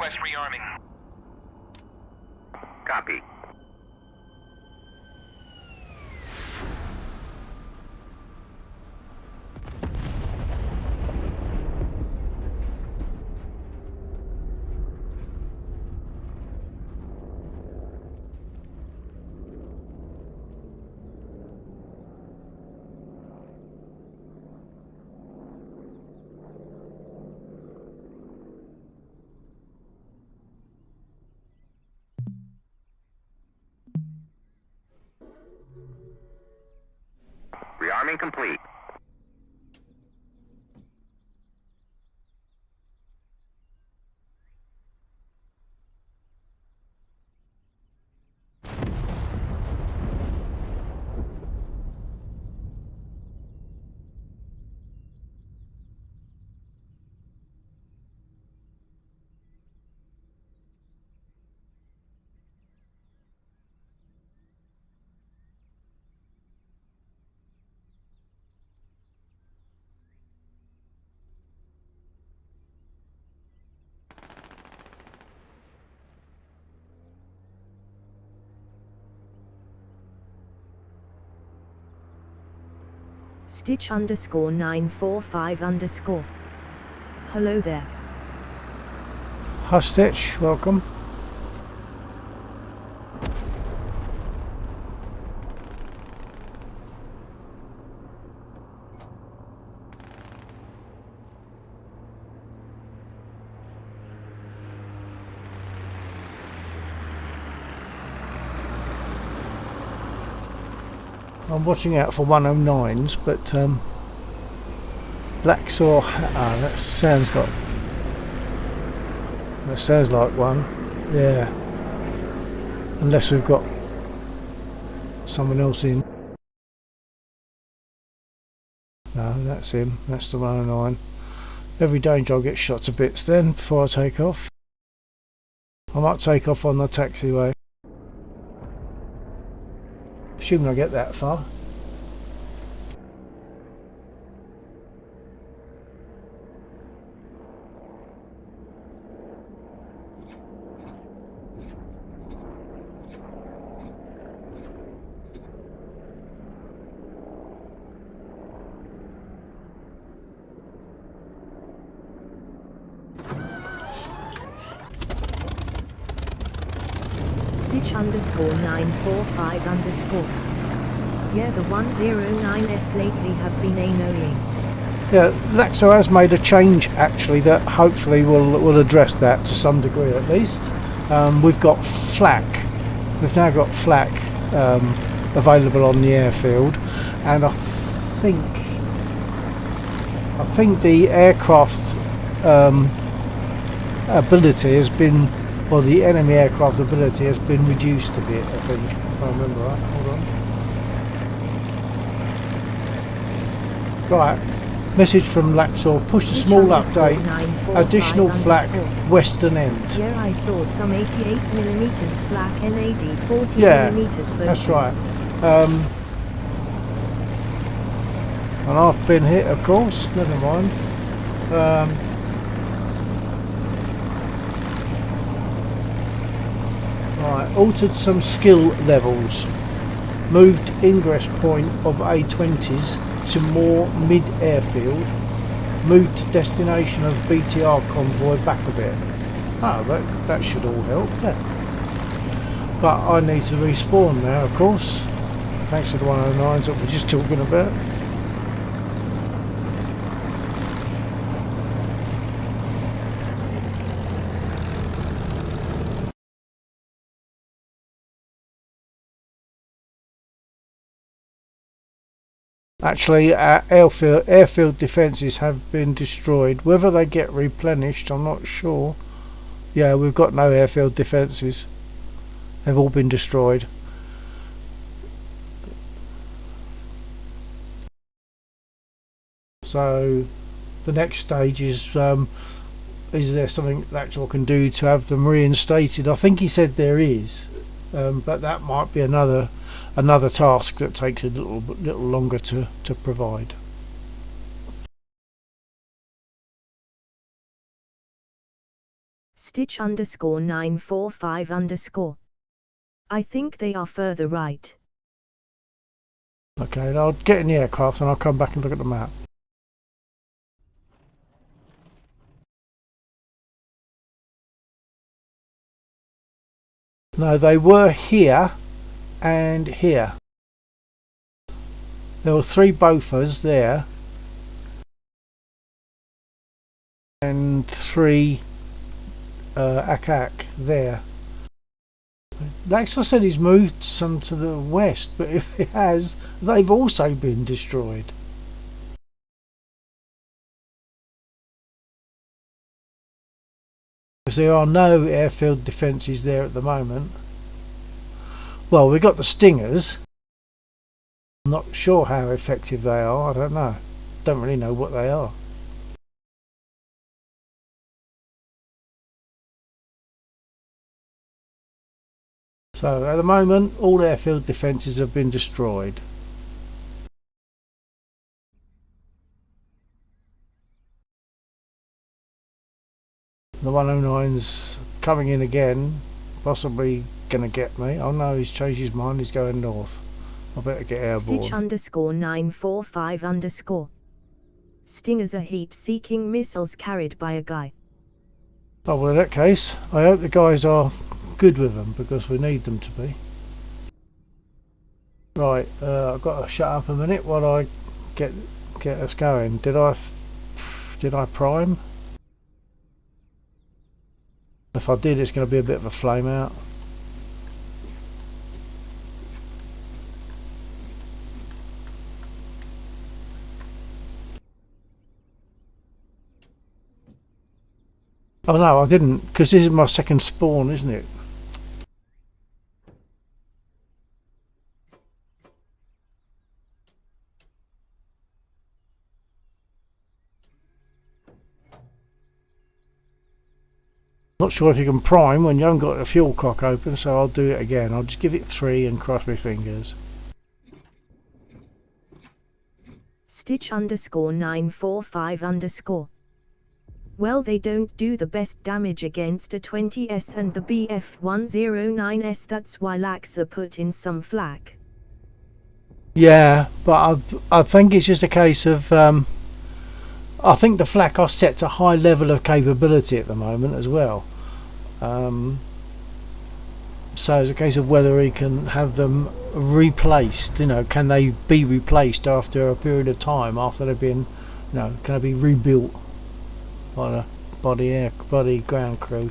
Request rearming. Copy. Rearming complete. Stitch _945 _. Hello there. Hi Stitch, welcome. I'm watching out for 109s, but Black Saw, that sounds like one. Yeah, unless we've got someone else in. No, that's him. That's the 109. Every danger I'll get shot to bits then before I take off. I might take off on the taxiway. Assuming I get that far. Stitch _945 _. Yeah, the 109s lately have been annoying. Yeah, Laxo has made a change actually that hopefully will address that to some degree at least. We've got flak. We've now got flak available on the airfield, and I think the aircraft ability has been, or the enemy aircraft ability has been reduced a bit, I think, if I remember right. Hold on. Right, message from Lapsaw, push the small update, additional flak, western end. Yeah, I saw some 88mm flak NAD 40mm Yeah, focus. that's right. And I've been hit, of course, never mind. Right, altered some skill levels. Moved ingress point of A20s to more mid-airfield. Moved to destination of BTR convoy back a bit. Oh, that should all help, yeah. But I need to respawn now, of course. Thanks to the 109s that we're just talking about. Actually, airfield defences have been destroyed. Whether they get replenished, I'm not sure. Yeah, we've got no airfield defences. They've all been destroyed. So, the next stage is there something that I can do to have them reinstated? I think he said there is, but that might be another task that takes a little longer to provide. Stitch _945 _. I think they are further right. Okay, I'll get in the aircraft and I'll come back and look at the map. No, they were here and here. There were 3 Bofors there and 3 Akak there. Laxo said he's moved some to the west, but if it has, they've also been destroyed. Because there are no airfield defences there at the moment. Well, we've got the Stingers. I'm not sure how effective they are, I don't know. Don't really know what they are. So at the moment, all airfield defences have been destroyed. The 109's coming in again, possibly going to get me. Oh no, he's changed his mind, he's going north. I better get airborne. Stitch _945 _. Stingers are heat-seeking missiles carried by a guy. Oh well, in that case, I hope the guys are good with them, because we need them to be. Right, I've got to shut up a minute while I get us going. Did I prime? If I did, it's going to be a bit of a flame out. Oh no, I didn't, because this is my second spawn, isn't it? Not sure if you can prime when you haven't got the fuel cock open, so I'll do it again. I'll just give it 3 and cross my fingers. Stitch _945 _. Well, they don't do the best damage against a 20S and the BF-109S, that's why Laxa put in some flak. Yeah, but I think it's just a case of I think the flak are set to high level of capability at the moment as well. So it's a case of whether he can have them replaced. You know, can they be replaced after a period of time after they've been, you know, can they be rebuilt by the body ground crew?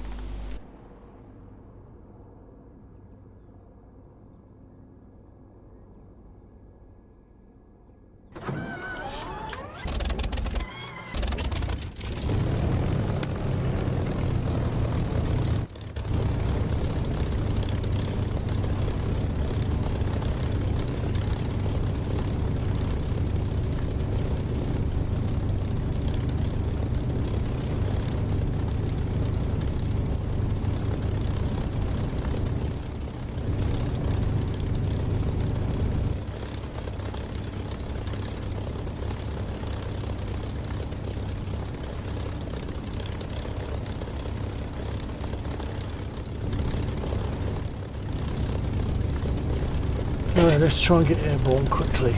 Right, let's try and get airborne quickly,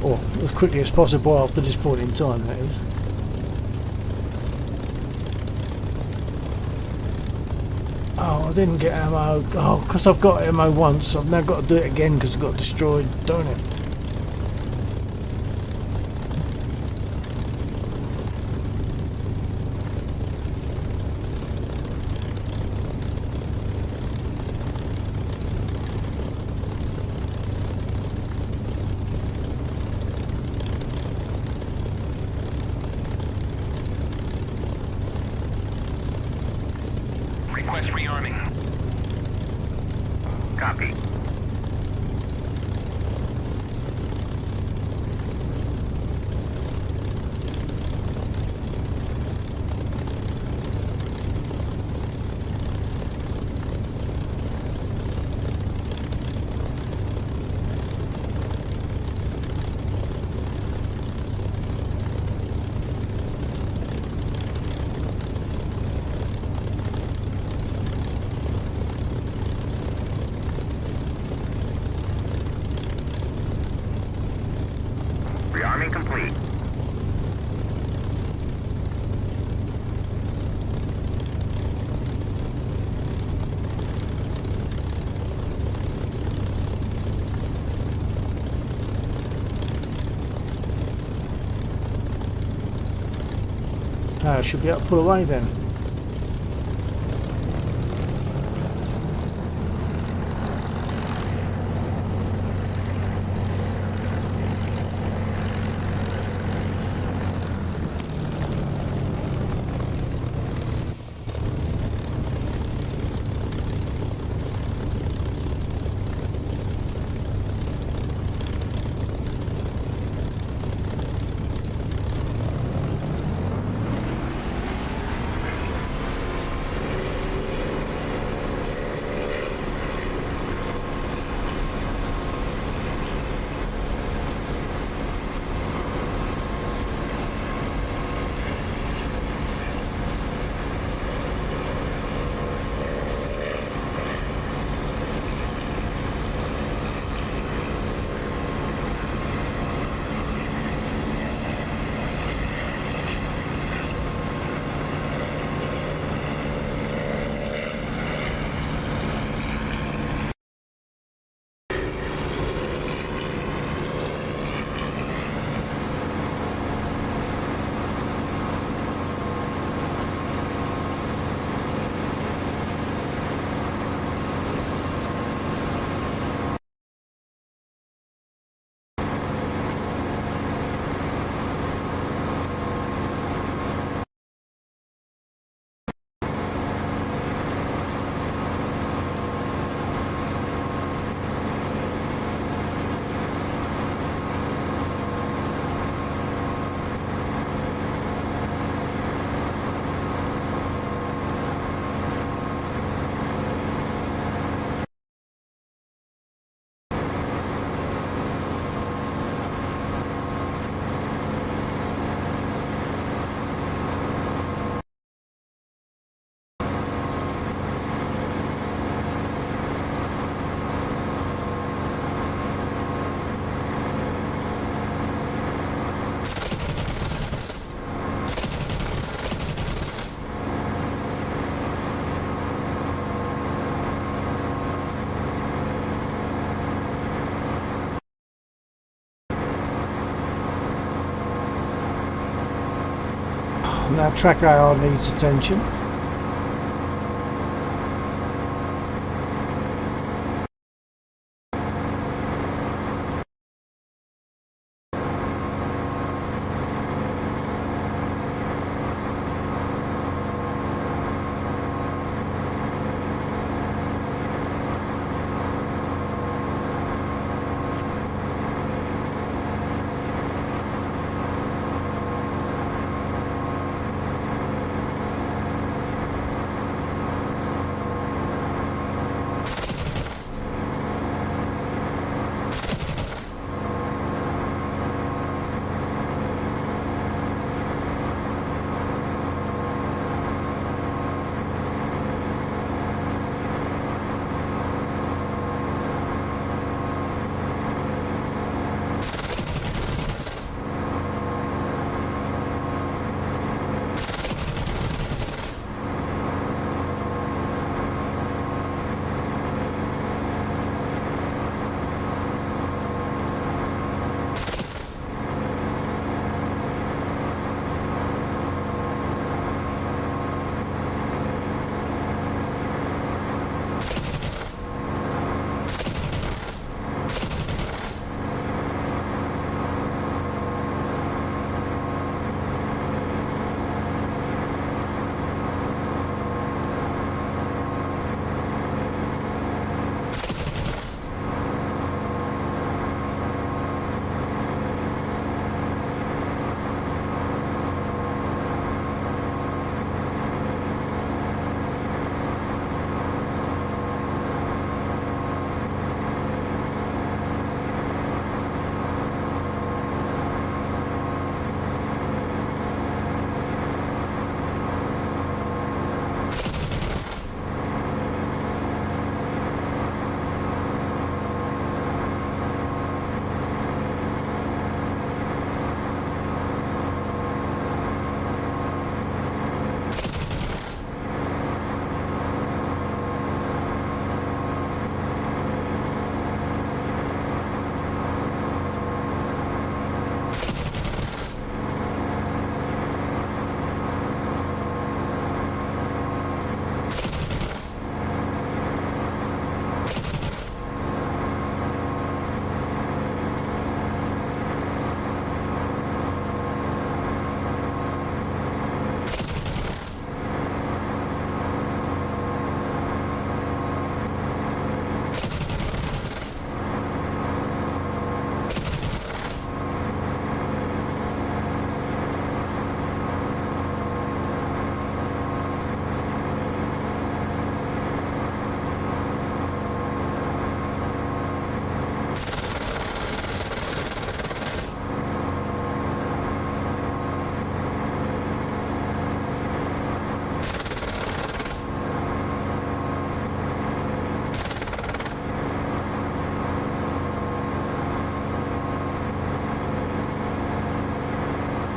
or as quickly as possible after this point in time, that is. Oh, I didn't get ammo. Oh, because I've got ammo once, I've now got to do it again because it got destroyed, don't it? Request rearming. Copy. I should be able to pull away then. Now track AR needs attention.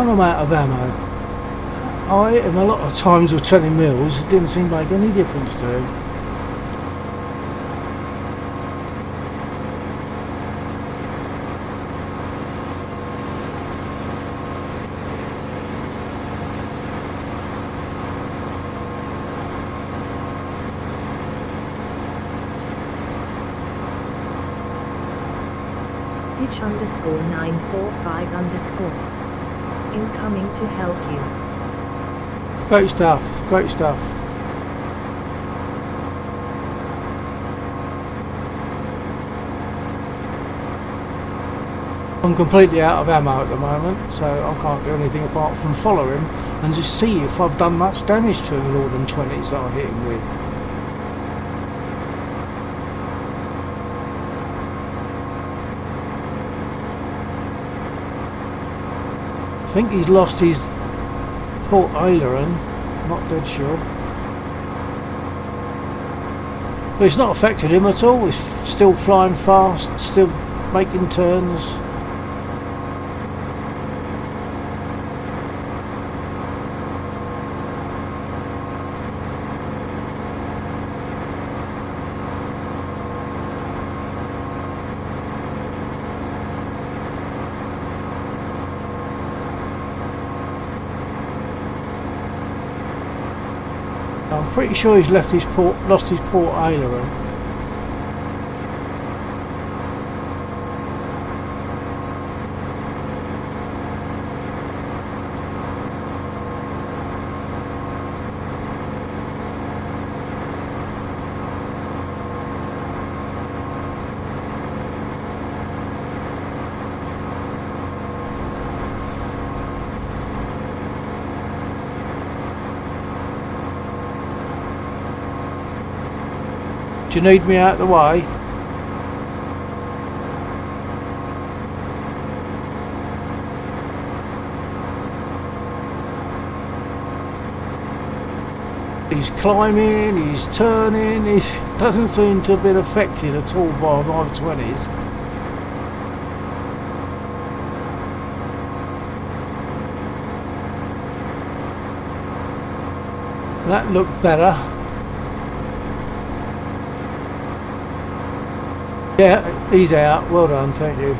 When I'm out of ammo, I hit him a lot of times with 20 mils. It didn't seem to make any difference to him. Stitch_945_. Incoming to help you. Great stuff, great stuff. I'm completely out of ammo at the moment, so I can't do anything apart from follow him and just see if I've done much damage to him with all them 20s that I hit him with. I think he's lost his port aileron, not dead sure. But it's not affected him at all, he's still flying fast, still making turns. I'm pretty sure he's lost his port aileron. Do you need me out of the way? He's climbing, he's turning, he doesn't seem to have been affected at all by my 20s. That looked better. Yeah, he's out. Well done, thank you.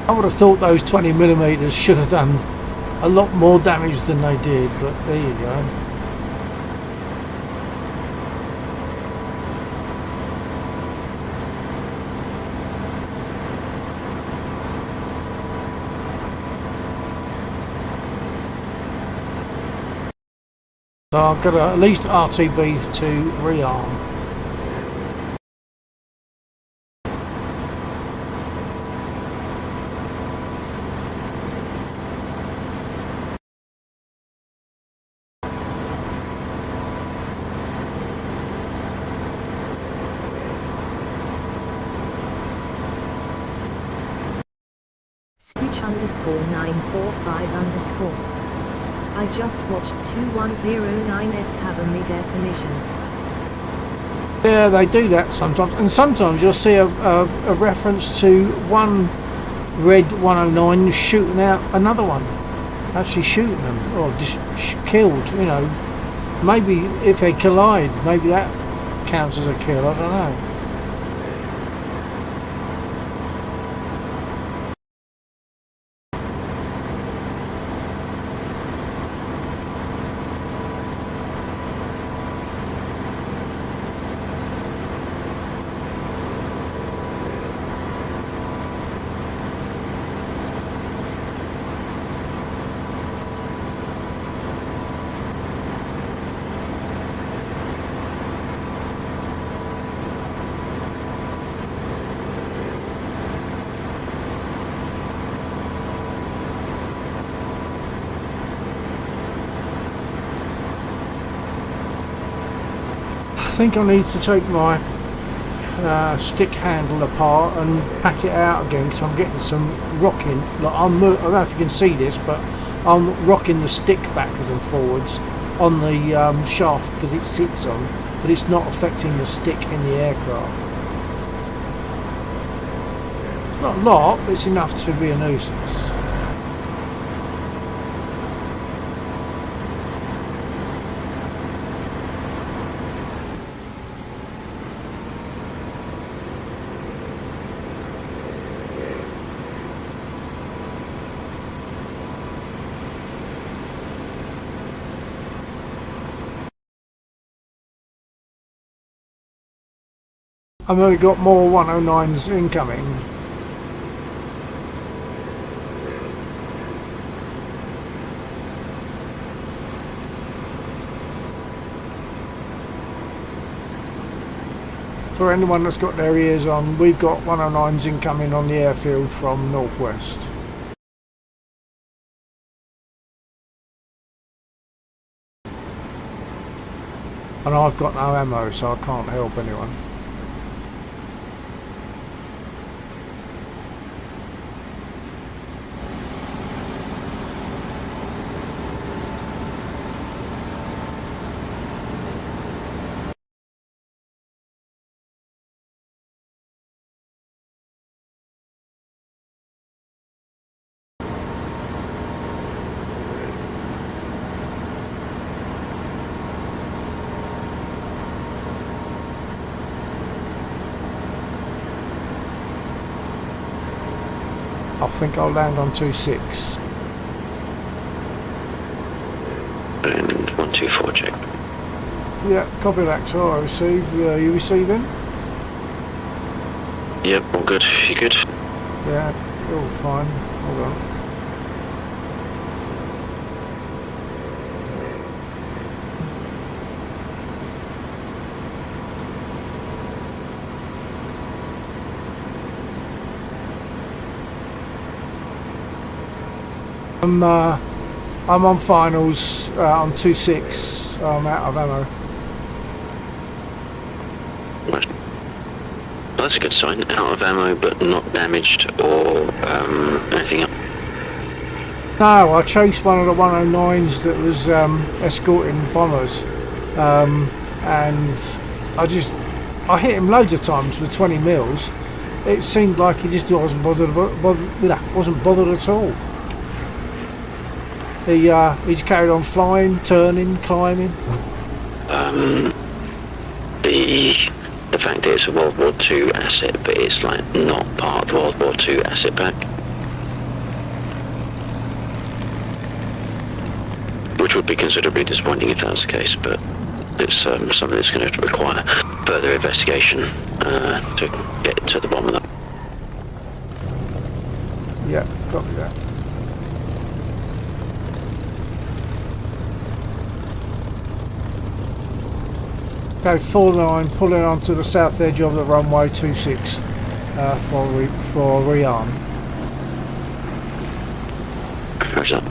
I would have thought those 20mm should have done a lot more damage than they did, but there you go. So I've got to at least RTB to rearm. Stitch_945_. I just watched 2109S have a mid-air collision. Yeah, they do that sometimes, and sometimes you'll see a reference to one red 109 shooting out another one, actually shooting them, or just killed, you know. Maybe if they collide, maybe that counts as a kill, I don't know. think I need to take my stick handle apart and pack it out again, because I'm getting some rocking. Like I don't know if you can see this, but I'm rocking the stick backwards and forwards on the shaft that it sits on, but it's not affecting the stick in the aircraft. It's not a lot, but it's enough to be a nuisance. I've only got more 109s incoming. For anyone that's got their ears on, we've got 109s incoming on the airfield from northwest. And I've got no ammo, so I can't help anyone. I think I'll land on 2-6. And 124 check. Yeah, copy that. So I receive. You receiving? Yep, all good. You good? Yeah, all fine. Hold on. I'm on finals on 2-6. I'm out of ammo. Right. Well, that's a good sign. Out of ammo, but not damaged or anything else. No, I chased one of the 109s that was escorting bombers, and I hit him loads of times with 20 mils. It seemed like he just wasn't bothered at all. He just carried on flying, turning, climbing. The fact that it's a World War II asset, but it's like not part of the World War II asset pack, which would be considerably disappointing if that was the case. But it's something that's going to require further investigation to get to the bottom of that. Yeah, copy that. Okay, 49, pulling onto the south edge of the runway 26 for rearm. How's that?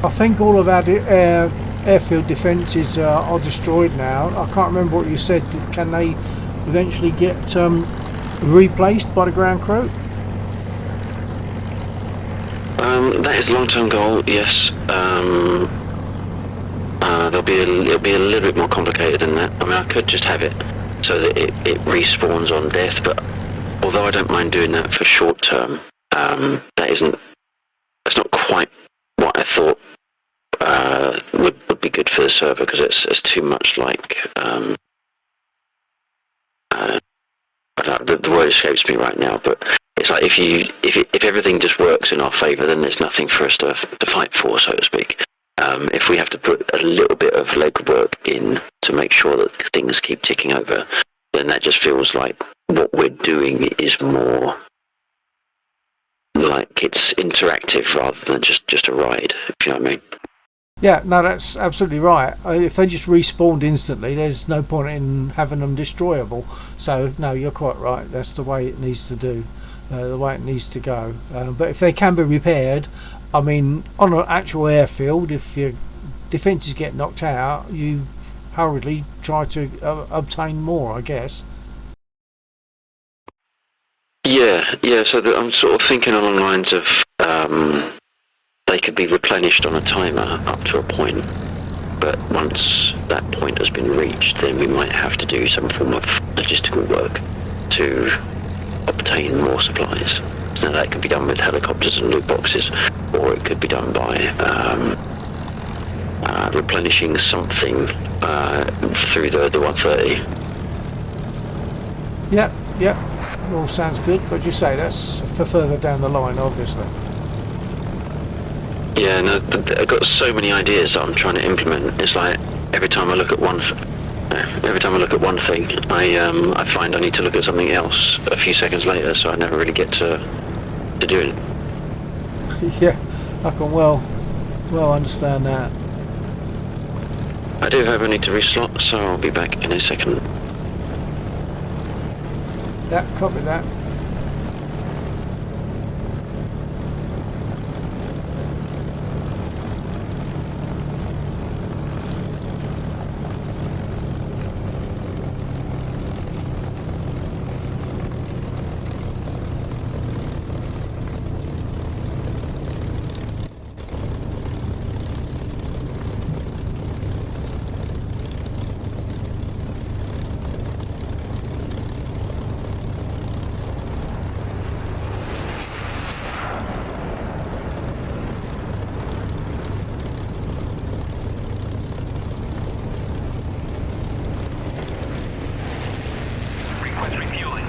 I think all of our airfield defences are destroyed now. I can't remember what you said. Can they eventually get replaced by the ground crew? That is a long-term goal. Yes. It'll be a little bit more complicated than that. I mean, I could just have it so that it respawns on death, but although I don't mind doing that for short term, that's not quite what I thought would be good for the server, because it's too much like the word escapes me right now, but it's like if everything just works in our favour, then there's nothing for us to fight for, so to speak. If we have to put a little bit of legwork in to make sure that things keep ticking over, then that just feels like what we're doing is more like it's interactive rather than just a ride, if you know what I mean. Yeah, no, that's absolutely right. If they just respawned instantly, there's no point in having them destroyable. So no, you're quite right. That's the way it needs to do, the way it needs to go. But if they can be repaired, I mean, on an actual airfield, if your defences get knocked out, you hurriedly try to obtain more, I guess. Yeah. So I'm sort of thinking along the lines of they could be replenished on a timer up to a point, but once that point has been reached, then we might have to do some form of logistical work to obtain more supplies. So that could be done with helicopters and loot boxes, or it could be done by replenishing something through the 130. Yep, all sounds good. But you say that's for further down the line, obviously. Yeah, no, I've got so many ideas that I'm trying to implement. It's like every time I look at one thing, I find I need to look at something else a few seconds later, so I never really get to do it. Yeah, I can well understand that. I do, however, need to reslot, so I'll be back in a second. Yeah, copy that. Request refueling.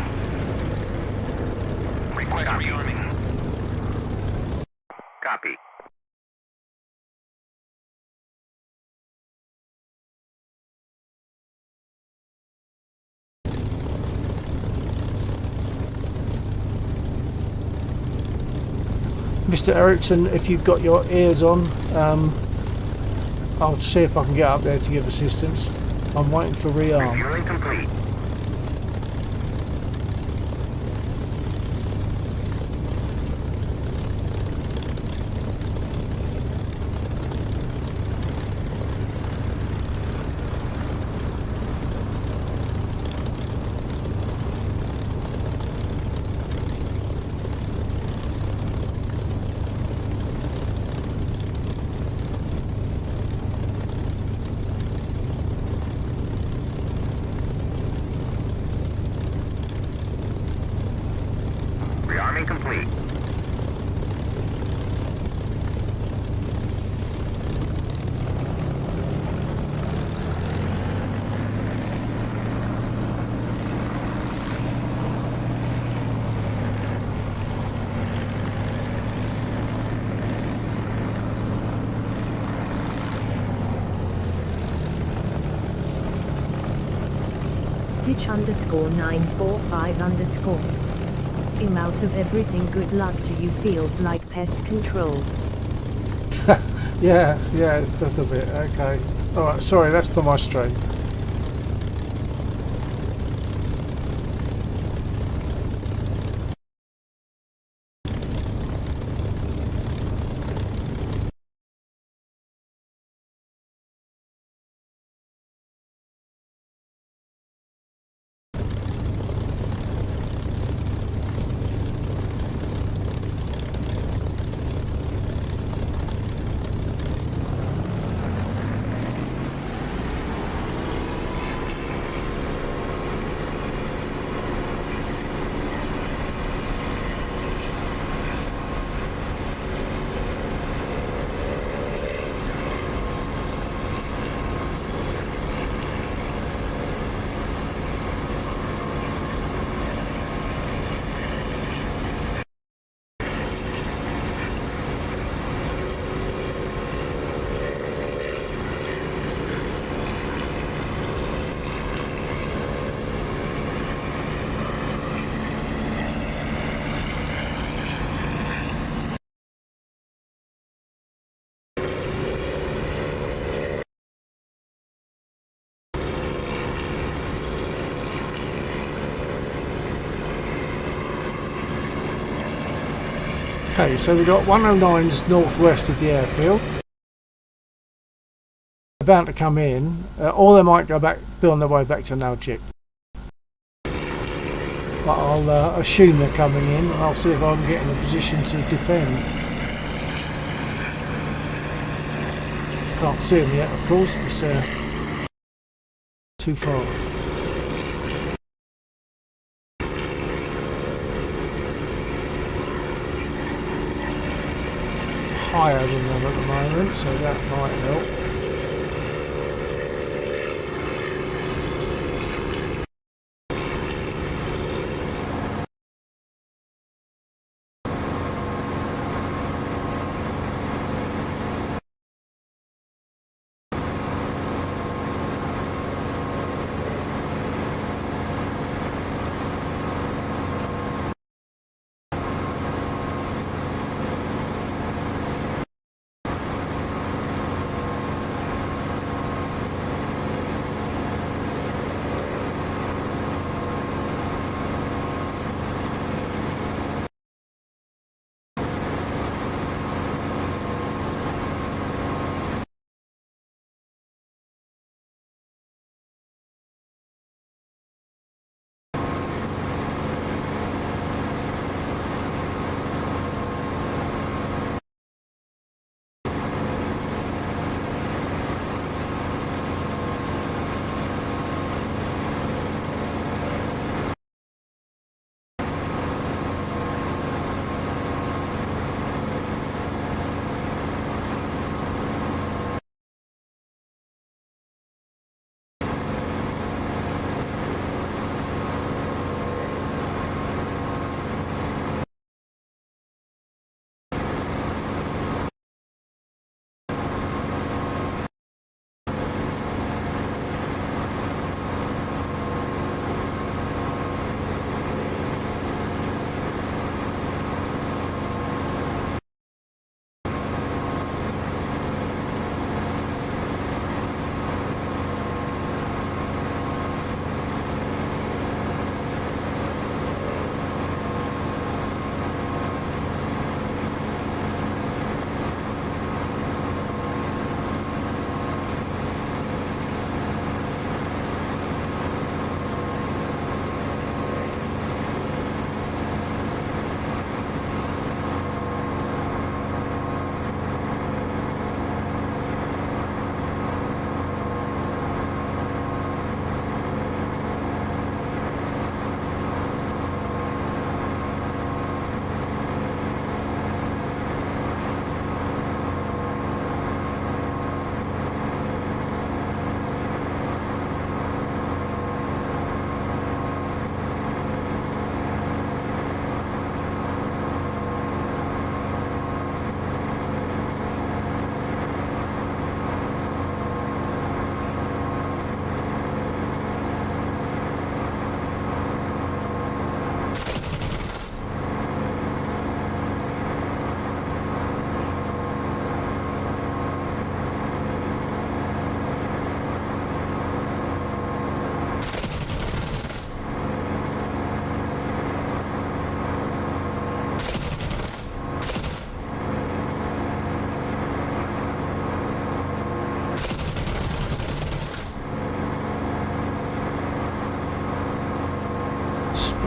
Request rearming. Copy. Mr. Ericsson, if you've got your ears on, I'll see if I can get up there to give assistance. I'm waiting for rearm. Refueling complete. Rearming complete. Stitch _945 _ I'm out of everything. Good luck to you. Feels like pest control. Yeah, it does a bit. Okay. Alright, sorry, that's for my stream. Okay, so we've got 109s northwest of the airfield. They're bound to come in, or they might go back, be on their way back to Nalchik. But I'll assume they're coming in, and I'll see if I can get in a position to defend. Can't see them yet, of course, it's too far. Higher than them at the moment, so that might help.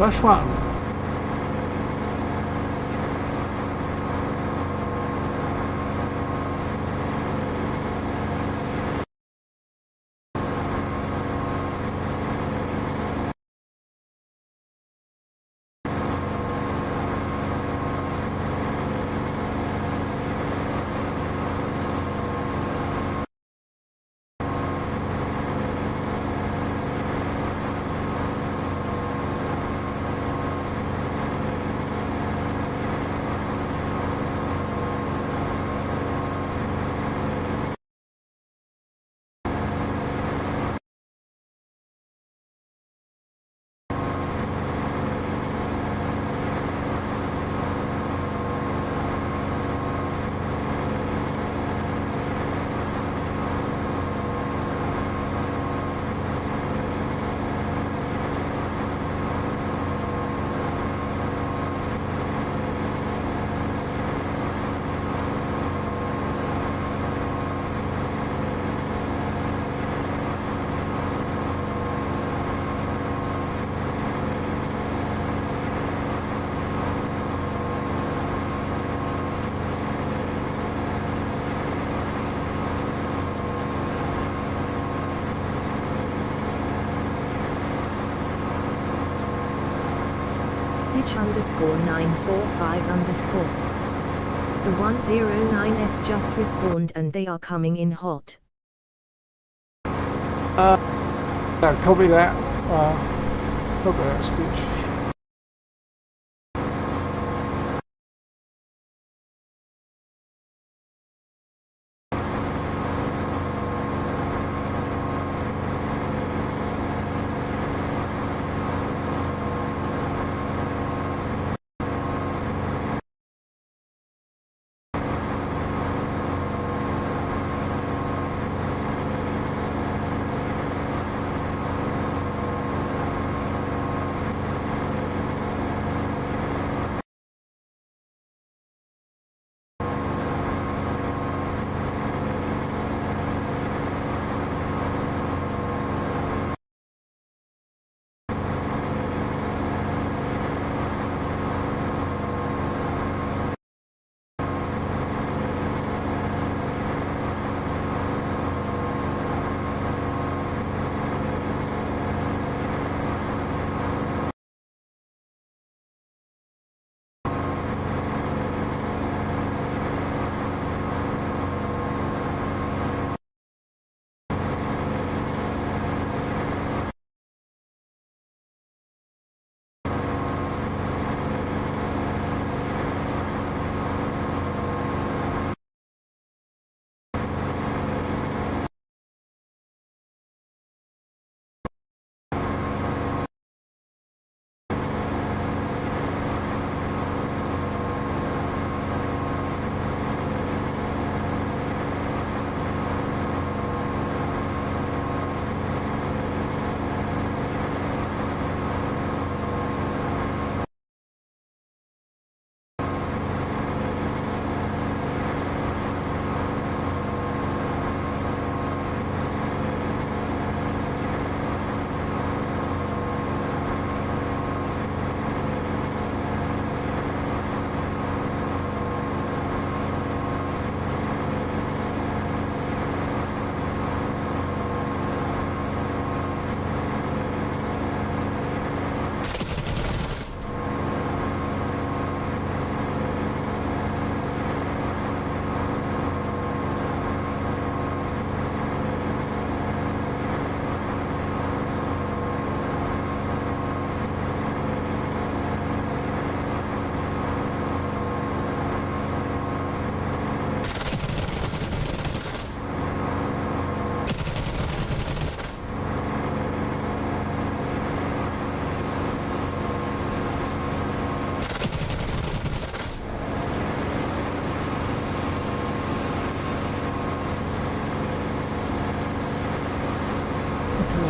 Splash one. stitch underscore 945 underscore. The 109S just respawned and they are coming in hot. Copy that. Copy that, Stitch.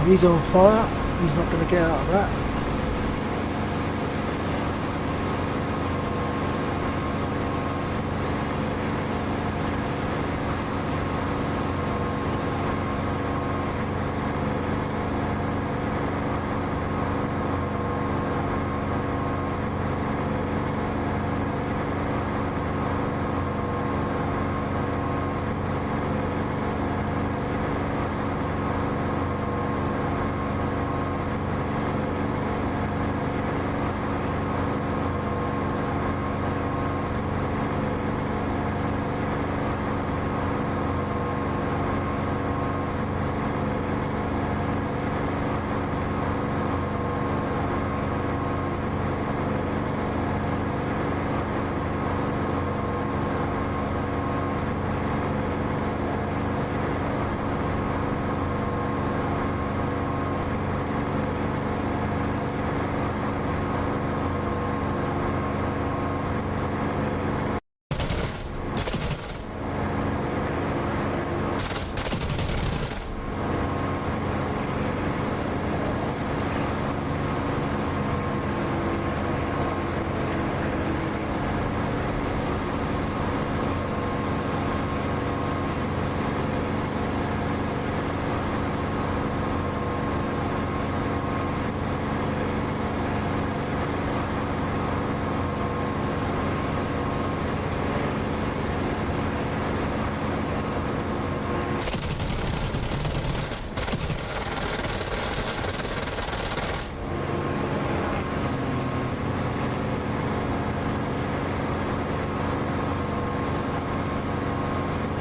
He's on fire. He's not going to get out of that.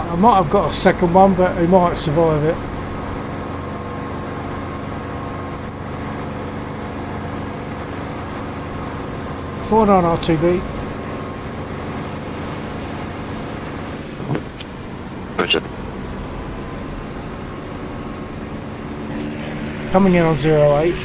I might have got a second one, but he might survive it. Four nine RTB. Roger. Coming in on 08.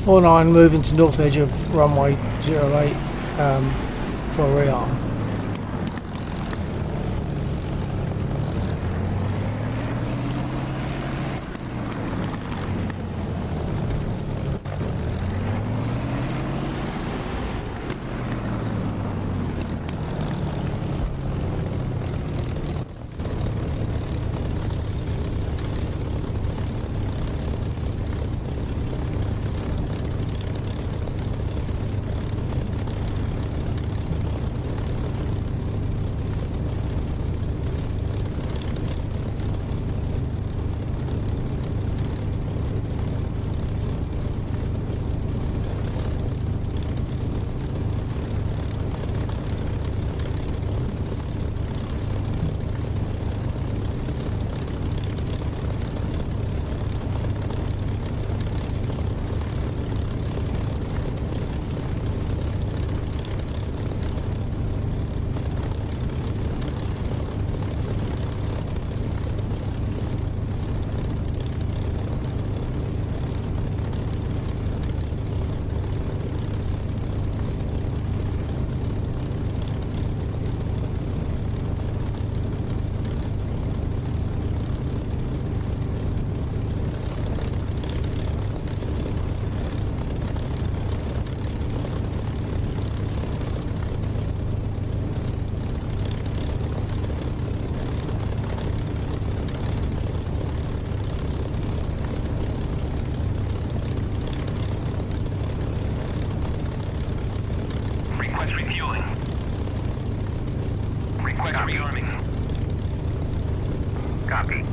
Four nine moving to north edge of runway 08 for a rearm. Request refueling. Request rearming. Copy.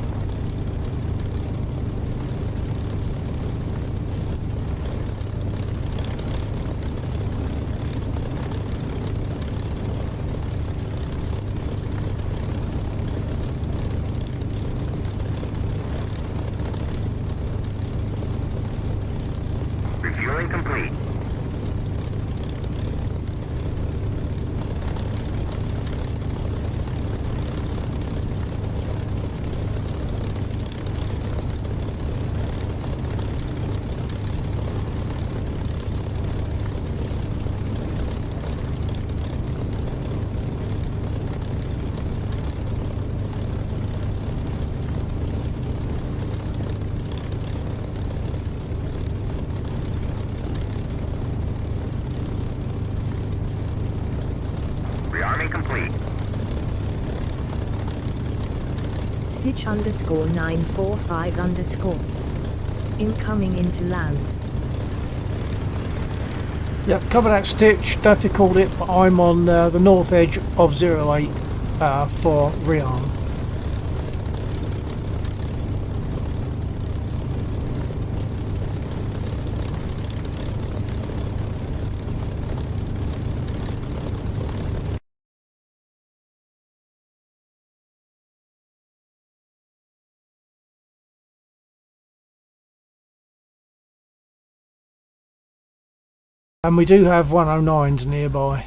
Refueling complete. Rearming complete. Stitch underscore 945 underscore. Incoming into land. Yep, cover that stitch, don't think called it, but I'm on the north edge of 08 for rearm. And we do have 109s nearby.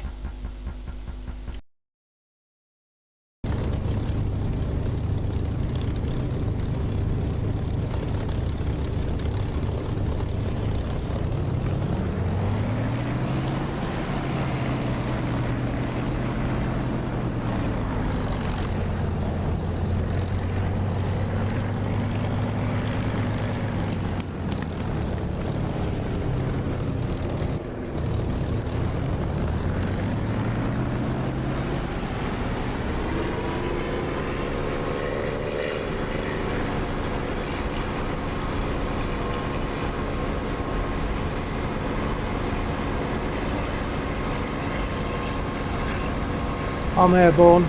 I'm airborne.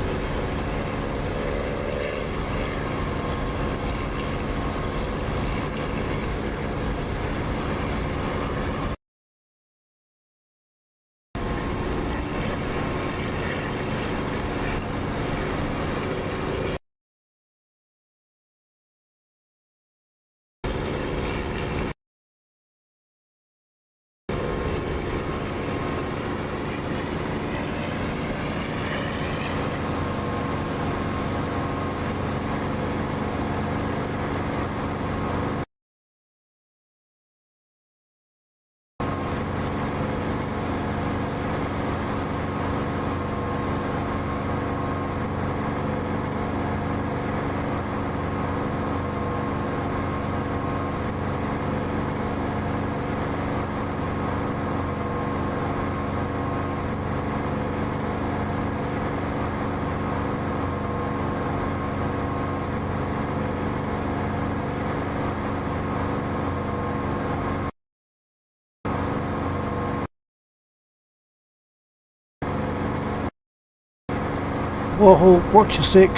Warhawk, watch your 6.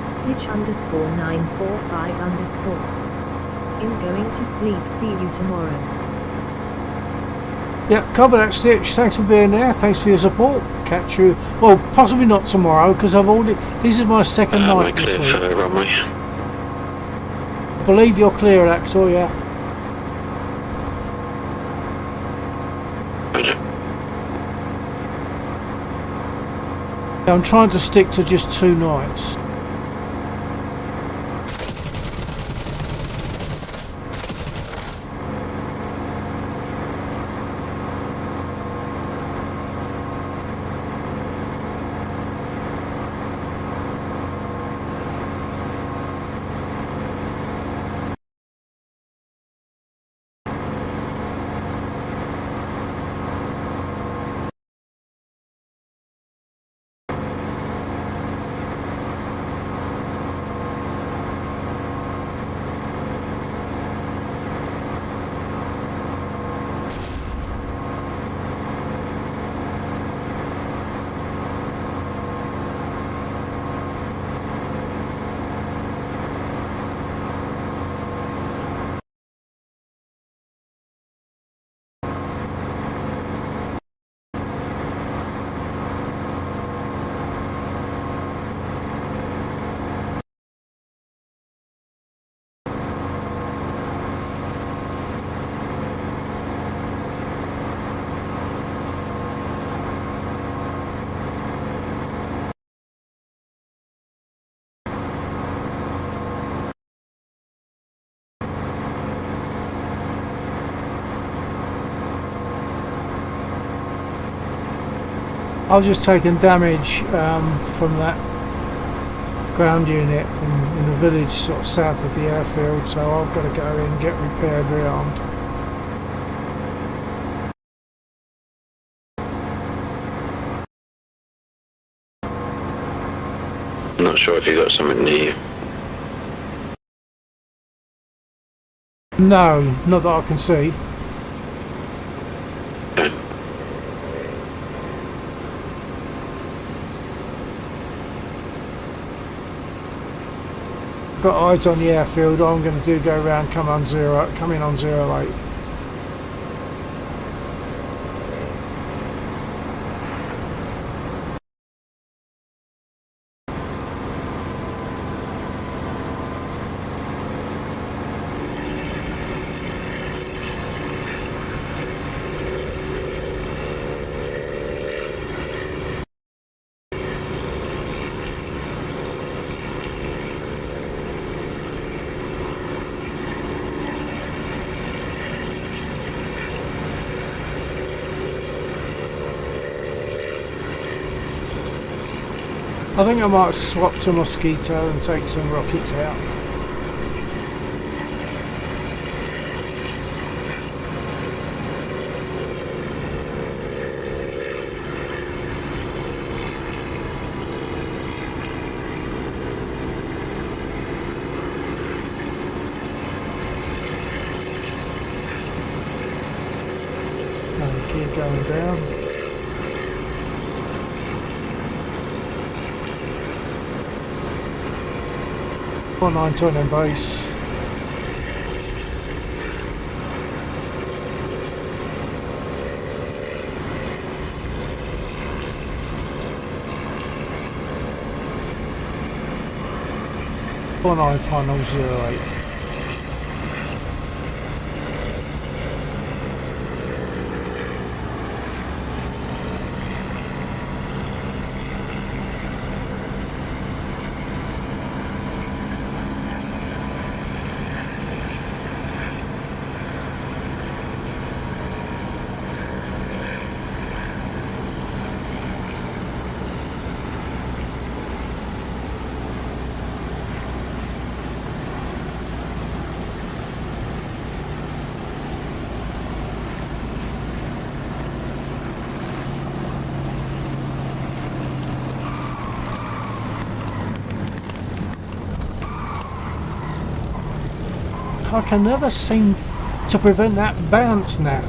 Stitch underscore 945 underscore. In going to sleep, see you tomorrow. Yeah, cover that, Stitch. Thanks for being there. Thanks for your support. Catch you. Well, possibly not tomorrow because I've already. This is my second night this clear week. for runway. I believe you're clear, Axel. Yeah. I'm trying to stick to just 2 nights. I've just taken damage from that ground unit in the village sort of south of the airfield, so I've got to go in and get repaired, rearmed. I'm not sure if you got something near you. No, not that I can see. Okay. Got eyes on the airfield. All I'm going to do go round, come in on 08. I think I might swap to Mosquito and take some rockets out. And keep going down. 9 in base. Final 08. I can never seem to prevent that bounce now.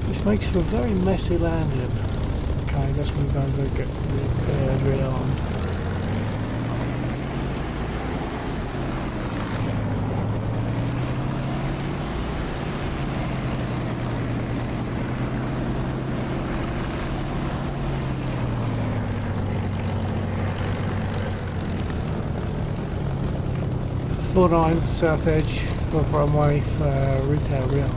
Which makes for a very messy landing. Okay, that's when I'm going to get rearmed. Line south edge of runway retail real.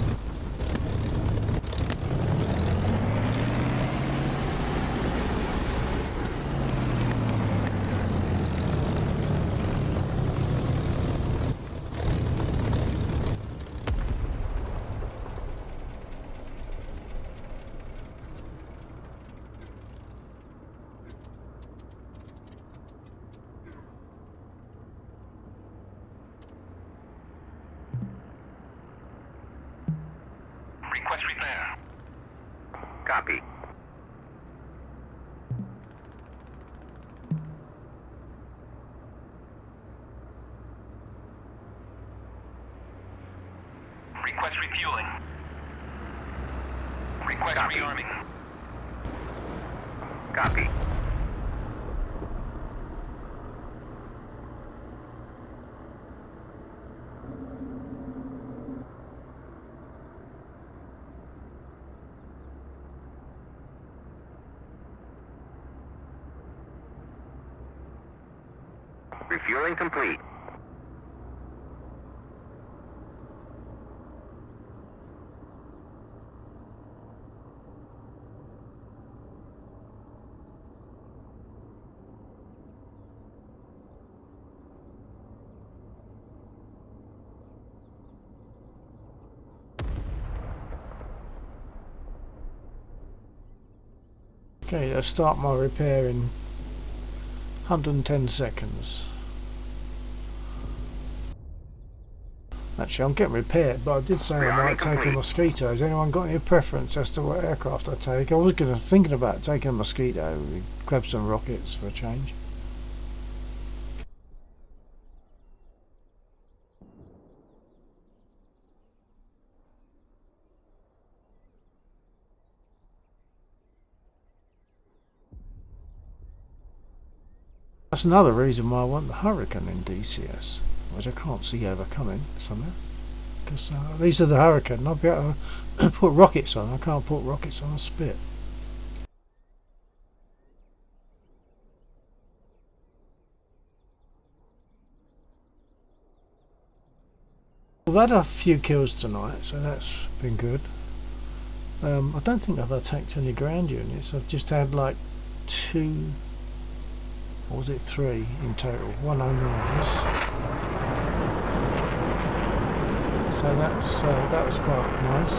Request repair. Copy. Request refueling. Request rearming. Copy. Refueling complete. Okay, let's start my repair in 110 seconds. Actually, I'm getting repaired, but I did say I might take a Mosquito. Has anyone got any preference as to what aircraft I take? I was thinking about taking a Mosquito, grab some rockets for a change. That's another reason why I want the Hurricane in DCS, which I can't see overcoming somehow. Because these are the Hurricane, I'll be able to put rockets on. I can't put rockets on a Spit. We've had a few kills tonight, so that's been good. I don't think I've attacked any ground units. I've just had like 2, or was it 3 in total? 109s. So that was quite nice.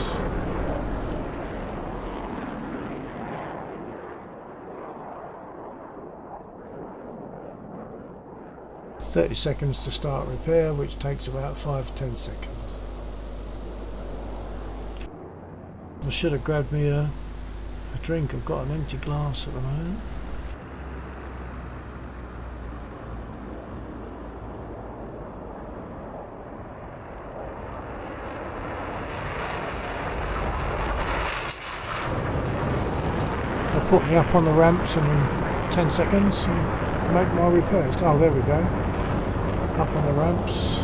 30 seconds to start repair, which takes about 5-10 seconds. I should have grabbed me a drink. I've got an empty glass at the moment. They'll put me up on the ramps in 10 seconds and make my repairs. Oh, there we go. Up on the ramps.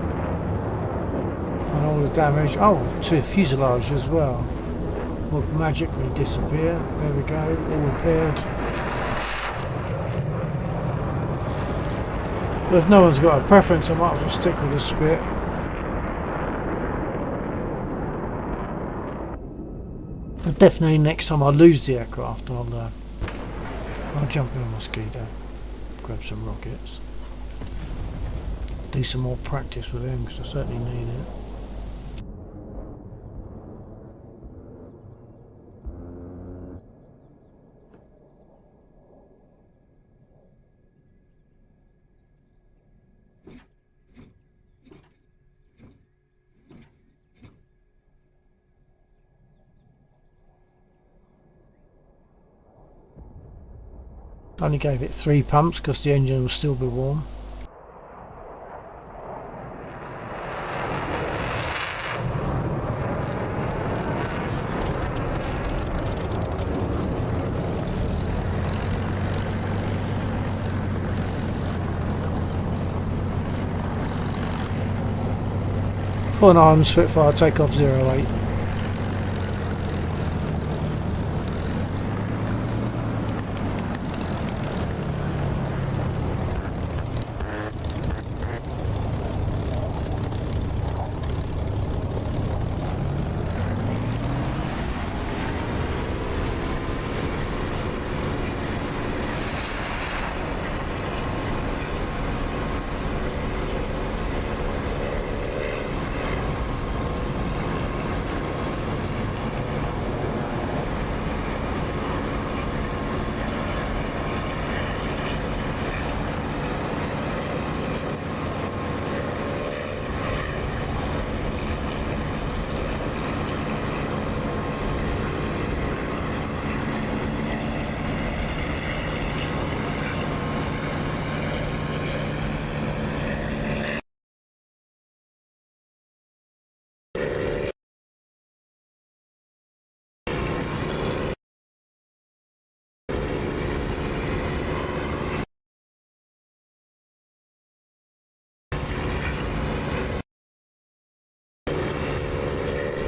And all the damage. Oh, to fuselage as well. Will magically disappear. There we go, all repaired. But if no one's got a preference, I might as well stick with the Spit. But definitely next time I lose the aircraft, I'll jump in a Mosquito, grab some rockets, do some more practice with them because I certainly need it. Only gave it 3 pumps because the engine will still be warm. For an armed Spitfire, take off 08.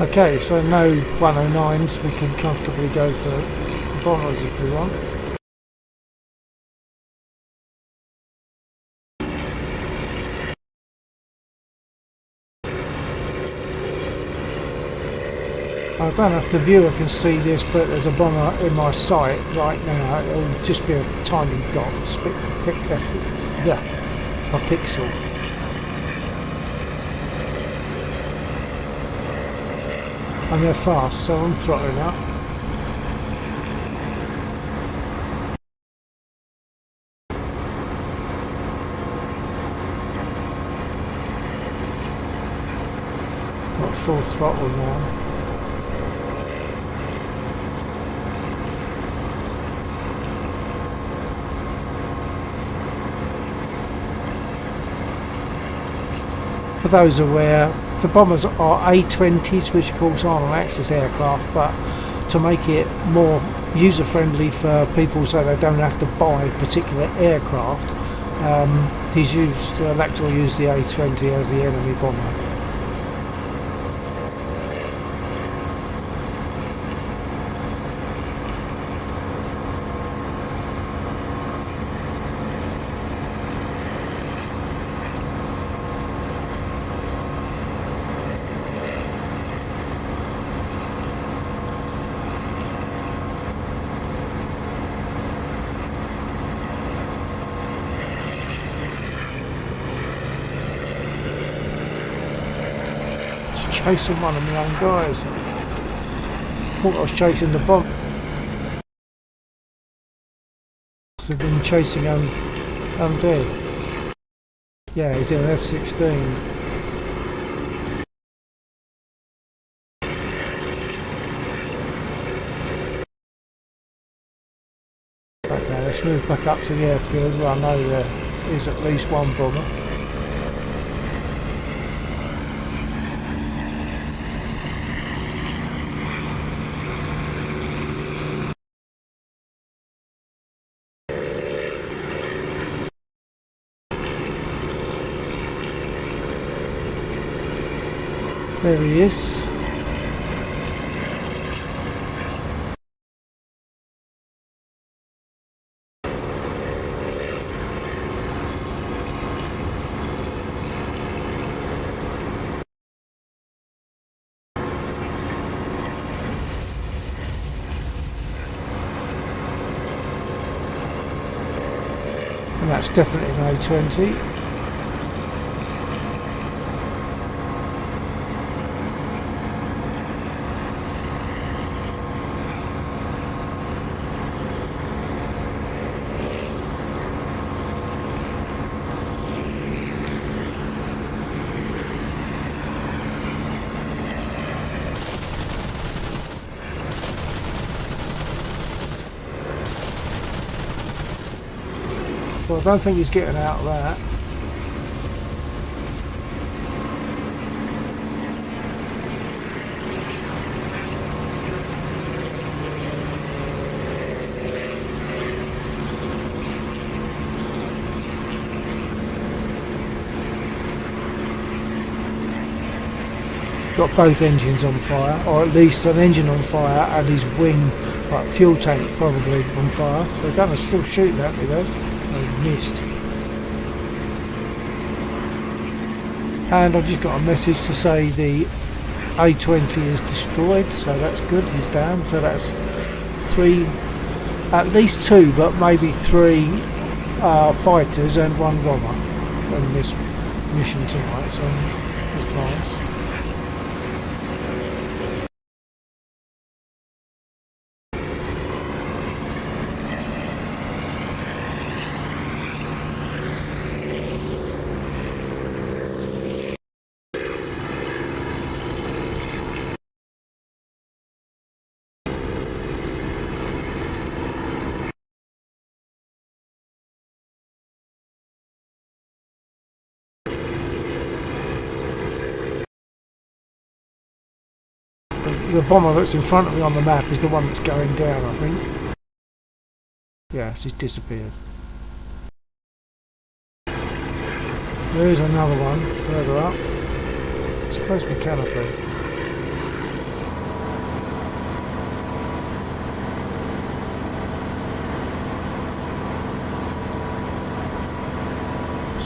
Okay, so no 109s, we can comfortably go for bombers if we want. I don't know if the viewer can see this, but there's a bomber in my sight right now. It'll just be a tiny dot, a pixel. And they're fast, so I'm throttling up. full throttle now. For those aware, the bombers are A-20s, which of course aren't an Axis aircraft, but to make it more user-friendly for people so they don't have to buy particular aircraft, Lactal used the A-20 as the enemy bomber. Chasing one of my own guys. Thought I was chasing the bomb. I've been chasing undead. Yeah, he's in an F-16. Okay, let's move back up to the airfield where I know there is at least one bomber. There he is. And that's definitely an A-20. Well, I don't think he's getting out of that. Got both engines on fire, or at least an engine on fire and his wing, like fuel tank probably on fire. They're going to still shoot at me though. I missed. And I've just got a message to say the A-20 is destroyed, so that's good, he's down. So that's at least two, but maybe three fighters and one bomber on this mission tonight, so that's nice. The bomber that's in front of me on the map is the one that's going down, I think. Yes, he's disappeared. There is another one further up. It's supposed to be canopy.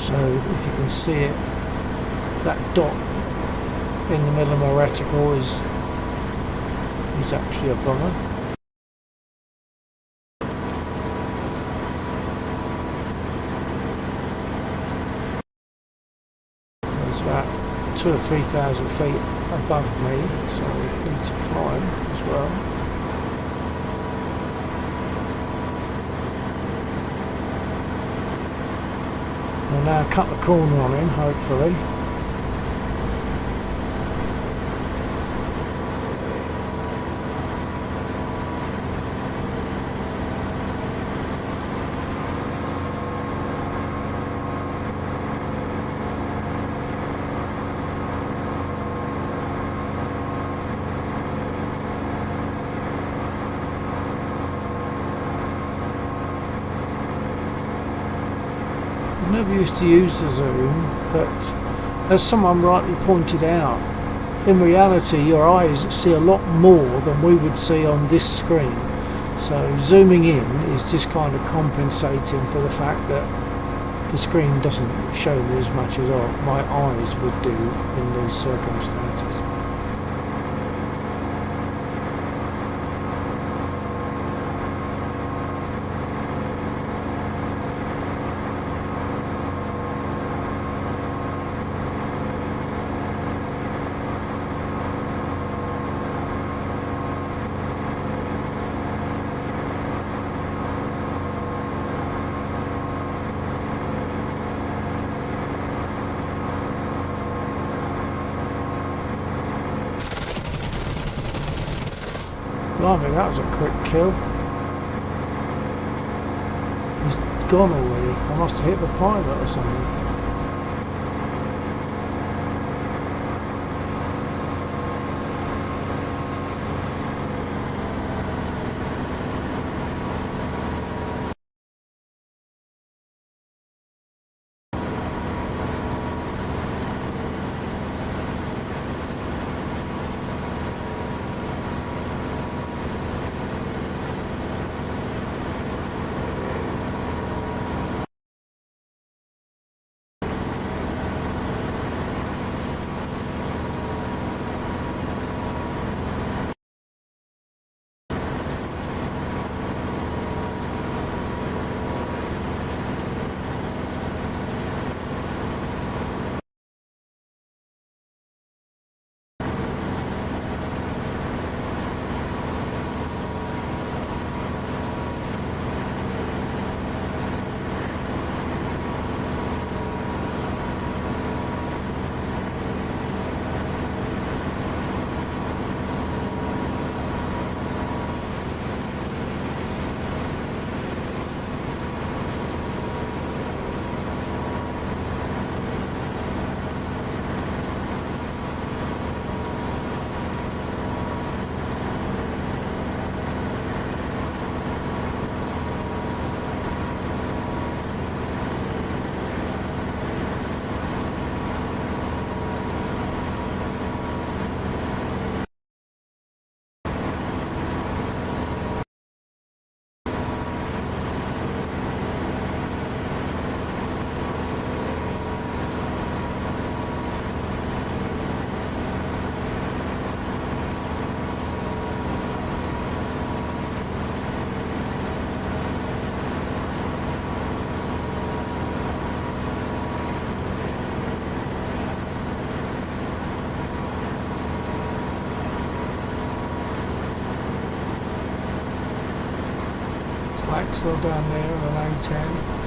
So if you can see it, that dot in the middle of my reticle is actually a bomber. There's about 2,000 or 3,000 feet above me, so we need to climb as well. We'll now cut the corner on him, hopefully. I never used to use the zoom, but as someone rightly pointed out, in reality your eyes see a lot more than we would see on this screen. So zooming in is just kind of compensating for the fact that the screen doesn't show me as much as my eyes would do in these circumstances. Blimey, that was a quick kill. He's gone already. I must have hit the pilot or something. Axle down there on A10.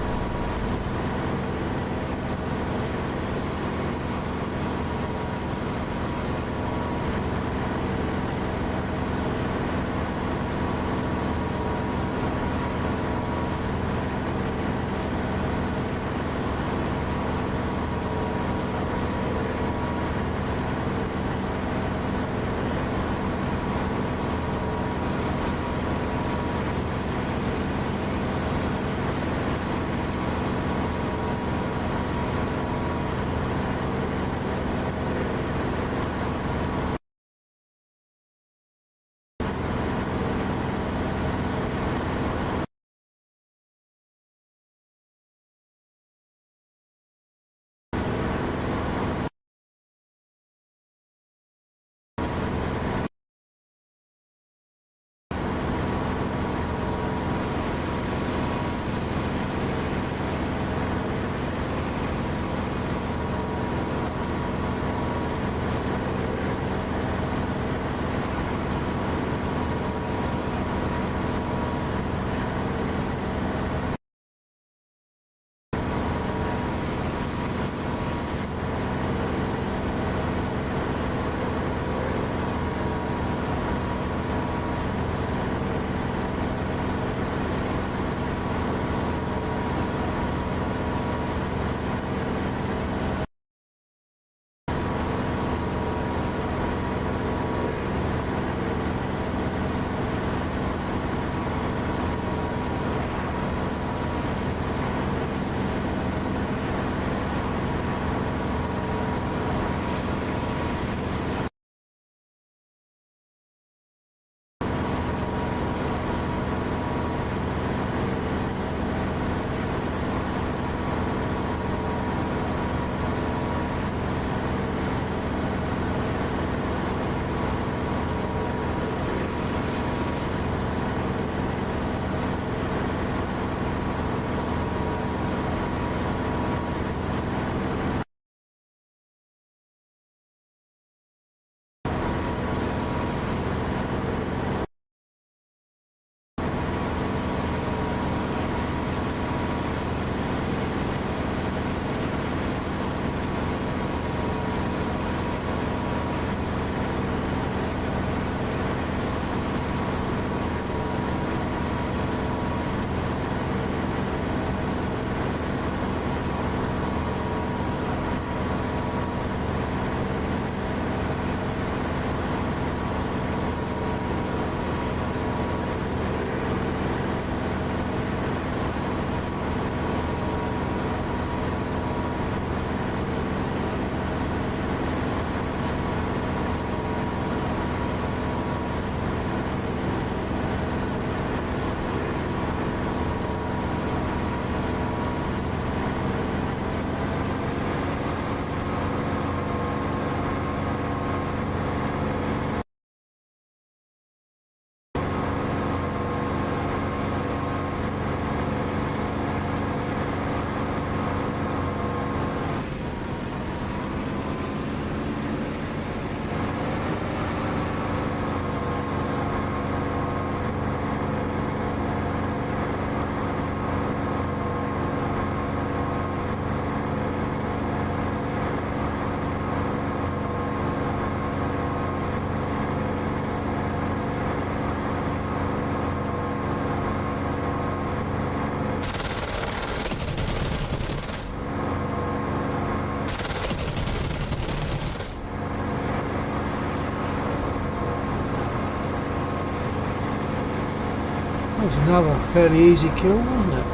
was another fairly easy kill, wasn't it?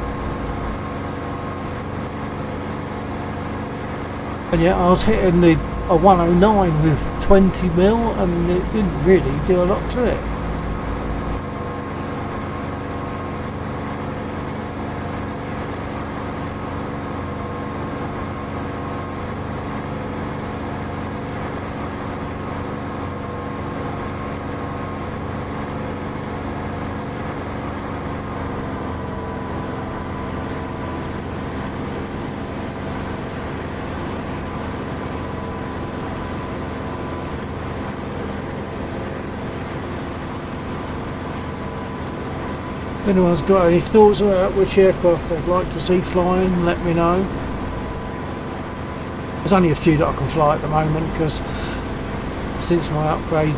And yet I was hitting a 109 with 20 mil and it didn't really do a lot to it. If anyone's got any thoughts about which aircraft they'd like to see flying, let me know. There's only a few that I can fly at the moment because since my upgrade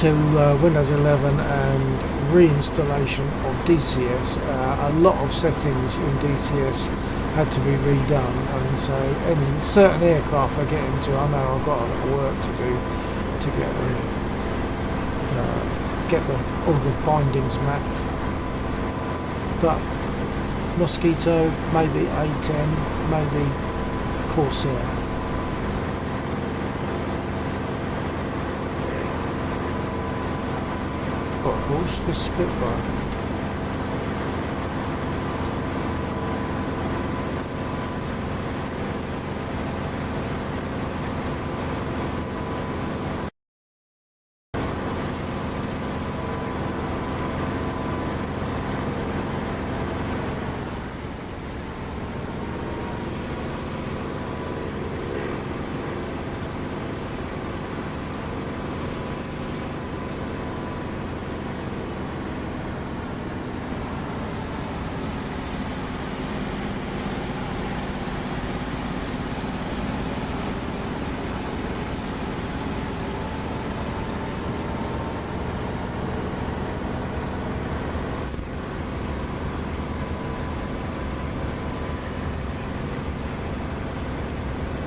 to Windows 11 and reinstallation of DCS, a lot of settings in DCS had to be redone, and so any certain aircraft I get into, I know I've got a lot of work to do to get them. All the bindings mapped, but Mosquito, maybe A10, maybe Corsair. But of course the Spitfire.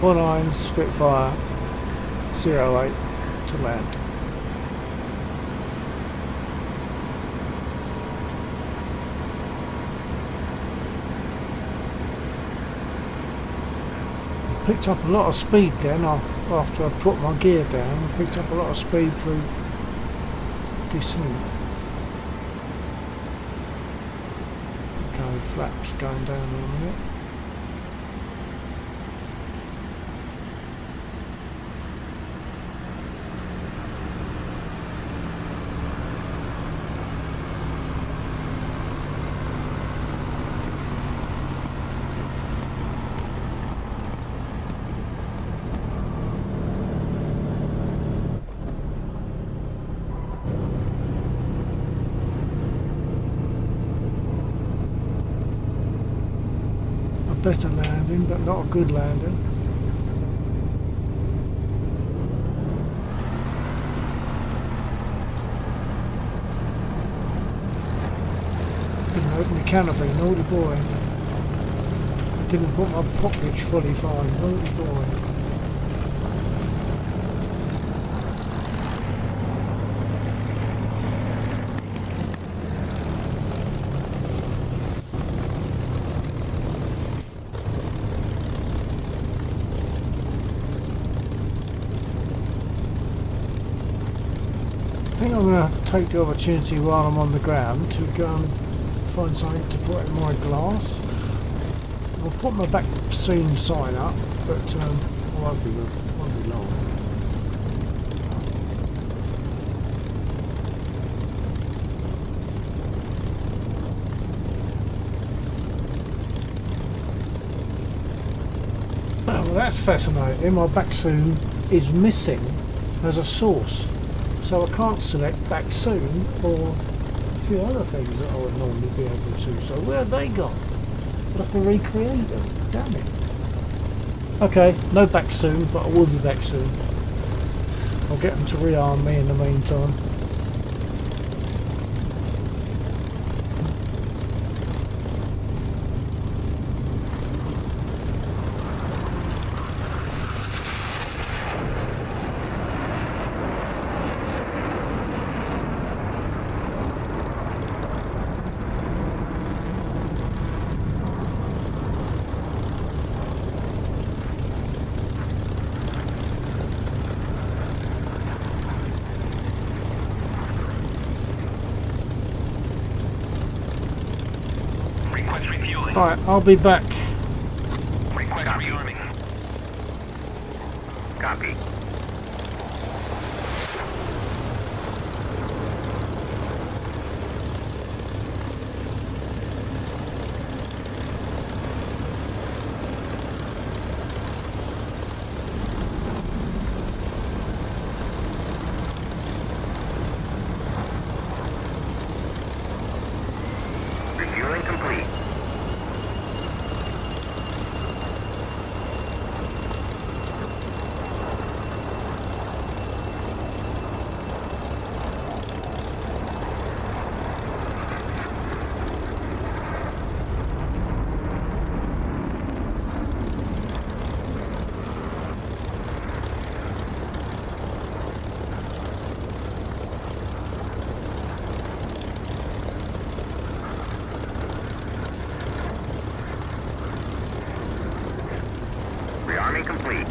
Nine Spitfire 08 to land. Picked up a lot of speed then after I put my gear down. I picked up a lot of speed through descent. Okay, flaps going down in a minute. Better landing, but not a good landing. Didn't open the canopy, naughty boy. Didn't put my pockets fully fine, naughty boy. I think I'm going to take the opportunity while I'm on the ground to go and find something to put in my glass. I'll put my back soon sign up, but I won't be long. Well, that's fascinating. My back soon is missing as a source. So I can't select back soon or a few other things that I would normally be able to. So where have they gone? I'll have to recreate them. Damn it. Okay, no back soon, but I will be back soon. I'll get them to rearm me in the meantime. Right, I'll be back. Request rearming. Copy. Refueling complete. Rearming complete.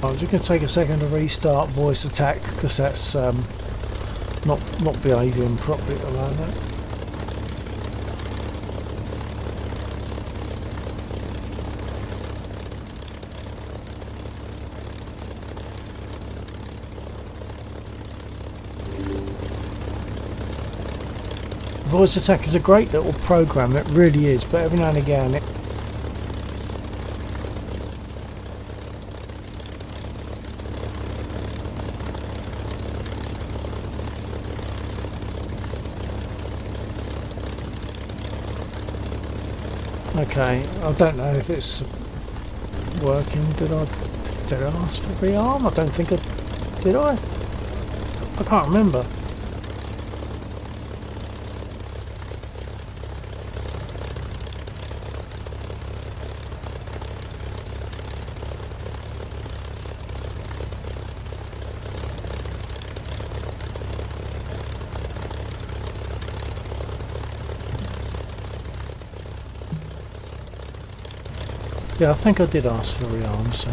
I'm just going to take a second to restart voice attack because that's not behaving properly at the moment. Voice attack is a great little program, it really is, but every now and again it okay, I don't know if it's working. Did I ask for rearm? I don't think I did. I can't remember. Yeah, I think I did ask for rearm, so.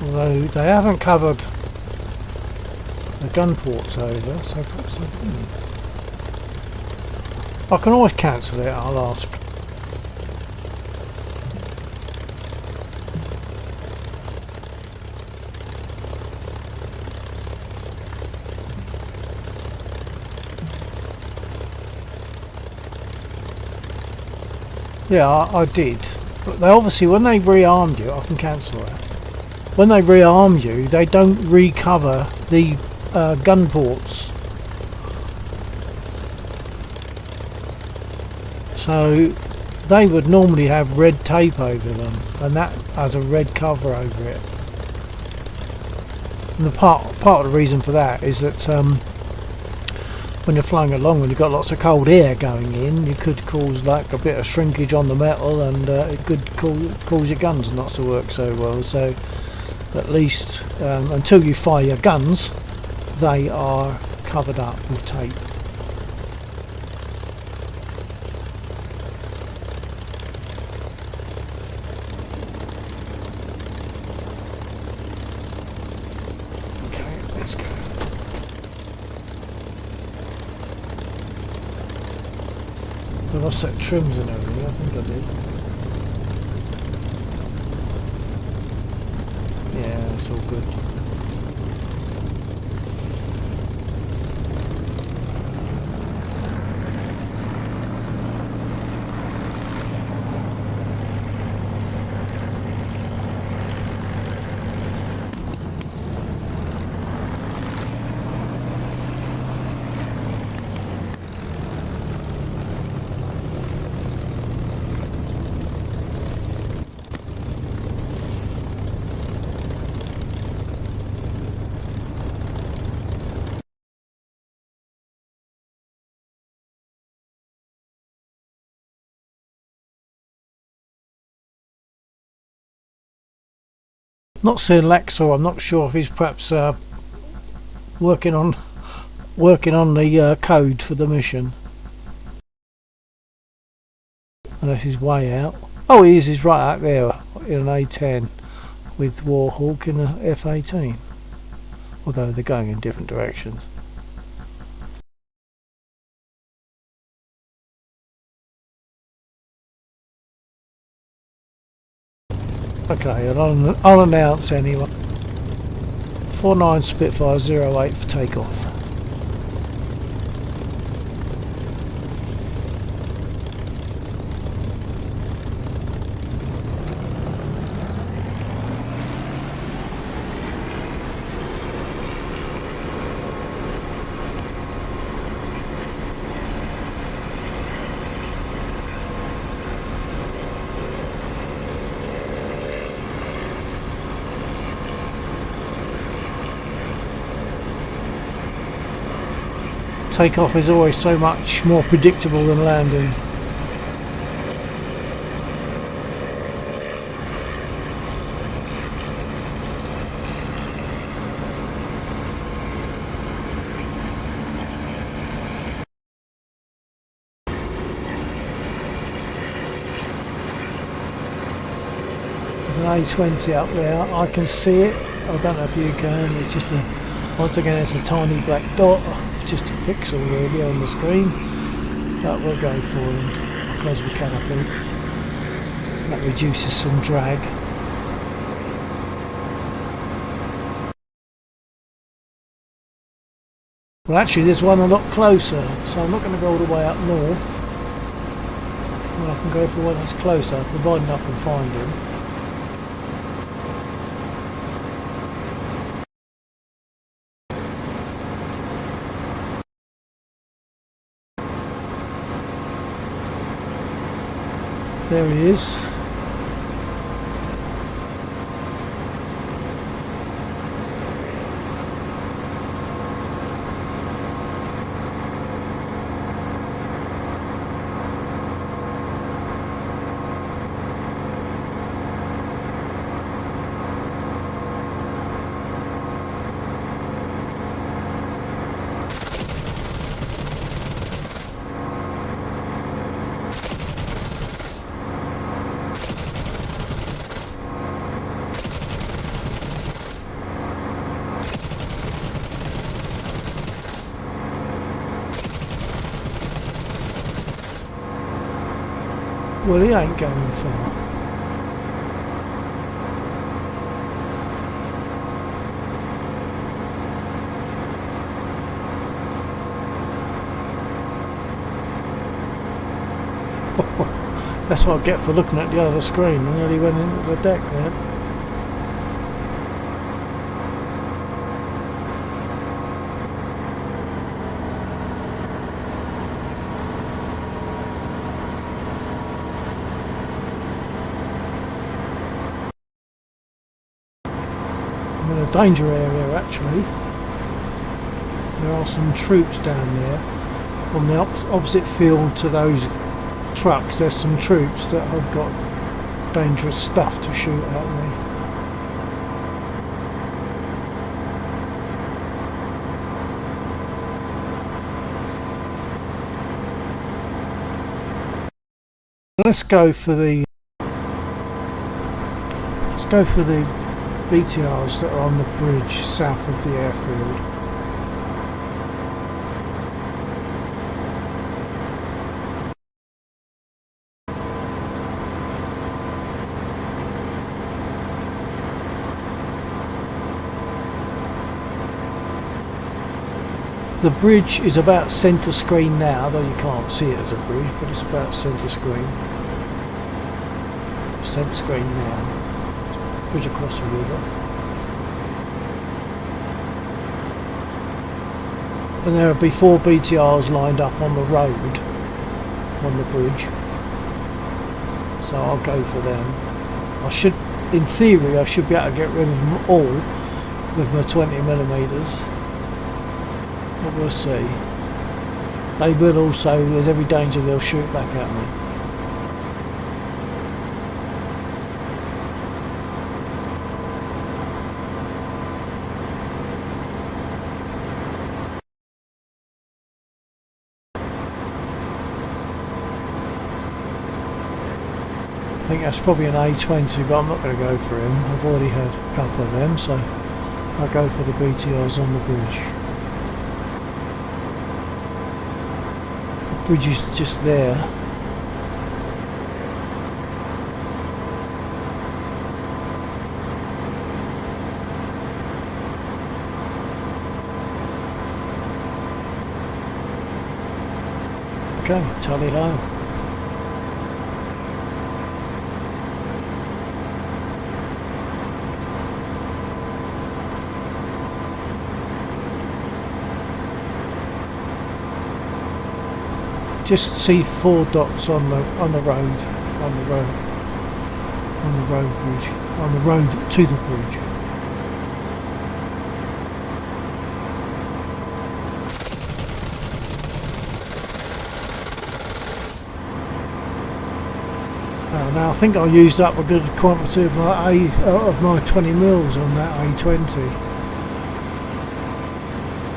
Although they haven't covered the gun ports over, so perhaps I didn't. I can always cancel it, I'll ask. Yeah, I did. But they obviously, when they rearmed you, I can cancel that. When they rearm you, they don't recover the gun ports. So they would normally have red tape over them, and that has a red cover over it. And the part of the reason for that is that when you're flying along, when you've got lots of cold air going in, you could cause like a bit of shrinkage on the metal, and it could cause your guns not to work so well. So at least until you fire your guns, they are covered up with tape. Okay, let's go. Well, I set trims and everything, I think I did. Yeah, it's all good. Not seeing Laxor, I'm not sure if he's perhaps working on the code for the mission. Unless he's way out. Oh, he is. He's right out there in an A10 with Warhawk in a F18. Although they're going in different directions. Okay, and I'll announce anyway. 49 Spitfire 08 for takeoff. Takeoff is always so much more predictable than landing. an A20 up there. I can see it. I don't know if you can. It's just a, once again, it's a tiny black dot. It's just a pixel really on the screen. But we'll go for it. Close the canopy. That reduces some drag. Well, actually, there's one a lot closer, so I'm not going to go all the way up north. Well, I can go for one that's closer, providing I can find him. There he is. Well, he ain't going far. That's what I get for looking at the other screen. I nearly went into the deck there. I'm in a danger area actually. There are some troops down there. On the opposite field to those trucks, there's some troops that have got dangerous stuff to shoot at me. Let's go for the BTRs that are on the bridge south of the airfield. The bridge is about centre screen now, though you can't see it as a bridge, but it's about centre screen. Centre screen now. Bridge across the river. And there will be 4 BTRs lined up on the road, on the bridge. So I'll go for them. I should, in theory, I should be able to get rid of them all with my 20mm. But we'll see. They will also, there's every danger they'll shoot back at me. I think that's probably an A20, but I'm not going to go for him. I've already had a couple of them, so I'll go for the BTRs on the bridge. Bridge is just there. Okay, tally ho. Just see 4 dots on the road bridge, on the road to the bridge. Now I think I used up a good quantity of my 20mm on that A20.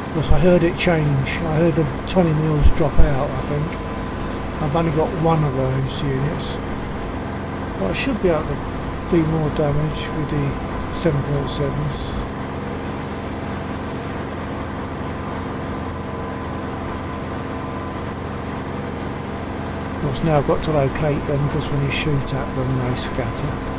Because I heard it change. I heard the 20mm drop out, I think. I've only got one of those units. But I should be able to 50 more damage with the 7.7s. Of course now I've got to locate them because when you shoot at them they scatter.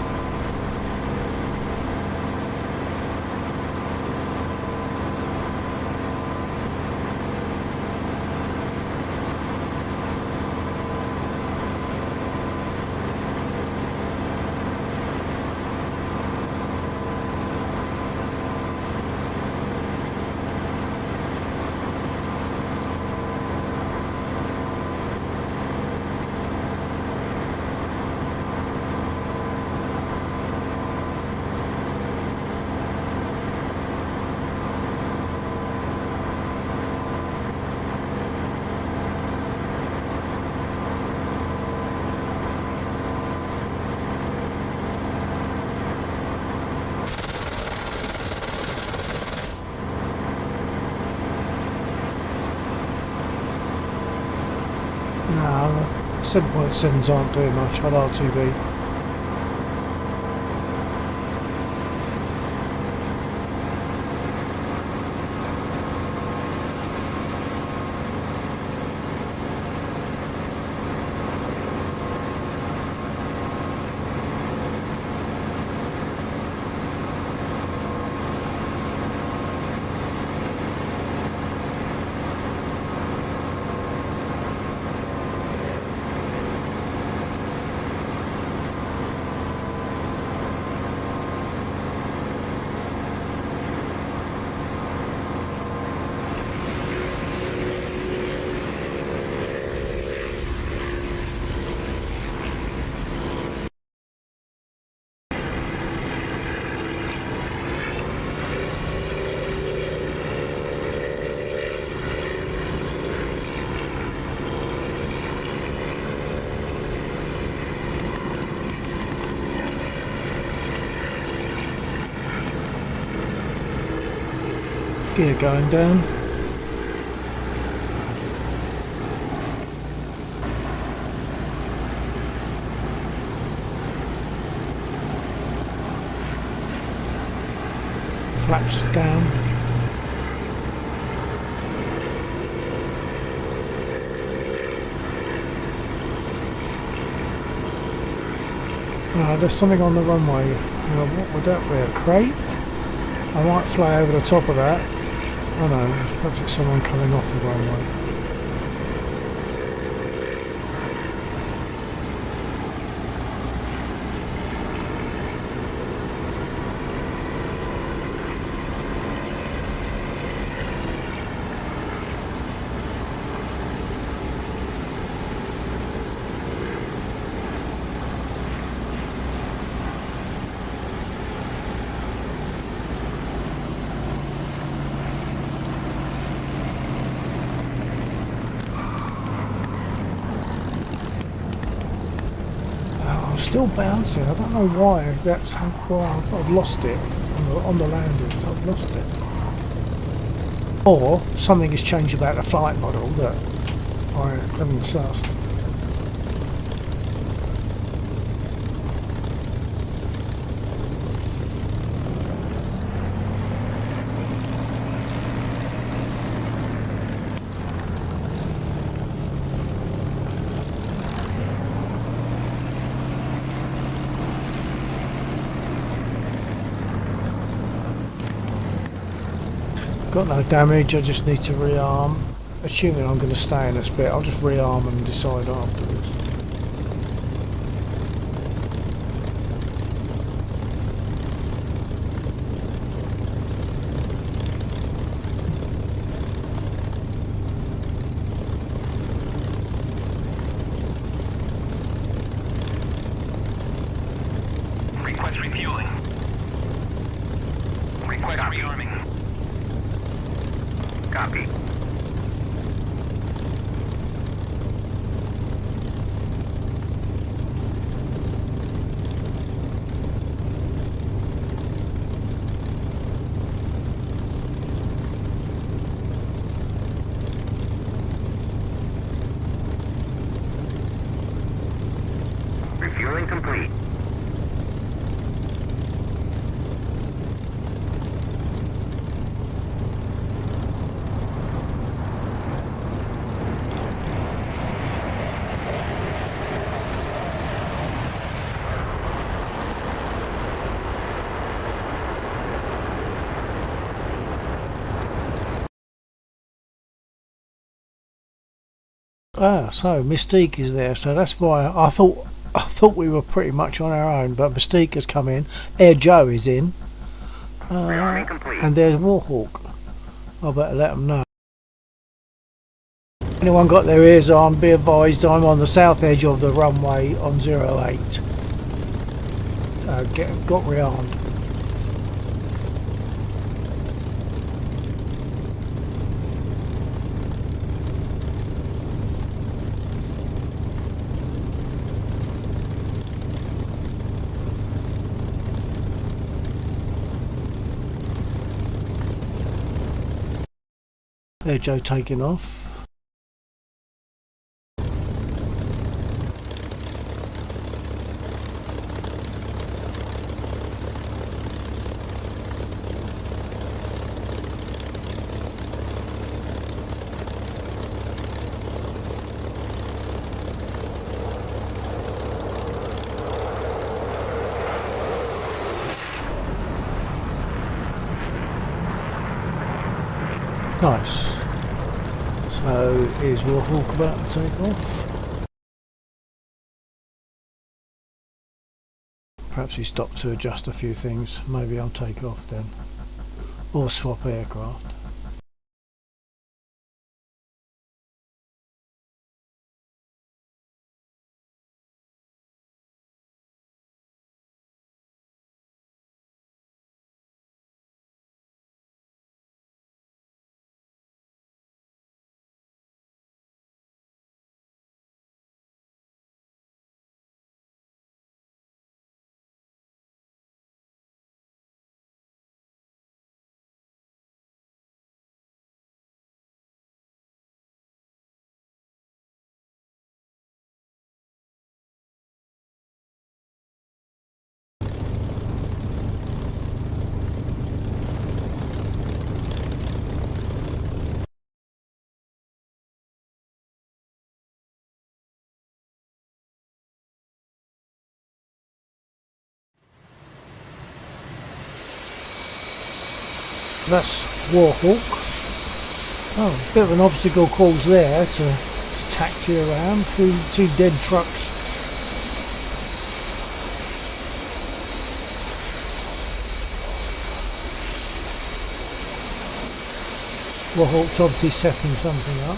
No, 7.7s aren't doing much on R2B. Gear going down. Flaps down. There's something on the runway. What would that be? A crate? I might fly over the top of that. Oh no, perhaps it's someone coming off the runway. Still bouncing. I don't know why. That's how far I've lost it on the landing. I've lost it. Or something has changed about the flight model that I haven't sussed. Got no damage, I just need to rearm. Assuming I'm going to stay in this bit, I'll just rearm and decide afterwards. Request refueling. Request rearming. Copy. Refueling complete. Ah, so Mystique is there, so that's why I thought we were pretty much on our own, but Mystique has come in. Air Joe is in, Rearming complete. and there's Warhawk. I better let them know. Anyone got their ears on, be advised I'm on the south edge of the runway on 08. Got rearmed. There Joe taking off. Nice. So is Warhawk about to take off? Perhaps he stopped to adjust a few things. Maybe I'll take off then. Or swap aircraft. That's Warhawk. Oh, a bit of an obstacle course there to taxi around through two dead trucks. Warhawk's obviously setting something up.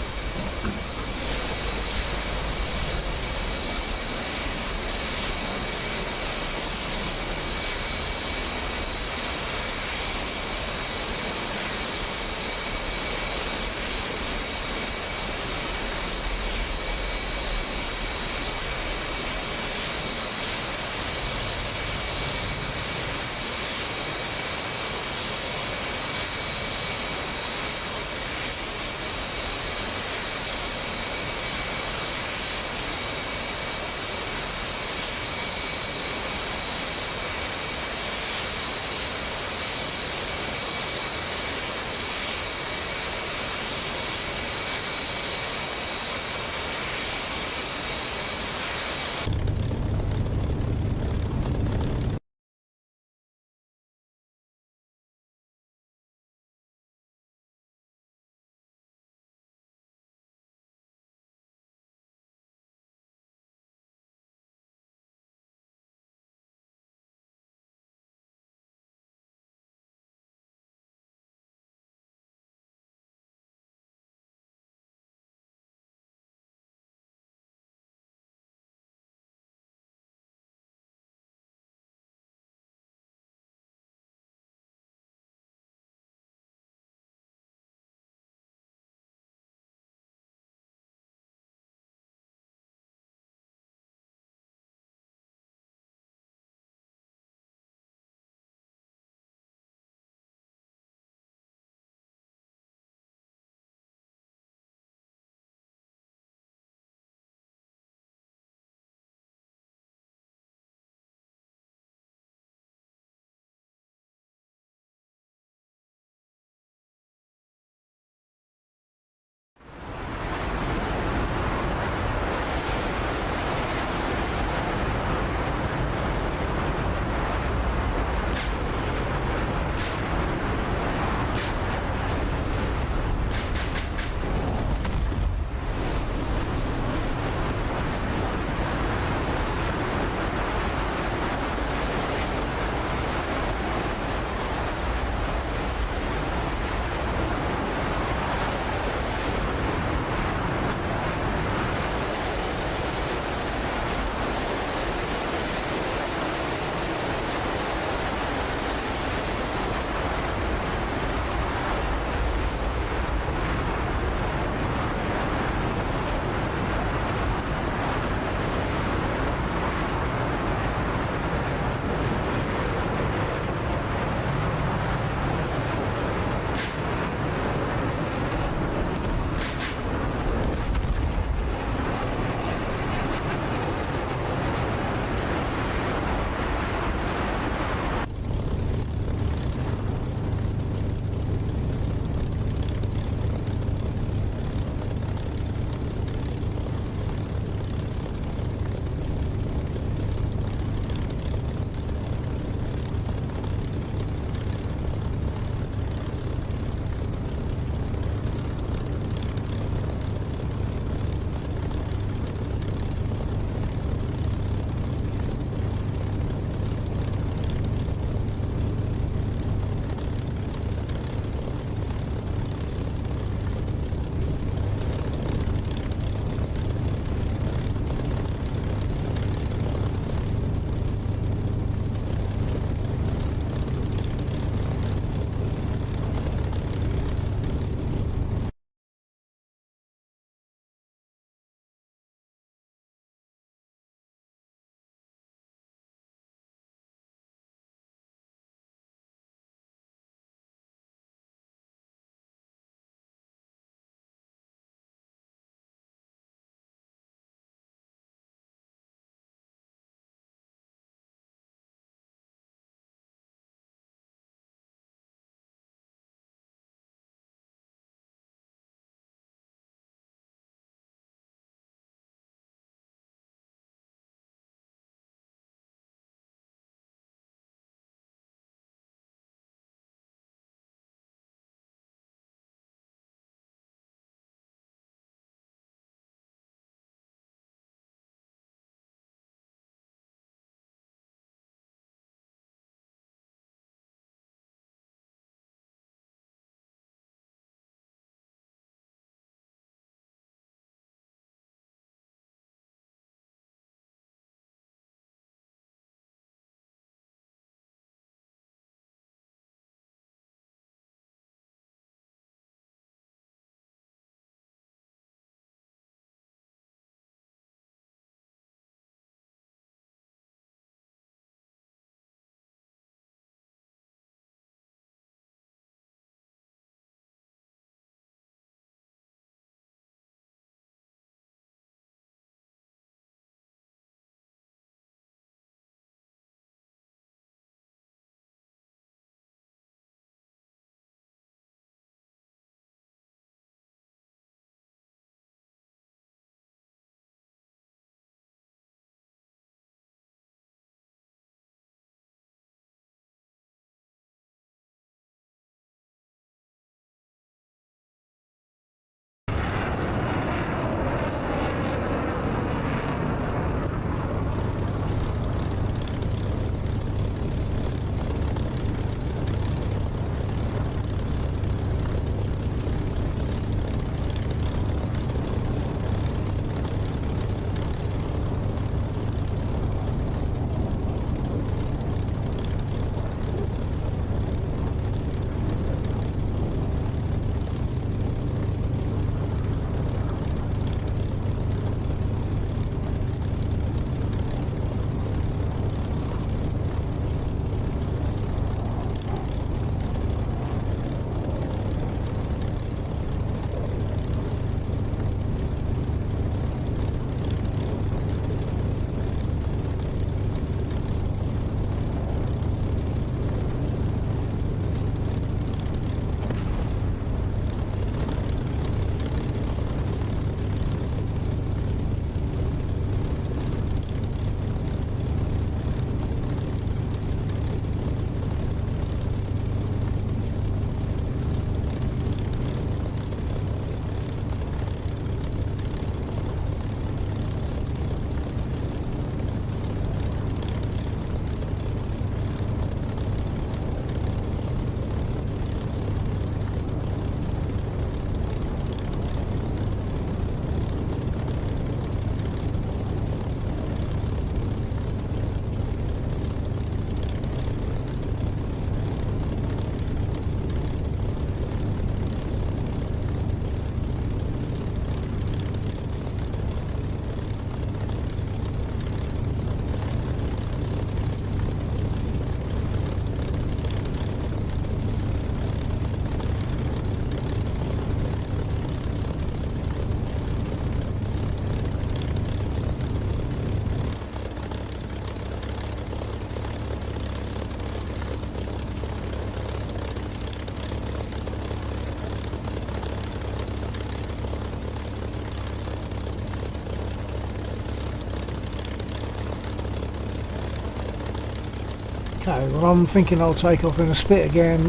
Okay, well I'm thinking I'll take off in a spit again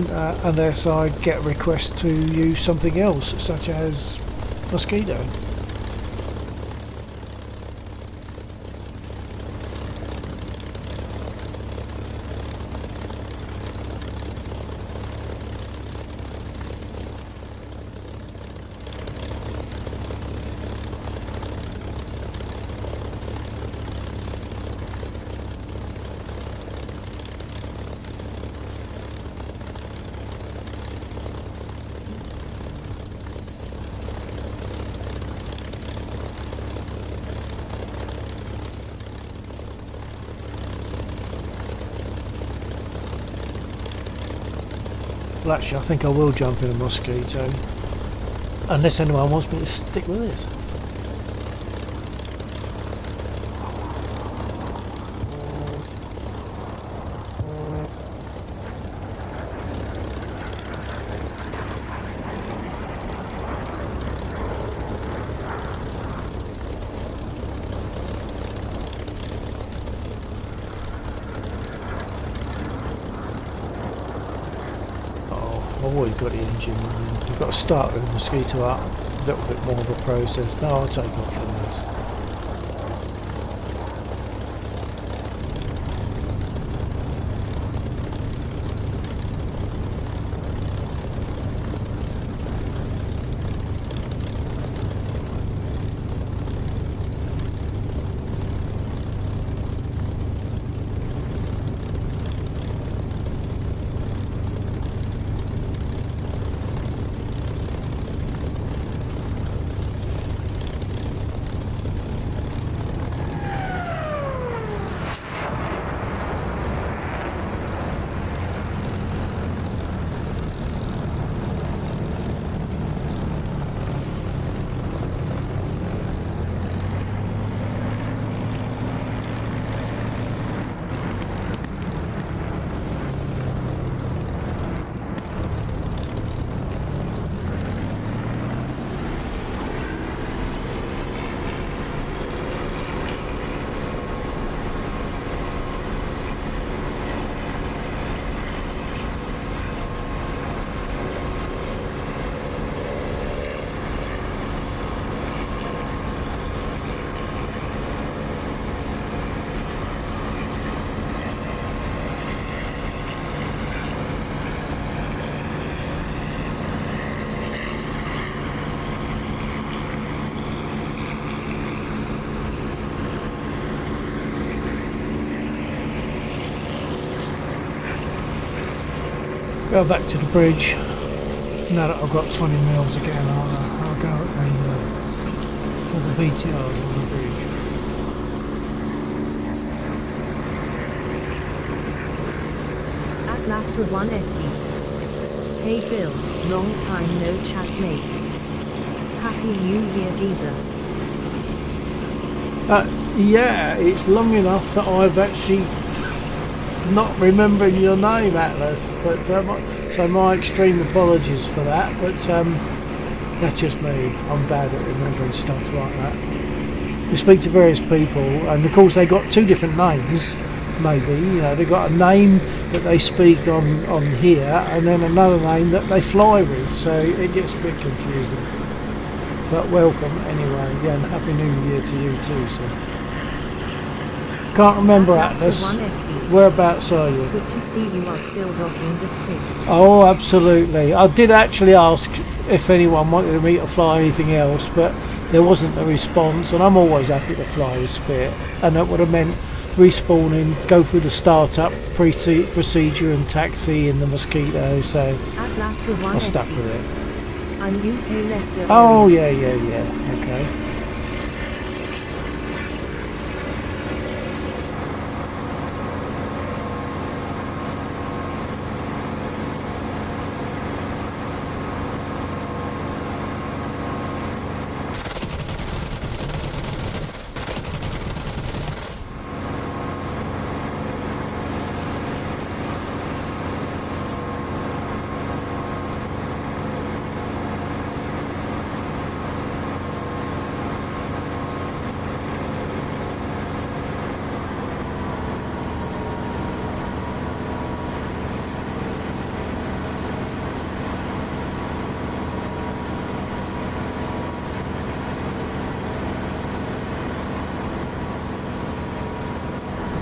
unless I get a request to use something else, such as mosquito. Well, actually, I think I will jump in a mosquito, unless anyone wants me to stick with this. I've always got the engine running. I've got to start with the mosquito up. A little bit more of a process. No, I'll take off from this. Go back to the bridge. Now that I've got 20 mils again, I'll go and the BTRs on the bridge. Atlas One SE. Hey Bill, long time no chat mate. Happy New Year geezer. Yeah, it's long enough that I've actually not remembering your name, Atlas, but so my extreme apologies for that, but that's just me. I'm bad at remembering stuff like that. We speak to various people, and of course they got two different names, maybe, you know, they've got a name that they speak on here, and then another name that they fly with, so it gets a bit confusing. But welcome anyway, yeah, and Happy New Year to you too, so. Can't remember, Atlas. Whereabouts are you? Good to see you are still rocking the spit. Oh, absolutely. I did actually ask if anyone wanted me to fly anything else, but there wasn't a response, and I'm always happy to fly a spit, and that would have meant respawning, go through the startup procedure and taxi in the Mosquito, so I stuck with it. I'm UK Leicester. Oh, yeah, okay.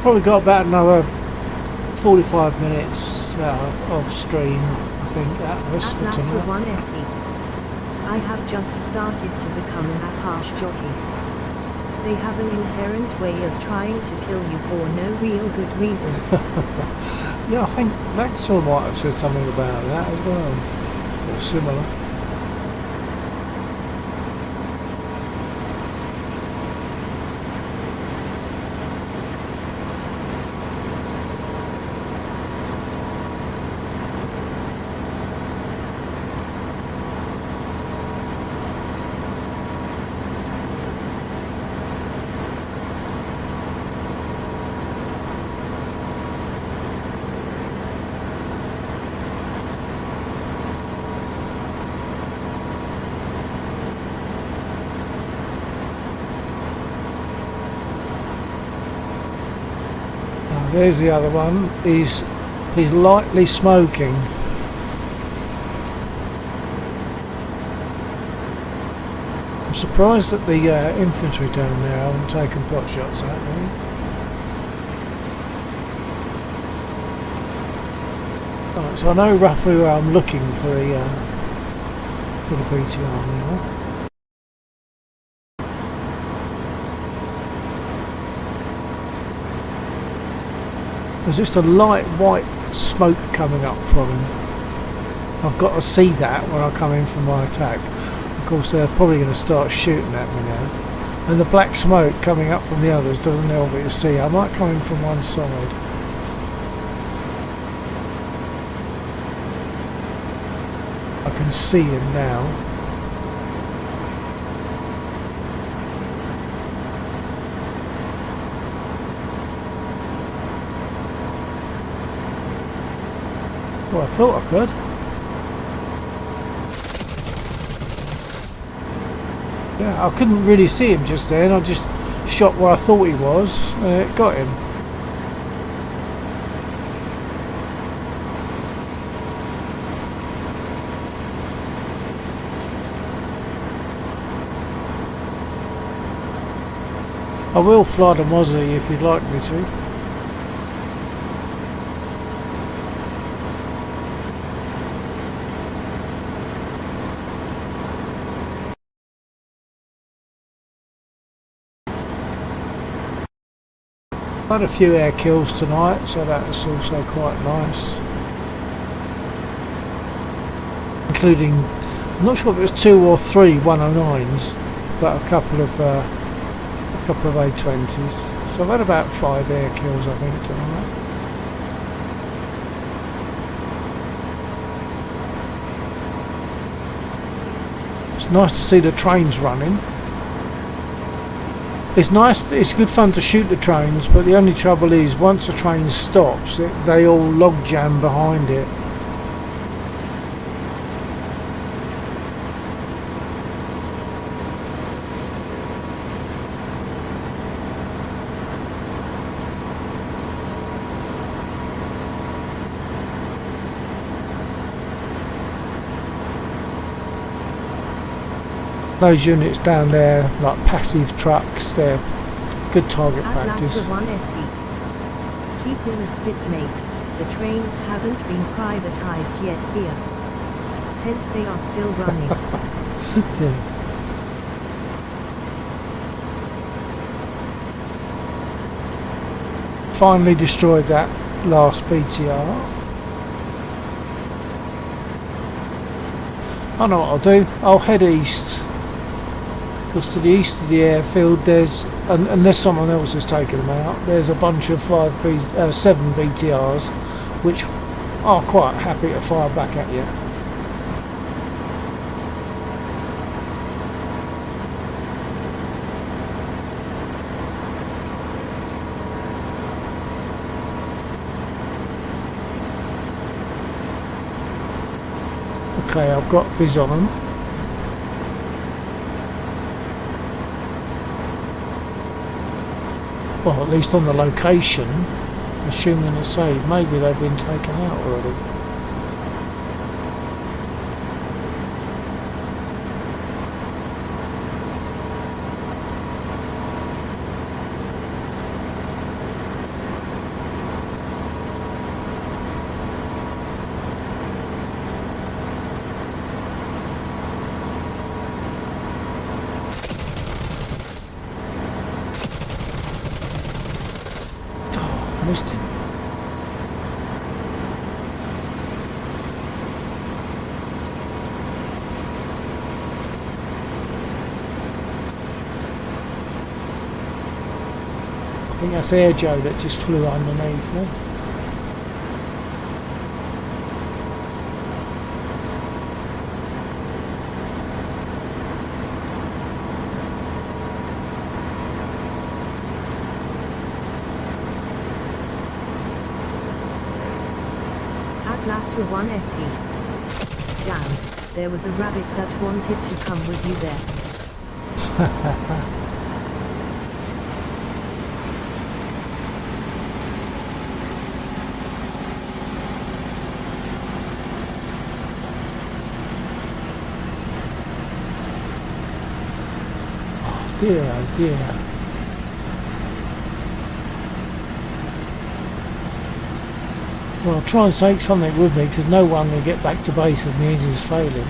probably got about another 45 minutes of stream, I think, at this for Atlas for tonight. 1 SE. I have just started to become an Apache jockey. They have an inherent way of trying to kill you for no real good reason. Yeah, I think Maxwell might have said something about that as well, or similar. There's the other one. He's lightly smoking. I'm surprised that the infantry down there haven't taken pot shots at me. Right, so I know roughly where I'm looking for the BTR now. There's just a light white smoke coming up from him. I've got to see that when I come in for my attack. Of course they're probably going to start shooting at me now. And the black smoke coming up from the others doesn't help me to see. I might come in from one side. I can see him now. Well, I thought I could. Yeah, I couldn't really see him just then. I just shot where I thought he was, and it got him. I will fly the Mozzie if you'd like me to. Had a few air kills tonight, so that's also quite nice. Including, I'm not sure if it was 2 or 3 109s, but a couple of A20s. So I've had about 5 air kills, I think, tonight. It's nice to see the trains running. It's nice, it's good fun to shoot the trains, but the only trouble is once a train stops, they all log jam behind it. Those units down there, like passive trucks, they're good target Atlas practice. for 1 SE. Keep in the spit, mate. The trains haven't been privatized yet here. Hence they are still running. Yeah. Finally destroyed that last BTR. I know what I'll do. I'll head east. Because to the east of the airfield there's, unless someone else has taken them out, there's a bunch of 7 BTRs which are quite happy to fire back at you. Okay, I've got viz on them. Well, at least on the location, assuming it's safe. Maybe they've been taken out already. missed him. I think that's Air Joe that just flew underneath there. Atlas 1 SE. Damn, there was a rabbit that wanted to come with you there. Dear, oh dear. Well, I'll try and take something with me because no one will get back to base if the engine's failing.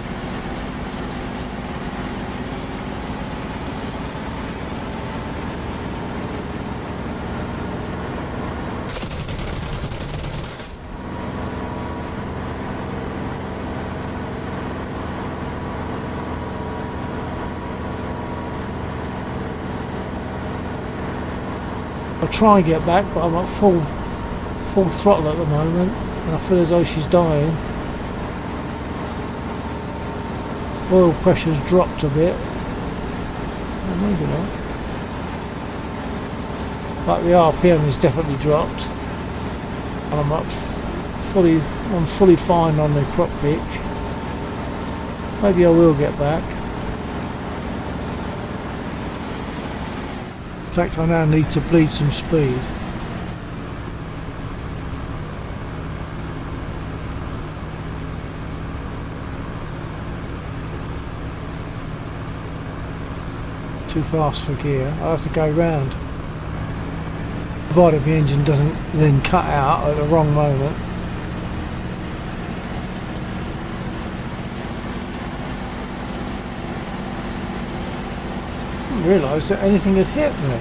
I'll try and get back, but I'm at full throttle at the moment, and I feel as though she's dying. Oil pressure's dropped a bit. Oh, maybe not. But the RPM has definitely dropped. And I'm fully fine on the crop pitch. Maybe I will get back. In fact, I now need to bleed some speed. Too fast for gear. I have to go round. Provided the engine doesn't then cut out at the wrong moment. I didn't realise that anything had hit me.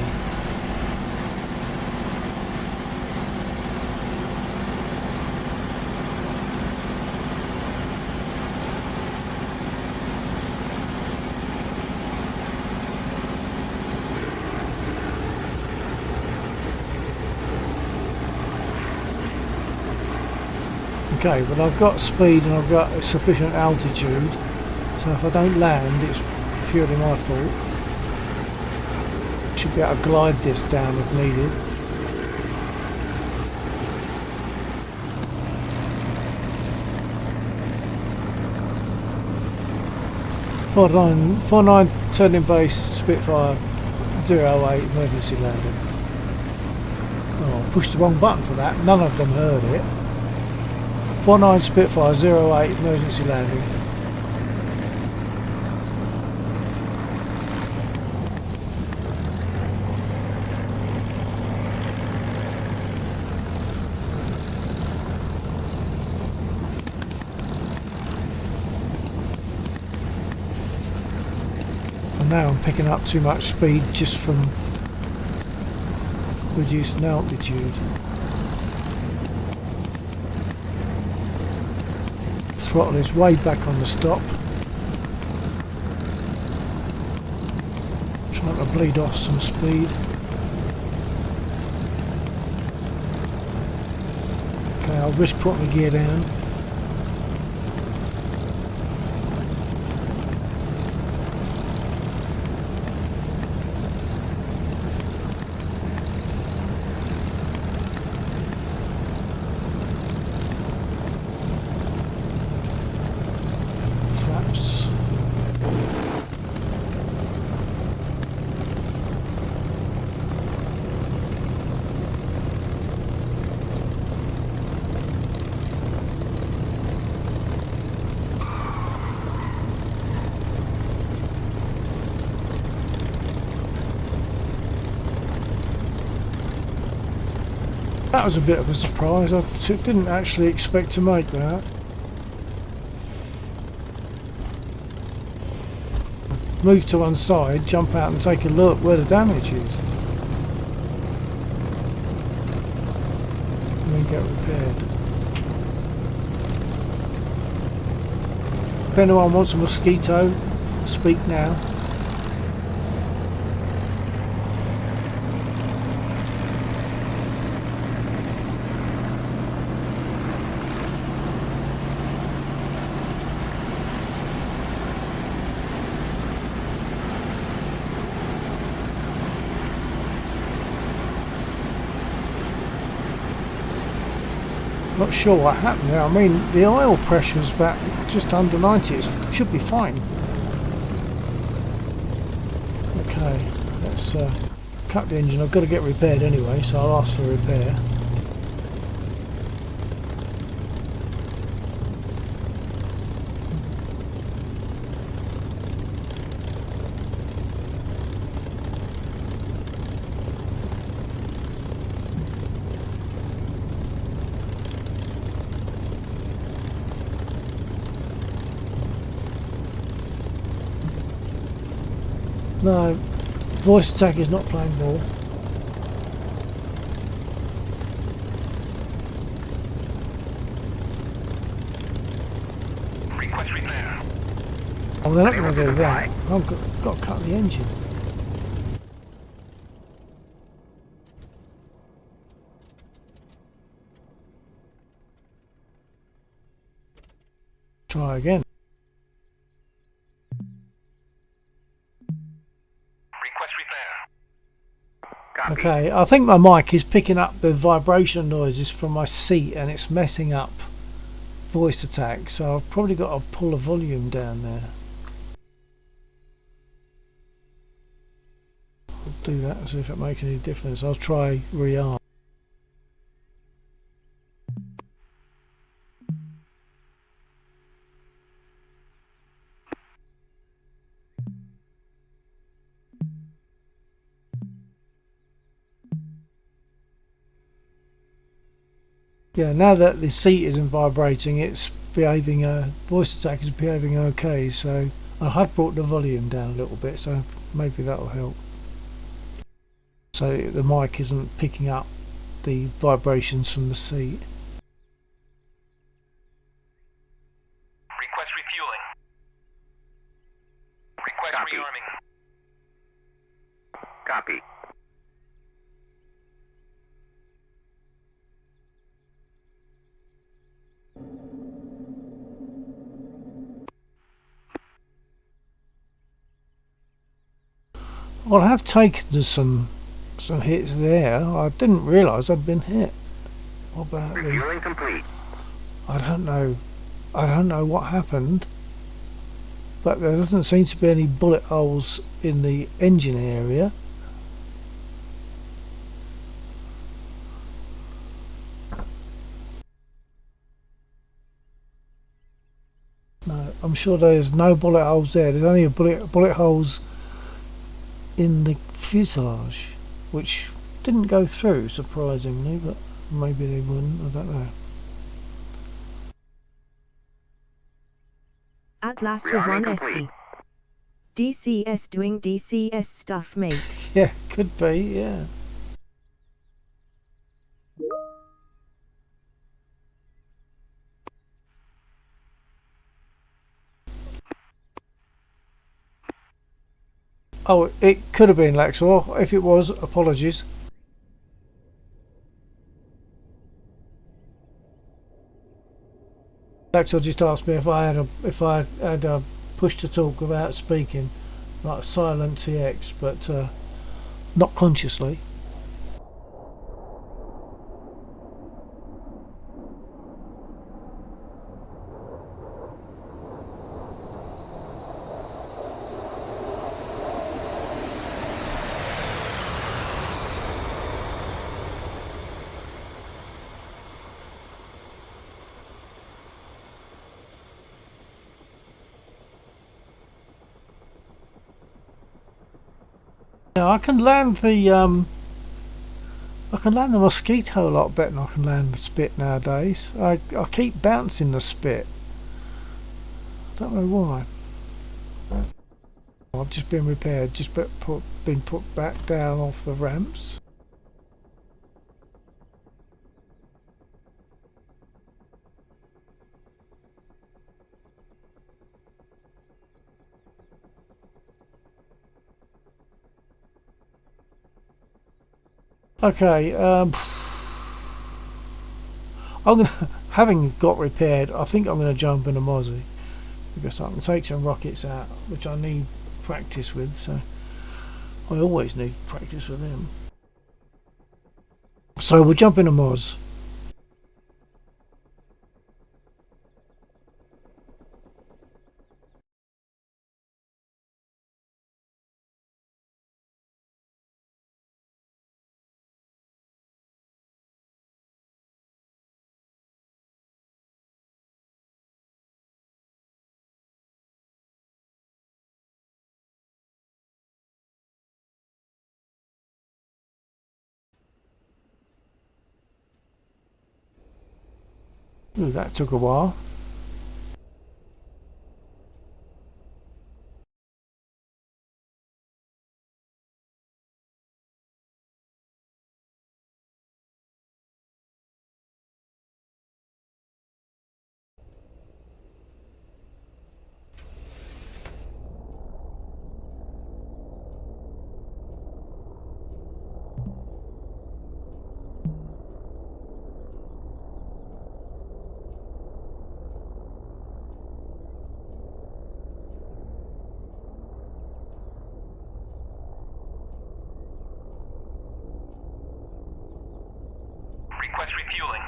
Okay, but I've got speed and I've got sufficient altitude, so if I don't land it's purely my fault. Should be able to glide this down if needed. Nine turning base Spitfire 08 emergency landing. Oh, I pushed the wrong button for that, none of them heard it. 49 Spitfire 08 emergency landing. And now I'm picking up too much speed just from reducing altitude. Throttle is way back on the stop. Trying to bleed off some speed. Okay, I'll risk putting the gear down. That was a bit of a surprise. I didn't actually expect to make that. Move to one side, jump out and take a look where the damage is. and then get repaired. If anyone wants a mosquito, speak now. Not sure what happened there. I mean, the oil pressure's about just under 90. It should be fine. Okay, let's cut the engine. I've got to get repaired anyway, so I'll ask for repair. No, voice attack is not playing ball. Request repair. Oh, they're not going to do that. I've got to cut the engine. Try again. Request repair. Copy. Okay, I think my mic is picking up the vibration noises from my seat and it's messing up voice attack, so I've probably got to pull the volume down there. I'll do that and see if it makes any difference. I'll try rearm. Yeah, now that the seat isn't vibrating, it's behaving, voice attack is behaving okay, so I have brought the volume down a little bit, so maybe that'll help. So the mic isn't picking up the vibrations from the seat. Request refueling. Request Copy. rearming. Copy. Well, I have taken some hits there. I didn't realise I'd been hit. What about the... Refueling complete. I don't know. I don't know what happened, but there doesn't seem to be any bullet holes in the engine area. No, I'm sure there's no bullet holes there. There's only a bullet holes in the fuselage, which didn't go through, surprisingly, but maybe they wouldn't. I don't know. Atlas Rearming 1 SE. complete. DCS doing DCS stuff, mate. Yeah, could be. Yeah. Oh, it could have been Lexor. If it was, apologies. Lexor just asked me if I had a push to talk without speaking, like silent TX, but not consciously. Yeah, I can land the mosquito a lot better than I can land the spit nowadays. I keep bouncing the spit. Don't know why. I've just been repaired, just been put back down off the ramps. Okay, I'm gonna, having got repaired, I think I'm gonna jump in a Mozzie because I can take some rockets out, which I need practice with. So I always need practice with them. So we'll jump in a Moz. Ooh, that took a while. Request refueling.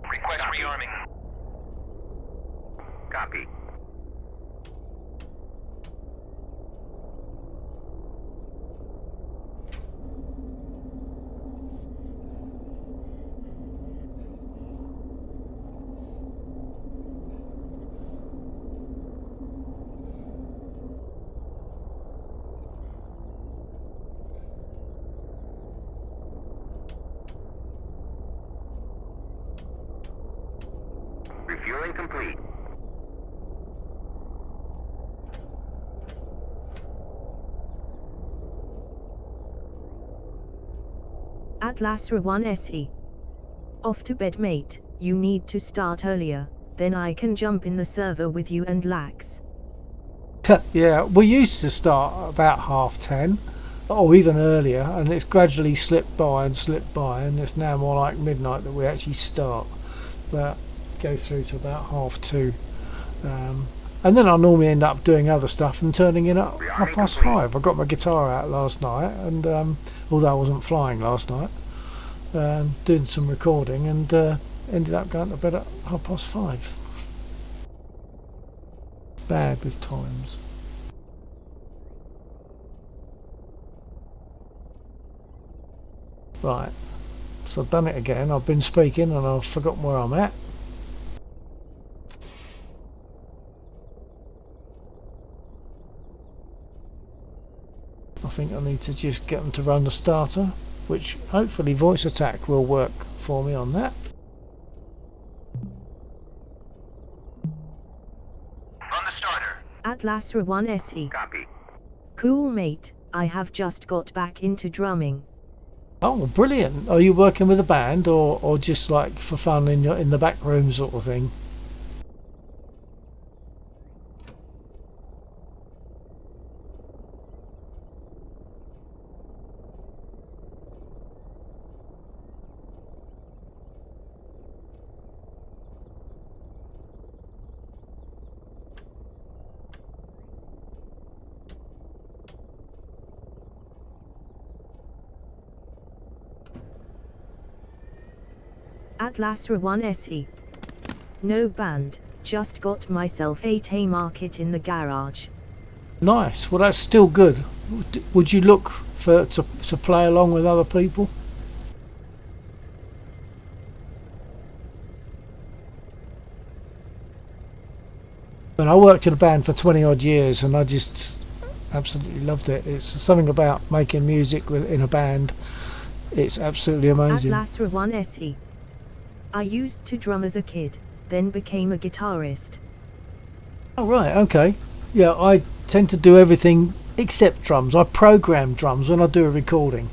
Request rearming. Copy. Refueling complete. Atlas Ra1 SE. Off to bed, mate. You need to start earlier, then I can jump in the server with you and Lax. Yeah, we used to start about 10:30 or even earlier, and it's gradually slipped by, and it's now more like midnight that we actually start, but go through to about 2:30. And then I normally end up doing other stuff and turning in at 5:30. I got my guitar out last night, and although I wasn't flying last night, doing some recording, and ended up going to bed at 5:30. Bad with times. Right, so I've done it again. I've been speaking and I've forgotten where I'm at. I think I need to just get them to run the starter, which hopefully voice attack will work for me on that. Run the starter. Atlas Ra1 SE. Copy. Cool, mate. I have just got back into drumming. Oh, brilliant! Are you working with a band, or just like for fun in the back room sort of thing? Atlas Ra1 SE. No band, just got myself a Haymarket in the garage. Nice. Well, that's still good. Would you look to play along with other people? But I worked in a band for 20 odd years, and I just absolutely loved it. It's something about making music in a band. It's absolutely amazing. Atlas Ra1 SE. I used to drum as a kid, then became a guitarist. Oh right, okay. Yeah, I tend to do everything except drums. I program drums when I do a recording.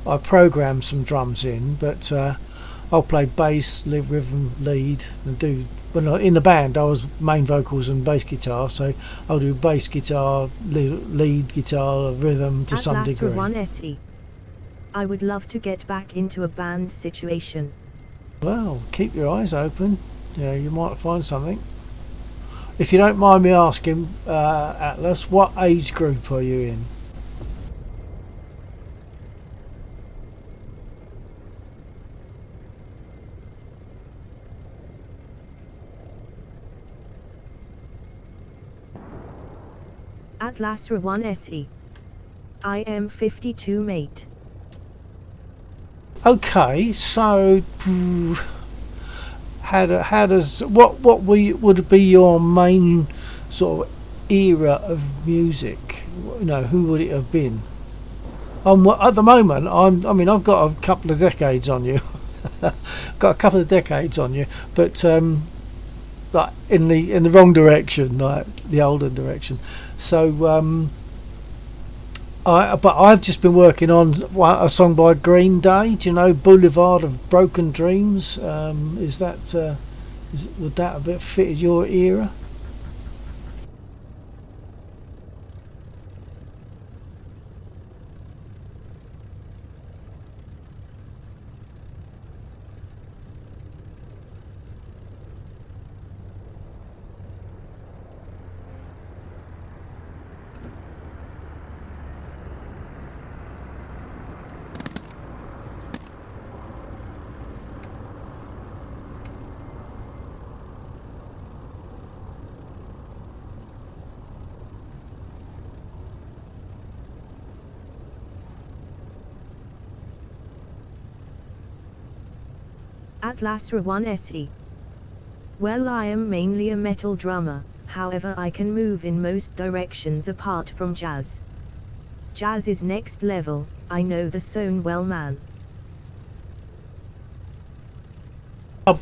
I program some drums in, but I'll play bass, rhythm, lead, and do. When in the band, I was main vocals and bass guitar, so I'll do bass guitar, lead guitar, rhythm to some Atlas degree. Ra1 SE. I would love to get back into a band situation. Well, keep your eyes open. Yeah, you might find something. If you don't mind me asking, Atlas, what age group are you in? Atlas Ra1 SE. I am 52, mate. Okay, so how does would be your main sort of era of music? You know, who would it have been? At the moment, I mean, I've got a couple of decades on you. Got a couple of decades on you, but like in the wrong direction, like the older direction. So I've just been working on a song by Green Day. Do you know Boulevard of Broken Dreams? Would that a bit fit your era? Atlas Ra1 SE. Well, I am mainly a metal drummer, however I can move in most directions apart from jazz. Jazz is next level, I know the zone well, man.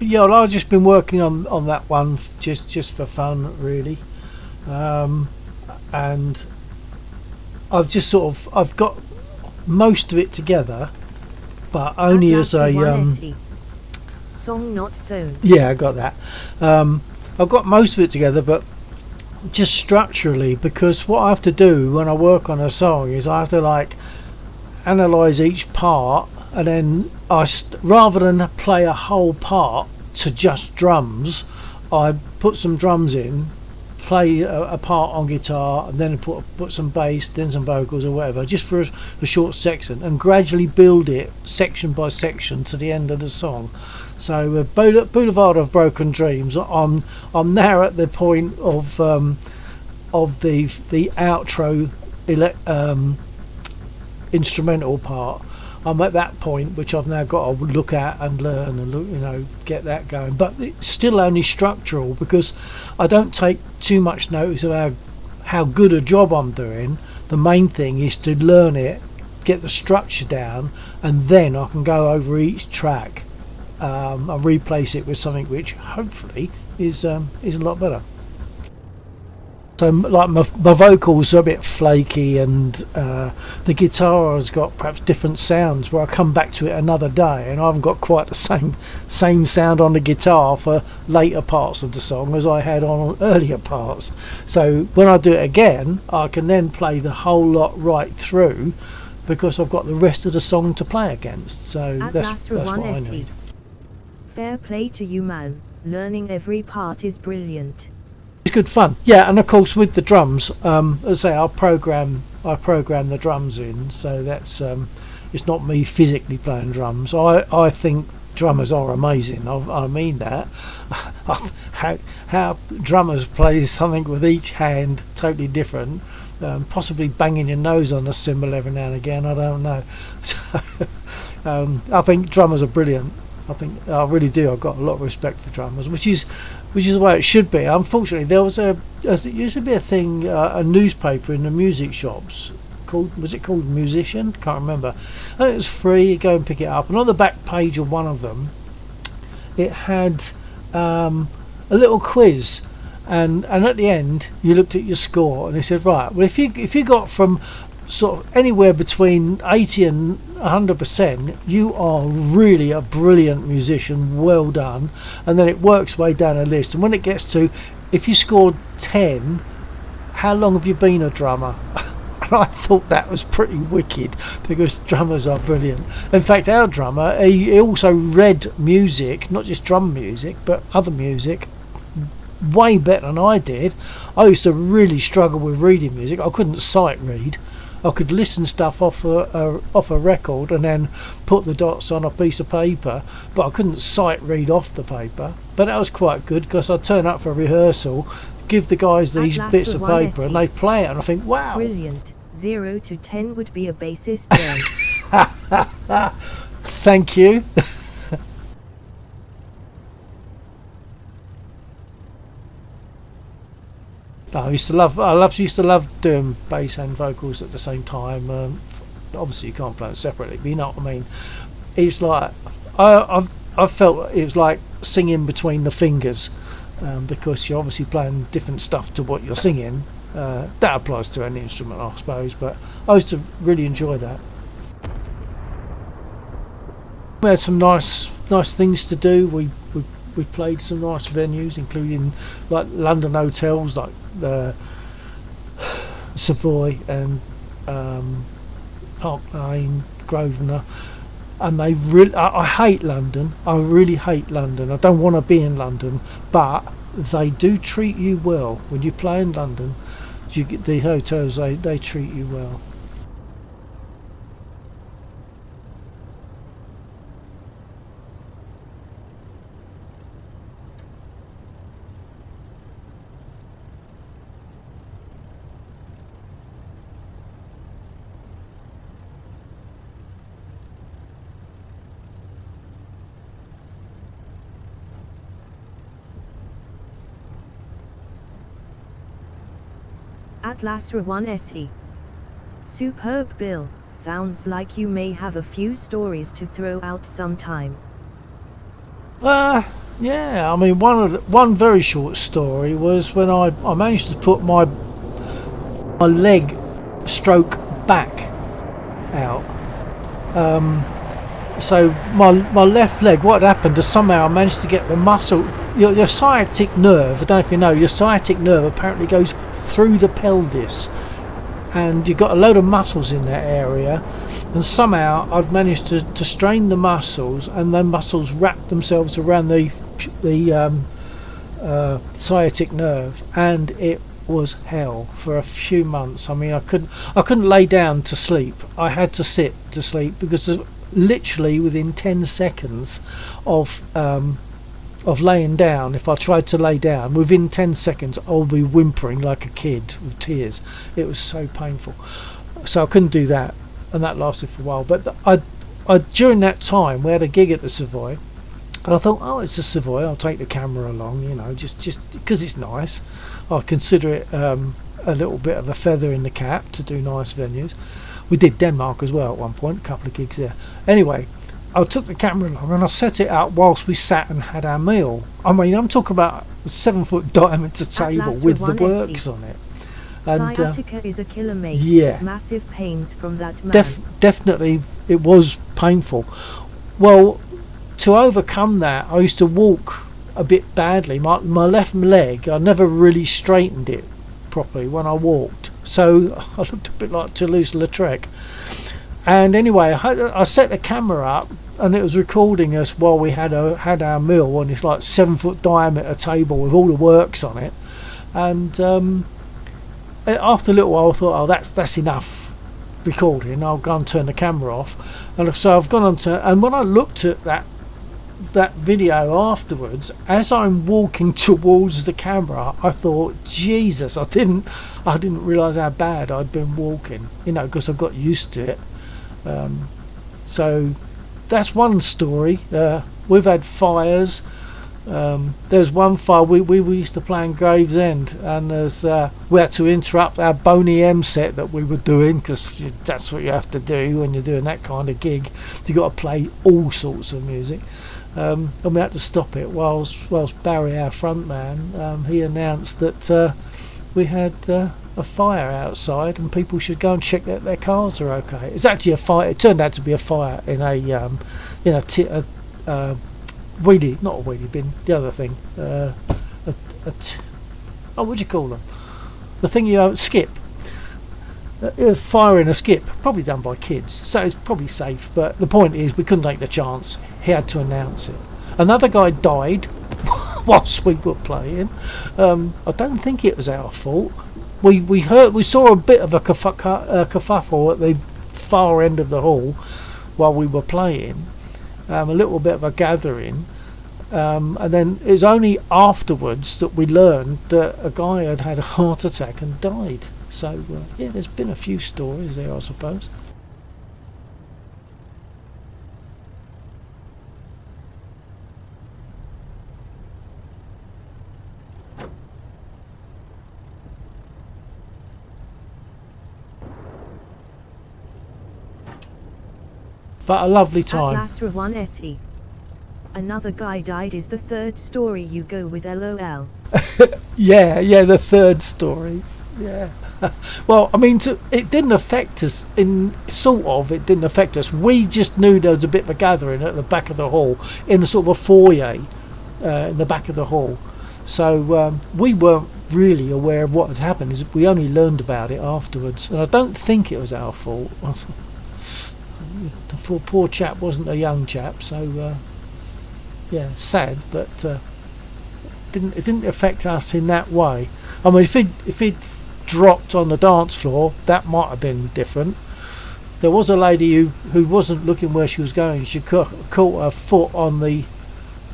Yeah, well, I've just been working on that one just for fun, really, and I've got most of it together, but only Atlas as a Ra1 SE. Song not zone. yeah, I got that. I've got most of it together, but just structurally, because what I have to do when I work on a song is I have to like analyze each part, and then rather than play a whole part to just drums, I put some drums in, play a part on guitar, and then put some bass, then some vocals or whatever, just for a short section, and gradually build it section by section to the end of the song. So Boulevard of Broken Dreams, I'm now at the point of the outro instrumental part. I'm at that point which I've now got to look at and learn and get that going. But it's still only structural, because I don't take too much notice of how good a job I'm doing. The main thing is to learn it, get the structure down, and then I can go over each track and replace it with something which hopefully is a lot better. So like my vocals are a bit flaky, and the guitar has got perhaps different sounds where I come back to it another day, and I haven't got quite the same sound on the guitar for later parts of the song as I had on earlier parts. So when I do it again, I can then play the whole lot right through, because I've got the rest of the song to play against. So that's what I need. Fair play to you, man. Learning every part is brilliant. It's good fun, yeah. And of course with the drums, as I say, I program the drums in, so that's it's not me physically playing drums. I think drummers are amazing. I mean that. How drummers play something with each hand totally different, possibly banging your nose on the cymbal every now and again, I don't know. I think drummers are brilliant. I really do. I've got a lot of respect for drummers, which is the way it should be. Unfortunately, there used to be a thing, a newspaper in the music shops was it called Musician? Can't remember. And it was free. You go and pick it up, and on the back page of one of them, it had a little quiz, and at the end you looked at your score, and they said, right, well, if you got from sort of anywhere between 80 and 100%, you are really a brilliant musician, well done. And then it works way down a list, and when it gets to, if you scored 10, how long have you been a drummer? And I thought that was pretty wicked because drummers are brilliant. In fact, our drummer, he also read music, not just drum music, but other music, way better than I did. I used to really struggle with reading music. I couldn't sight read. I could listen stuff off a record and then put the dots on a piece of paper, but I couldn't sight read off the paper. But that was quite good because I'd turn up for a rehearsal, give the guys these bits of paper, and they play it, and I think, wow. Brilliant. 0 to 10 would be a bassist day. Thank you. I used to love doing bass and vocals at the same time. Obviously, you can't play them separately, but you know what I mean. It's like I felt it was like singing between the fingers, because you're obviously playing different stuff to what you're singing. That applies to any instrument, I suppose. But I used to really enjoy that. We had some nice things to do. We played some nice venues, including like London hotels, like Savoy and Park Lane, Grosvenor, and they really. I hate London. I really hate London. I don't want to be in London, but they do treat you well when you play in London. You get the hotels. They treat you well. Atlas R1 SE. Superb Bill, sounds like you may have a few stories to throw out sometime. Yeah, I mean one very short story was when I managed to put my leg stroke back out. So my left leg, what had happened is somehow I managed to get the muscle, your sciatic nerve, I don't know if you know, your sciatic nerve apparently goes through the pelvis, and you've got a load of muscles in that area, and somehow I've managed to strain the muscles, and the muscles wrap themselves around the sciatic nerve, and it was hell for a few months. I mean, I couldn't lay down to sleep. I had to sit to sleep because literally within 10 seconds of laying down, if I tried to lay down, within 10 seconds I'll be whimpering like a kid with tears. It was so painful. So I couldn't do that, and that lasted for a while. But I during that time we had a gig at the Savoy, and I thought, oh, it's a Savoy, I'll take the camera along, you know, just because it's nice. I consider it a little bit of a feather in the cap to do nice venues. We did Denmark as well at one point, a couple of gigs there. Anyway, I took the camera along and I set it up whilst we sat and had our meal. I mean, I'm talking about a 7-foot diameter table Atlas with the R1 works SE. on it. And, Sciatica is a killer, mate. yeah. Massive pains from that man. Definitely, it was painful. Well, to overcome that, I used to walk a bit badly. My left leg, I never really straightened it properly when I walked, so I looked a bit like Toulouse-Lautrec. And anyway, I set the camera up, and it was recording us while we had our meal on this like 7-foot diameter table with all the works on it. And after a little while, I thought, oh, that's enough recording. I'll go and turn the camera off. And so I've gone on to, and when I looked at that video afterwards, as I'm walking towards the camera, I thought, Jesus, I didn't realise how bad I'd been walking, you know, because I got used to it. So that's one story. We've had fires. There's one fire we used to play in Gravesend, and we had to interrupt our Boney M set that we were doing, because that's what you have to do when you're doing that kind of gig. You got to play all sorts of music, and we had to stop it whilst Barry, our front man, he announced that we had a fire outside and people should go and check that their cars are okay. It's actually a fire. It turned out to be a fire in a wheelie, not a wheelie bin, the other thing, what do you call them? The thing you skip. firing a skip, probably done by kids, so it's probably safe, but the point is we couldn't take the chance. He had to announce it. Another guy died whilst we were playing. I don't think it was our fault. We saw a bit of a kerfuffle at the far end of the hall while we were playing, a little bit of a gathering, and then it was only afterwards that we learned that a guy had had a heart attack and died. So yeah, there's been a few stories there, I suppose. But a lovely time. Atlas Rawan SE. Another guy died is the third story you go with, LOL. Yeah, the third story. Yeah. Well, I mean, it didn't affect us. It didn't affect us. We just knew there was a bit of a gathering at the back of the hall, in a sort of a foyer in the back of the hall. So we weren't really aware of what had happened. We only learned about it afterwards, and I don't think it was our fault. The poor chap wasn't a young chap, so yeah, sad, but it didn't affect us in that way. I mean, if he'd dropped on the dance floor, that might have been different. There was a lady who wasn't looking where she was going. She caught her foot on the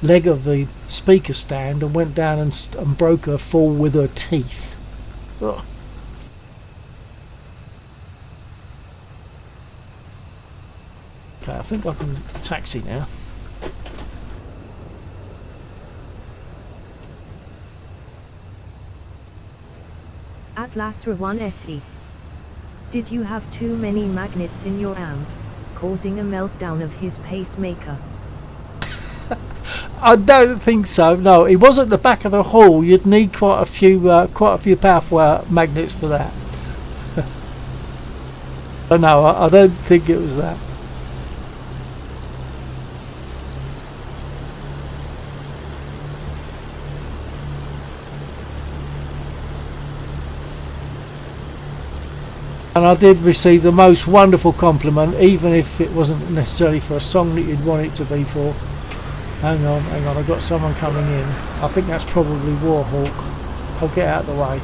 leg of the speaker stand and went down and broke her fall with her teeth. Ugh. Okay, I think I can taxi now. Atlas Rawan SE. Did you have too many magnets in your amps, causing a meltdown of his pacemaker? I don't think so. No, it was at the back of the hall. You'd need quite a few powerful magnets for that. But no, I don't think it was that. And I did receive the most wonderful compliment, even if it wasn't necessarily for a song that you'd want it to be for. Hang on, I've got someone coming in. I think that's probably Warhawk. I'll get out of the way.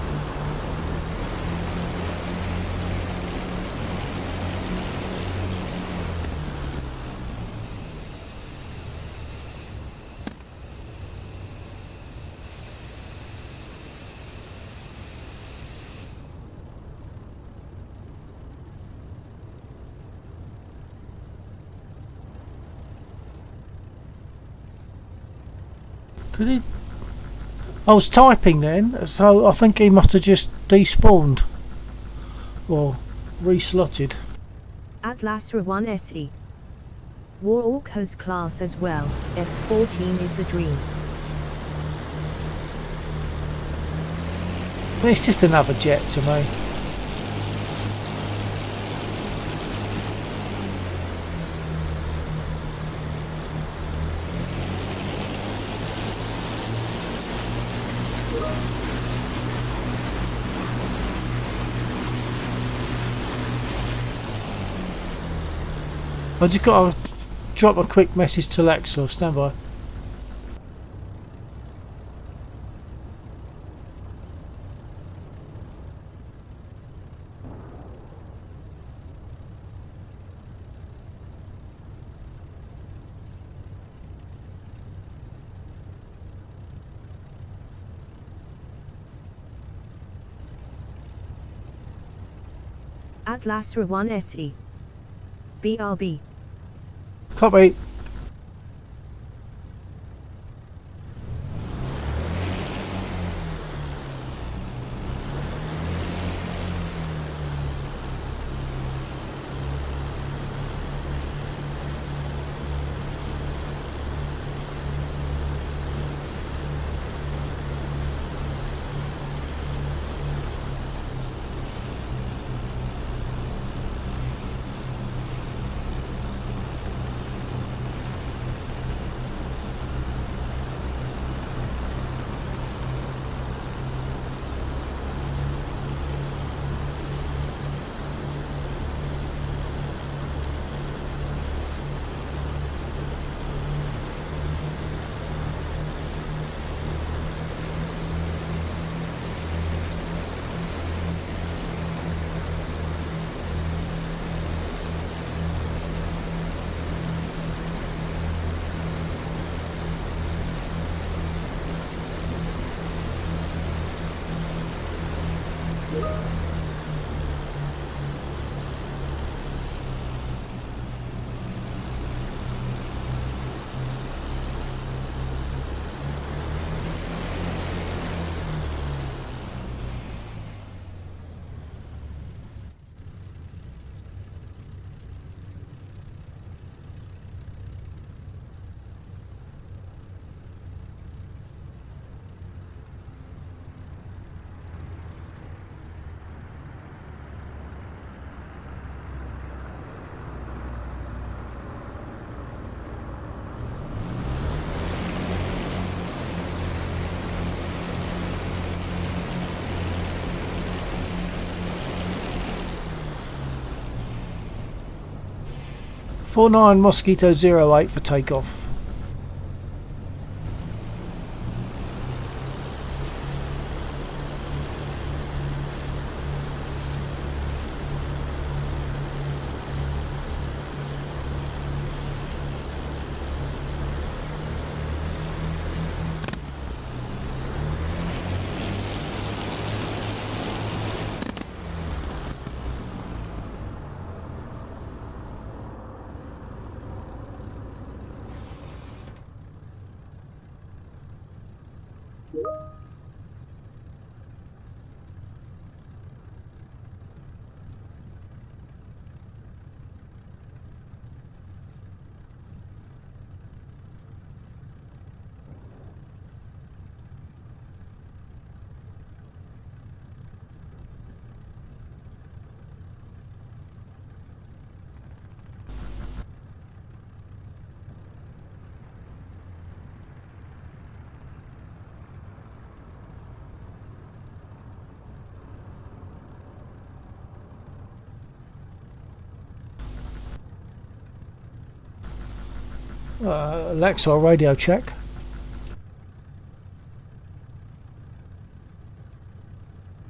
Did he? I was typing then, so I think he must have just despawned or reslotted. Atlas Rawan SE. Warhawk has class as well. F-14 is the dream. It's just another jet to me. I just got to drop a quick message to Lexa. Stand by. Atlas Rawan SE. BRB. Copy. 49 Mosquito 08 for takeoff. Lexor radio check.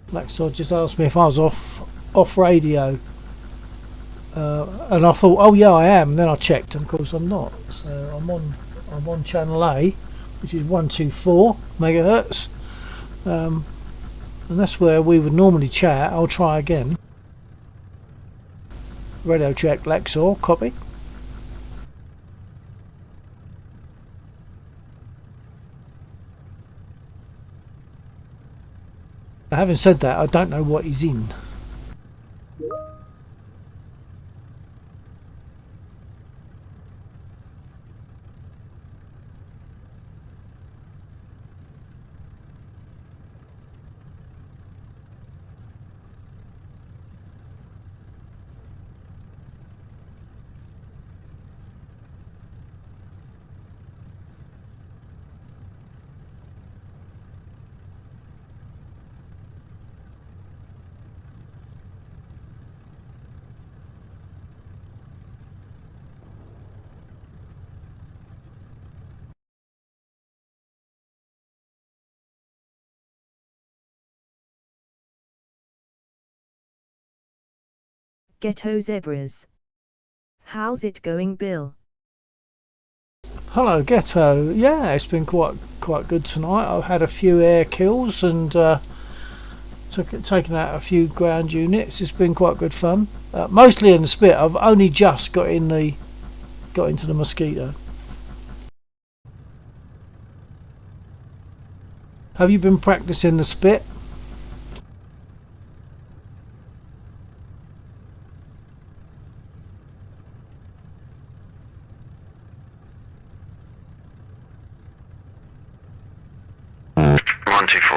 Lexor just asked me if I was off radio, and I thought, oh yeah, I am. And then I checked, and of course I'm not. So I'm on channel A, which is 124 megahertz, and that's where we would normally chat. I'll try again. Radio check, Lexor, copy. Having said that, I don't know what he's in. Ghetto Zebras. How's it going, Bill? Hello, Ghetto. Yeah, it's been quite good tonight. I've had a few air kills and taken out a few ground units. It's been quite good fun. Mostly in the Spit. I've only just got into the Mosquito. Have you been practicing the Spit?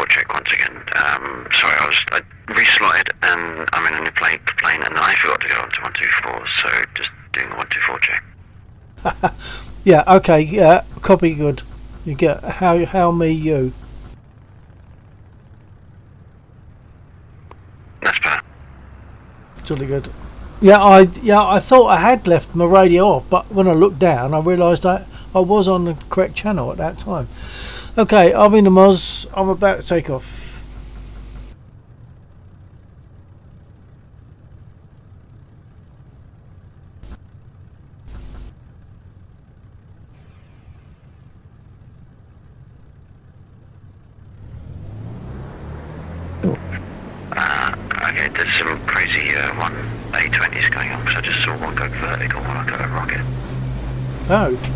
Check once again. Sorry, I reslotted and I'm in a new plane and I forgot to go on to 124, so just doing the 124 check. Yeah, okay, yeah, copy, good. You get how me you. That's better. Totally good. Yeah, I thought I had left my radio off, but when I looked down I realised that I was on the correct channel at that time. Okay, I'm in the Moz. I'm about to take off. Okay, there's some crazy one A20s going on because I just saw one go vertical when I got a rocket. Oh.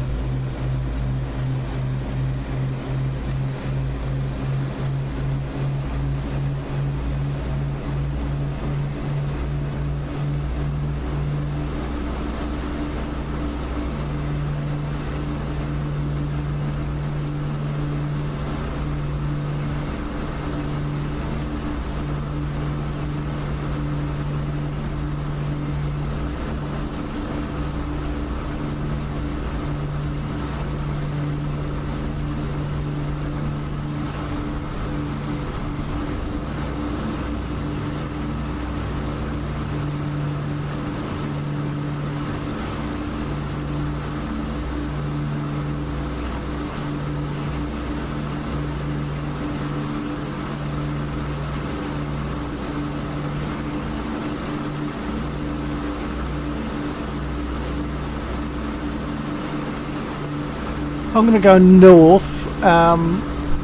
I'm going to go north.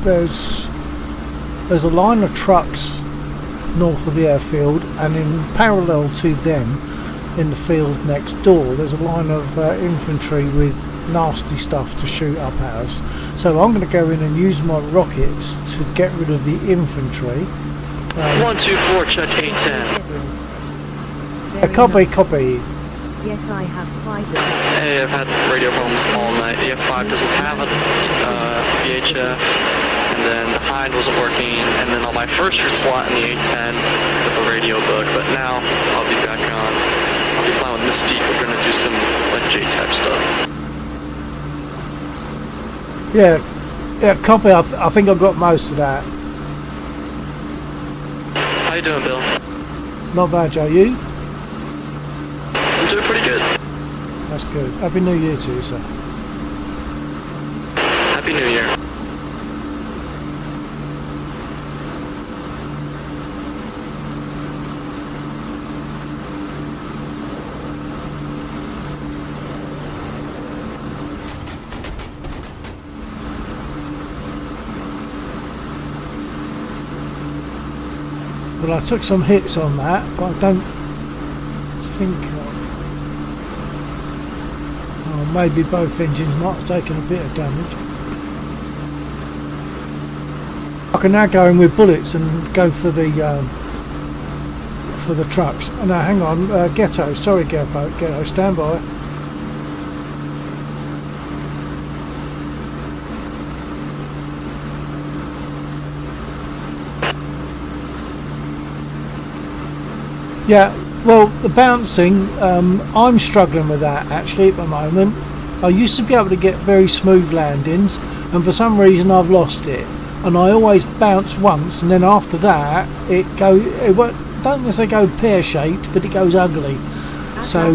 There's a line of trucks north of the airfield, and in parallel to them, in the field next door, there's a line of infantry with nasty stuff to shoot up at us. So I'm going to go in and use my rockets to get rid of the infantry. 124, check 810. Copy. Yes, I have quite a Hey, I've had radio problems all night. The F5 doesn't have a VHF, and then the Hind wasn't working, and then on my first slot in the 810 with the radio book, but now I'll be back on. I'll be flying with Mystique. We're going to do some like J-type stuff. Yeah, copy. I think I've got most of that. How you doing, Bill? Not bad, Joe. You? I'm doing pretty good. That's good. Happy New Year to you, sir. Happy New Year. Well, I took some hits on that, but I don't think... maybe both engines might have taken a bit of damage. I can now go in with bullets and go for the trucks. Oh, no, hang on, Ghetto. Sorry, Ghetto. Stand by. Yeah, well, the bouncing, I'm struggling with that actually at the moment. I used to be able to get very smooth landings, and for some reason I've lost it. And I always bounce once, and then after that, don't necessarily go pear-shaped, but it goes ugly. So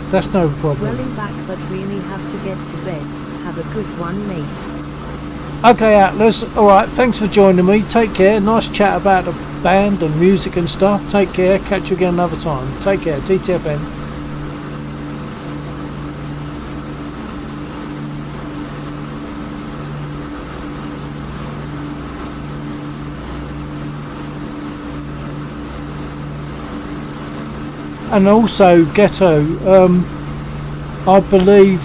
that's no problem. Welling back, but really have to get to bed. Have a good one, mate. Okay, Atlas. All right. Thanks for joining me. Take care. Nice chat about the band and music and stuff. Take care. Catch you again another time. Take care. TTFN. And also, Ghetto. I believe.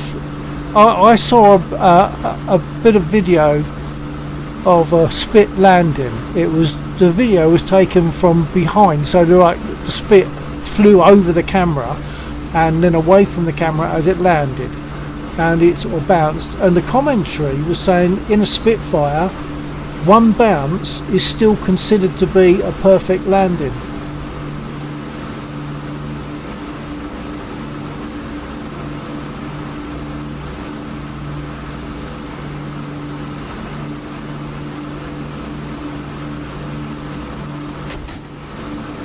I saw a bit of video of a spit landing. The video was taken from behind, so the spit flew over the camera and then away from the camera as it landed, and it sort of bounced. And the commentary was saying in a Spitfire, one bounce is still considered to be a perfect landing.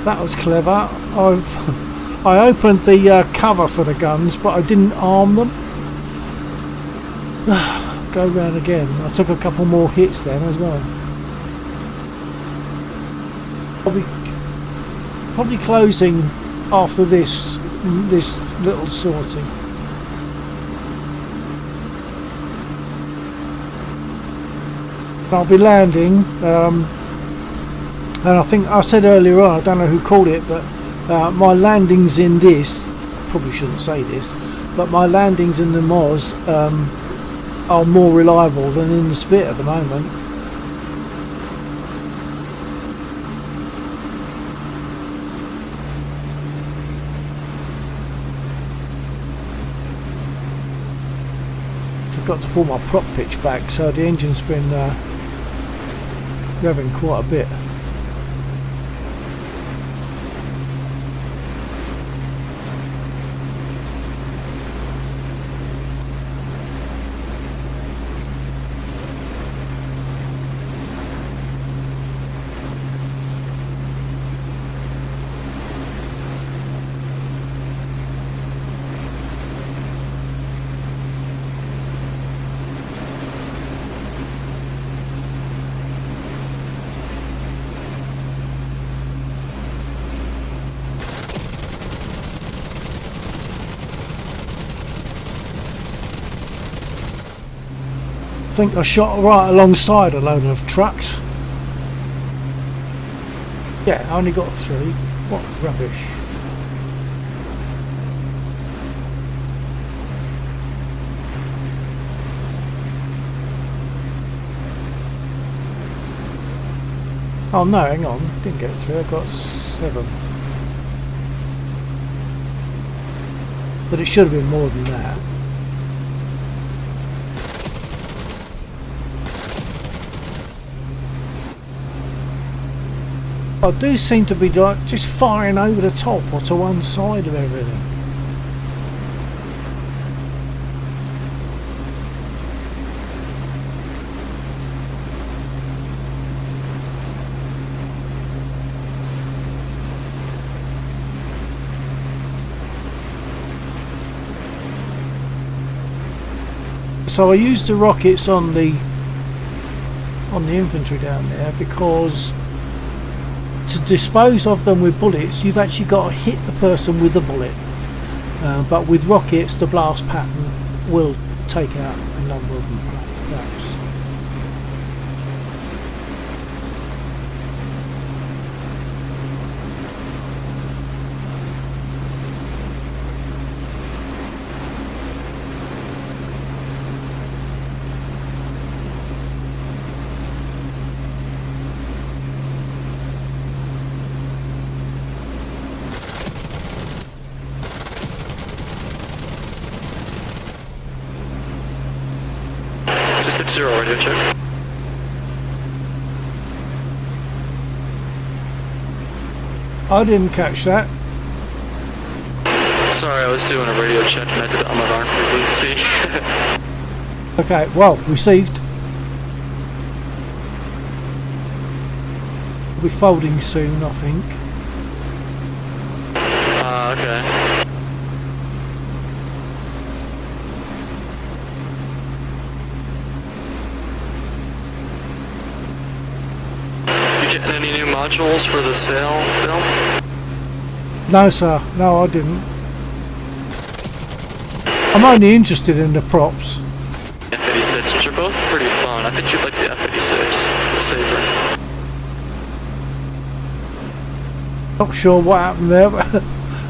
That was clever. I opened the cover for the guns, but I didn't arm them. Go round again. I took a couple more hits then as well. Probably closing after this little sortie. I'll be landing. And I think I said earlier on, I don't know who called it, but my landings in this, probably shouldn't say this, but my landings in the Moz are more reliable than in the Spit at the moment. Forgot to pull my prop pitch back, so the engine's been revving quite a bit. think I shot right alongside a load of trucks. Yeah, I only got 3. What rubbish. Oh no, hang on, didn't get 3, I got 7. But it should have been more than that. I do seem to be like just firing over the top or to one side of everything. So I used the rockets on the infantry down there because to dispose of them with bullets you've actually got to hit the person with the bullet, but with rockets the blast pattern will take out a number of them. Zero radio check. I didn't catch that. Sorry, I was doing a radio check and I did it on my arm frequency. Okay, well, received. We'll be folding soon, I think. Okay. Any new modules for the sale, Bill? No sir, no I didn't. I'm only interested in the props. F-86, which are both pretty fun. I think you'd like the F-86, the Sabre. Not sure what happened there,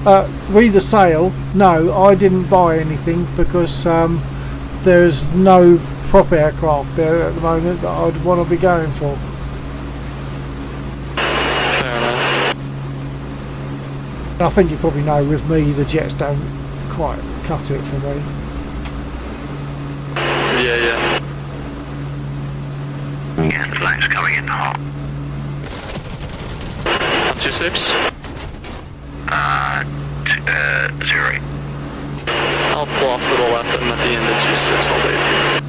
but read the sale. No, I didn't buy anything because there's no prop aircraft there at the moment that I'd want to be going for. I think you probably know with me the jets don't quite cut it for me. Yeah. And flags coming in hot. 126? 0. I'll pull off to the left and at the end of 26 all day.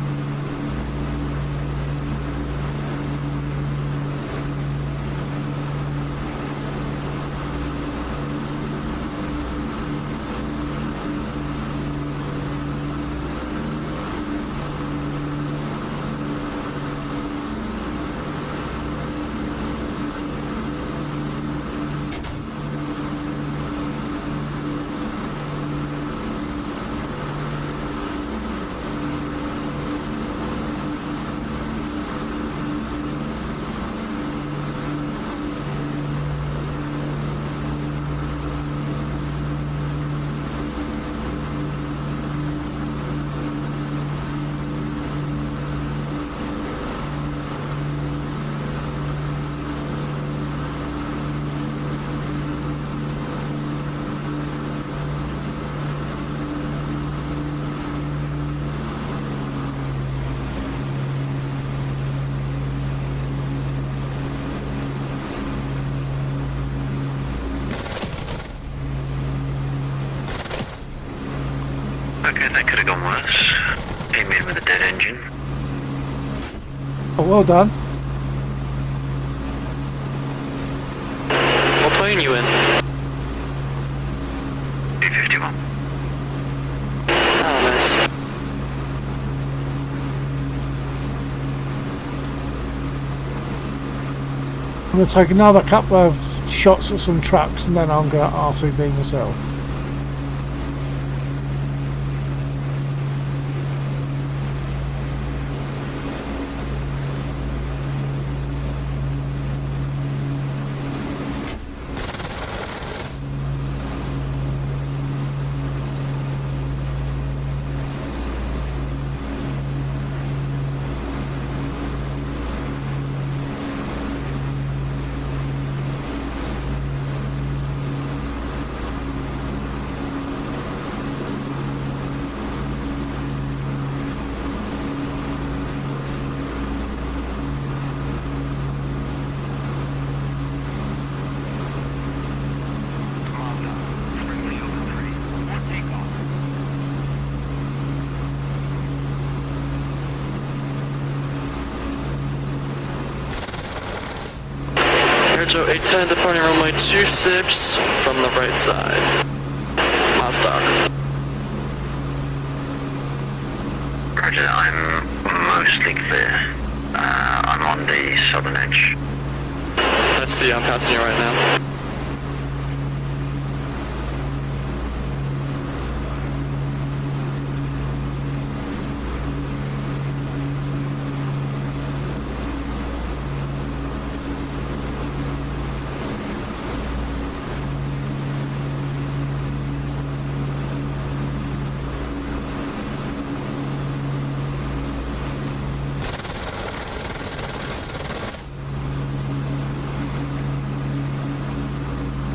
Okay, that could have gone worse. Came in with a dead engine. Oh, well done. What plane you in? 251. Oh, nice. I'm going to take another couple of shots at some trucks and then I'm going to RCB myself. show a 10 departing runway 26 from the right side. Milestone. Roger, I'm mostly clear. I'm on the southern edge. Let's see, I'm passing you right now.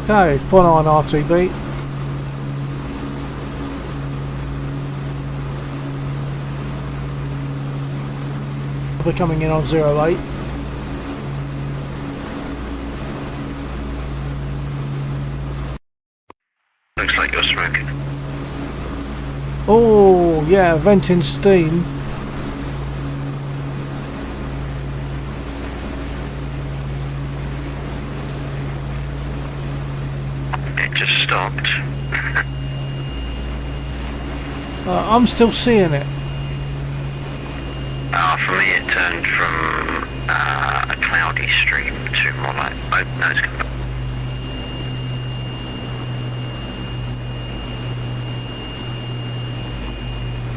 Okay, 49 RTB. We're coming in on 08. Looks like you're smoking. Oh, yeah, venting steam. It just stopped. I'm still seeing it. For me it turned from a cloudy stream to more like... Oh, no, it's coming.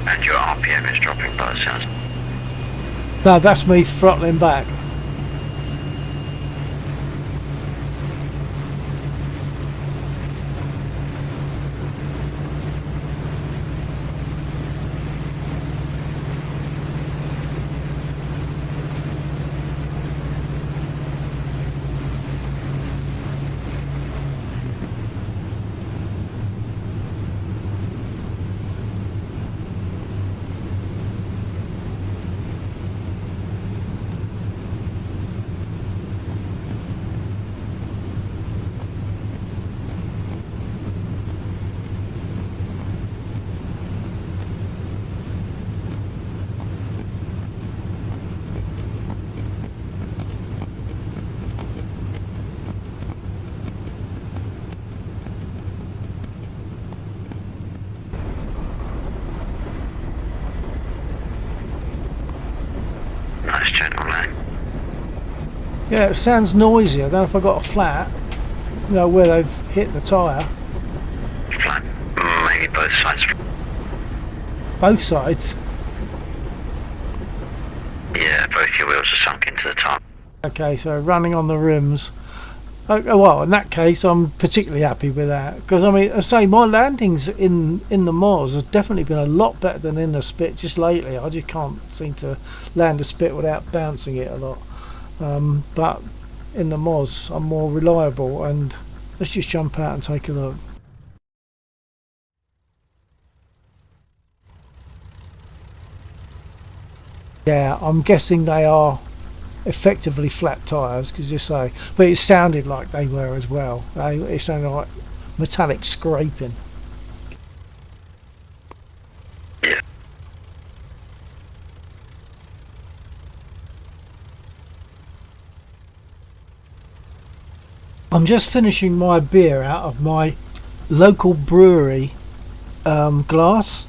And your RPM is dropping by the sounds. No, that's me throttling back. Nice channel there. Yeah, it sounds noisy. I don't know if I got a flat. You know, where they've hit the tyre. Flat. Maybe both sides. Both sides. Yeah, both your wheels are sunk into the top. Okay, so running on the rims. Okay, well, in that case, I'm particularly happy with that. Because, I mean, I say, my landings in the Moz have definitely been a lot better than in the Spit just lately. I just can't seem to land a Spit without bouncing it a lot. But in the Moz, I'm more reliable. And let's just jump out and take a look. Yeah, I'm guessing they are effectively flat tyres, because you say, but it sounded like they were as well. It sounded like metallic scraping. Yeah. I'm just finishing my beer out of my local brewery glass.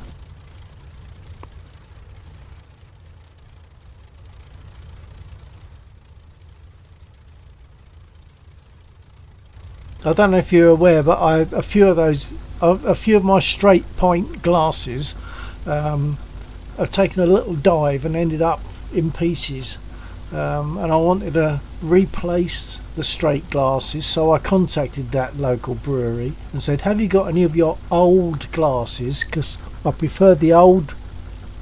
I don't know if you're aware, but a few of my straight pint glasses have taken a little dive and ended up in pieces, and I wanted to replace the straight glasses, so I contacted that local brewery and said, have you got any of your old glasses, because I prefer the old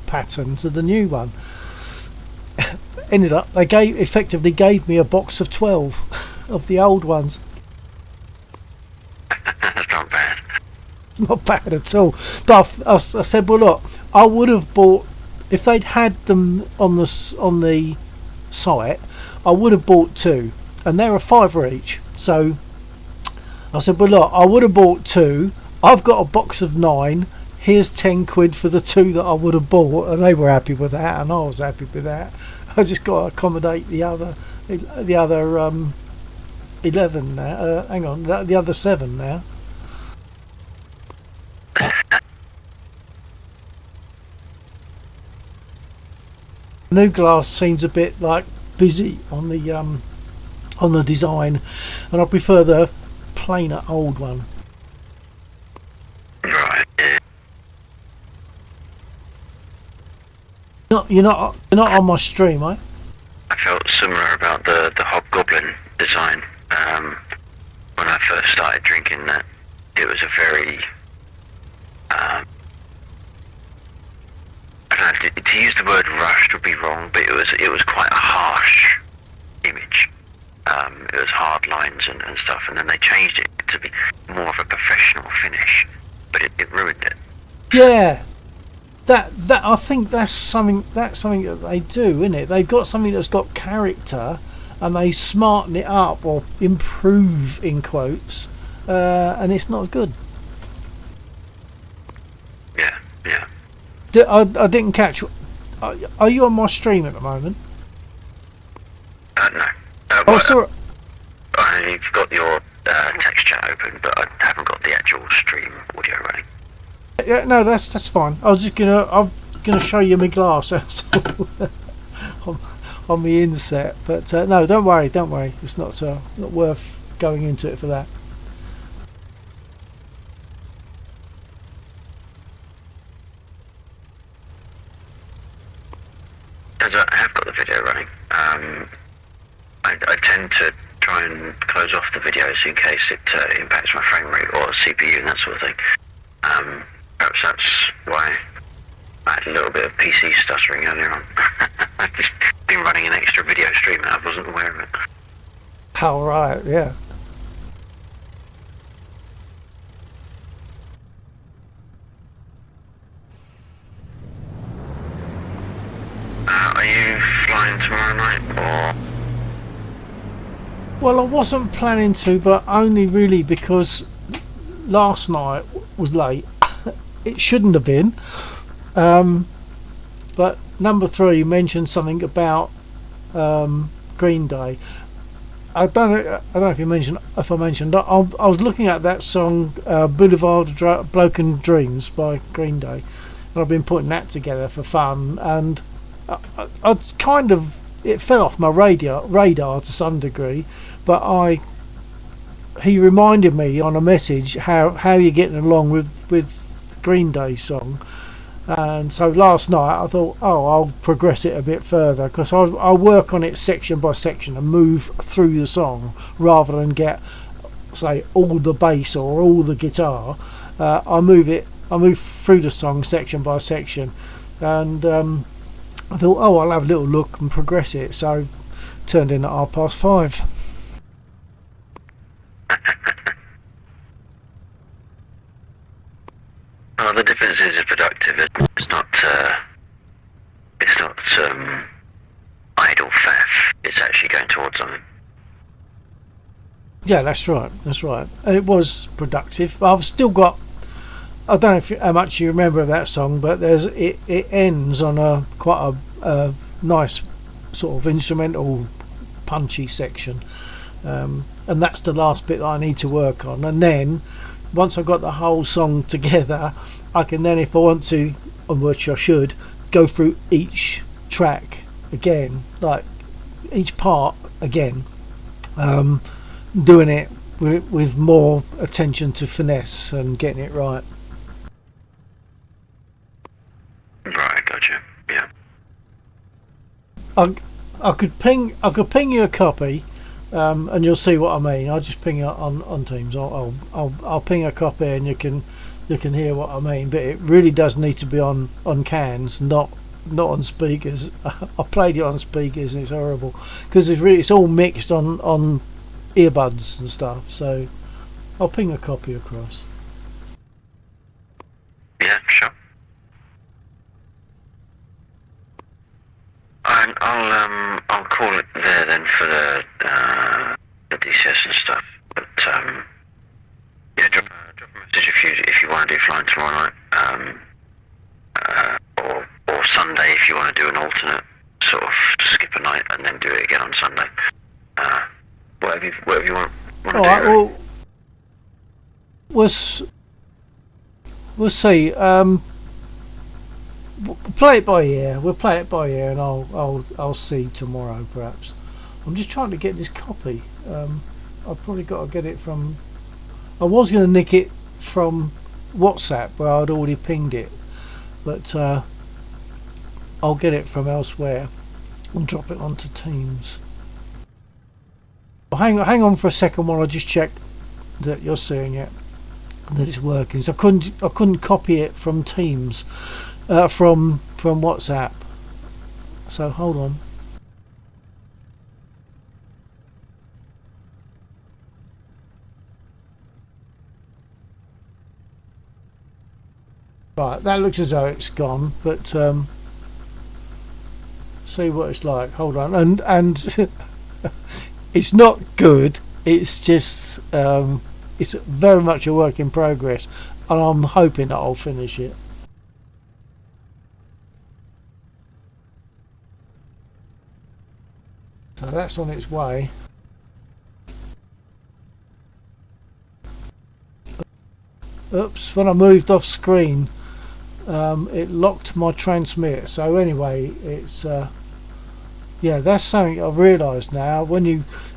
pattern to the new one. Ended up they effectively gave me a box of 12 of the old ones. That's not bad. Not bad at all. But I said, well, look, I would have bought, if they'd had them on the site, I would have bought two, and they're a £5 each. So I said, well, look, I would have bought two. I've got a box of 9. Here's 10 quid for the two that I would have bought, and they were happy with that, and I was happy with that. I just got to accommodate the other 11 now. Hang on, the other 7 now. New glass seems a bit like busy on the design, and I prefer the plainer old one. Right. Yeah. You're not on my stream, eh? I felt similar about the Hobgoblin design. When I first started drinking that, it was a very I don't know, to use the word rushed would be wrong, but it was quite a harsh image. It was hard lines and stuff, and then they changed it to be more of a professional finish, but it ruined it. Yeah, that I think that's something that they do, isn't it? They've got something that's got character, and they smarten it up or improve in quotes, and it's not good. Yeah, yeah. I didn't catch. Are you on my stream at the moment? No. Oh, sorry. I've got your text chat open, but I haven't got the actual stream audio running. Yeah, no, that's fine. I'm gonna show you my glass on the inset, but no, don't worry. It's not worth going into it for that. As I have got the video running, I tend to try and close off the videos in case it impacts my frame rate or CPU and that sort of thing. Perhaps that's why I had a little bit of PC stuttering earlier on. I've just been running an extra video stream and I wasn't aware of it. Oh, right, yeah. Are you flying tomorrow night or? Well, I wasn't planning to, but only really because last night was late. It shouldn't have been. But number 3 mentioned something about Green Day. I don't know if I mentioned. I was looking at that song Boulevard of Broken Dreams by Green Day, and I've been putting that together for fun, and it fell off my radar to some degree, but he reminded me on a message how you're getting along with Green Day song, and so last night I thought, I'll progress it a bit further, because I'll work on it section by section and move through the song rather than get, say, all the bass or all the guitar. I move through the song section by section, and I thought, I'll have a little look and progress it. So turned in at 5:30. Well, the difference is it's productive. It's not idle faff. It's actually going towards something. Yeah, that's right. And it was productive. I've still got. I don't know how much you remember of that song, but it ends on quite a nice sort of instrumental, punchy section, and that's the last bit that I need to work on. And then once I've got the whole song together, I can then, if I want to, on which I should, go through each track again, like each part again, doing it with more attention to finesse and getting it right. Right, gotcha. Yeah. I could ping you a copy, and you'll see what I mean. I'll just ping it on Teams. I'll ping a copy, and you can hear what I mean. But it really does need to be on cans, not on speakers. I played it on speakers, and it's horrible because it's all mixed on earbuds and stuff. So I'll ping a copy across. Yeah, sure. I'll call it there then for the DCS and stuff. But yeah, drop a message if you want to do flying tomorrow night, or Sunday if you want to do an alternate sort of skip a night and then do it again on Sunday. Whatever you want. want to Alright, do? well, we'll see. We'll play it by ear. We'll play it by ear, and I'll see tomorrow perhaps. I'm just trying to get this copy. I've probably got to get it from. I was going to nick it from WhatsApp where I'd already pinged it, but I'll get it from elsewhere and drop it onto Teams. Well, hang on for a second while I just check that you're seeing it, that it's working. So I couldn't copy it from Teams, from WhatsApp. So hold on. Right, that looks as though it's gone, but see what it's like. Hold on, and it's not good. It's just it's very much a work in progress, and I'm hoping that I'll finish it. So that's on its way. Oops, when I moved off screen, it locked my transmit. So anyway, it's yeah, that's something I've realised now.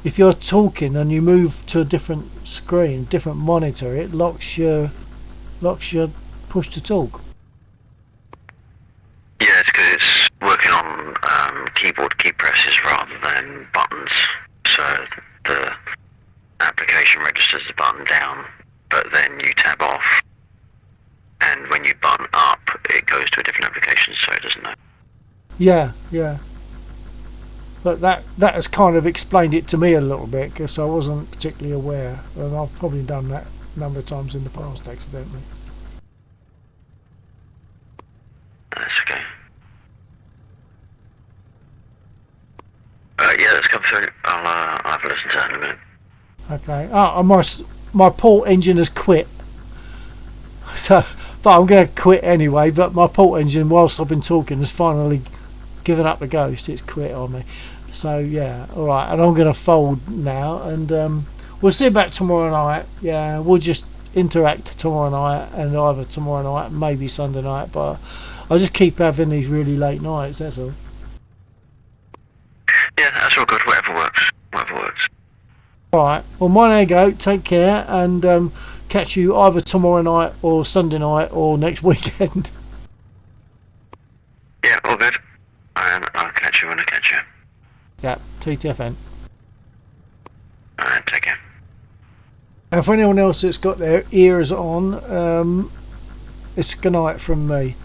If you're talking and you move to a different screen, different monitor, it locks your push to talk. Yeah, it's because it's working on keyboard key presses rather than buttons. So the application registers the button down, but then you tab off, and when you button up, it goes to a different application, so it doesn't know. Yeah, yeah. But that has kind of explained it to me a little bit, because I wasn't particularly aware, and I've probably done that a number of times in the past accidentally. That's okay. Yeah, that's come through. I'll have a listen to that in a minute. Okay. My port engine has quit. So, but I'm going to quit anyway. But my port engine, whilst I've been talking, has finally given up the ghost. It's quit on me. So yeah, all right. And I'm going to fold now, and we'll see about tomorrow night. Yeah, we'll just interact tomorrow night, and either tomorrow night, maybe Sunday night. But I just keep having these really late nights. That's all. Yeah, that's all good. Whatever works. Whatever works. Alright, well mine there you go, take care, and catch you either tomorrow night or Sunday night or next weekend. Yeah, all good. I'll catch you when I catch you. Yeah, TTFN. Alright, take care. And for anyone else that's got their ears on, it's good night from me.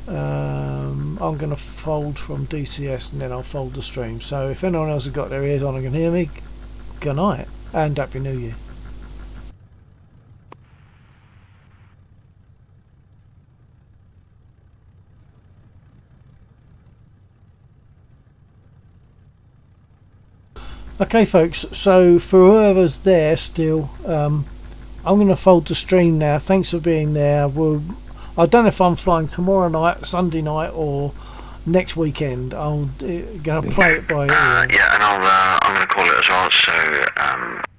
I'm going to fold from DCS and then I'll fold the stream. So if anyone else has got their ears on and can hear me, good night and Happy New Year. Okay folks, so for whoever's there still, I'm going to fold the stream now. Thanks for being there. I don't know if I'm flying tomorrow night, Sunday night, or next weekend. I'm going to play it by ear. Yeah, and I'm going to call it as well. So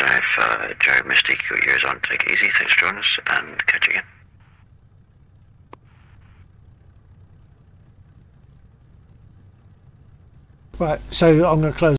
if Joe Mystique got yours on, take it easy. Thanks for joining us, and catch you again. Right, so I'm going to close.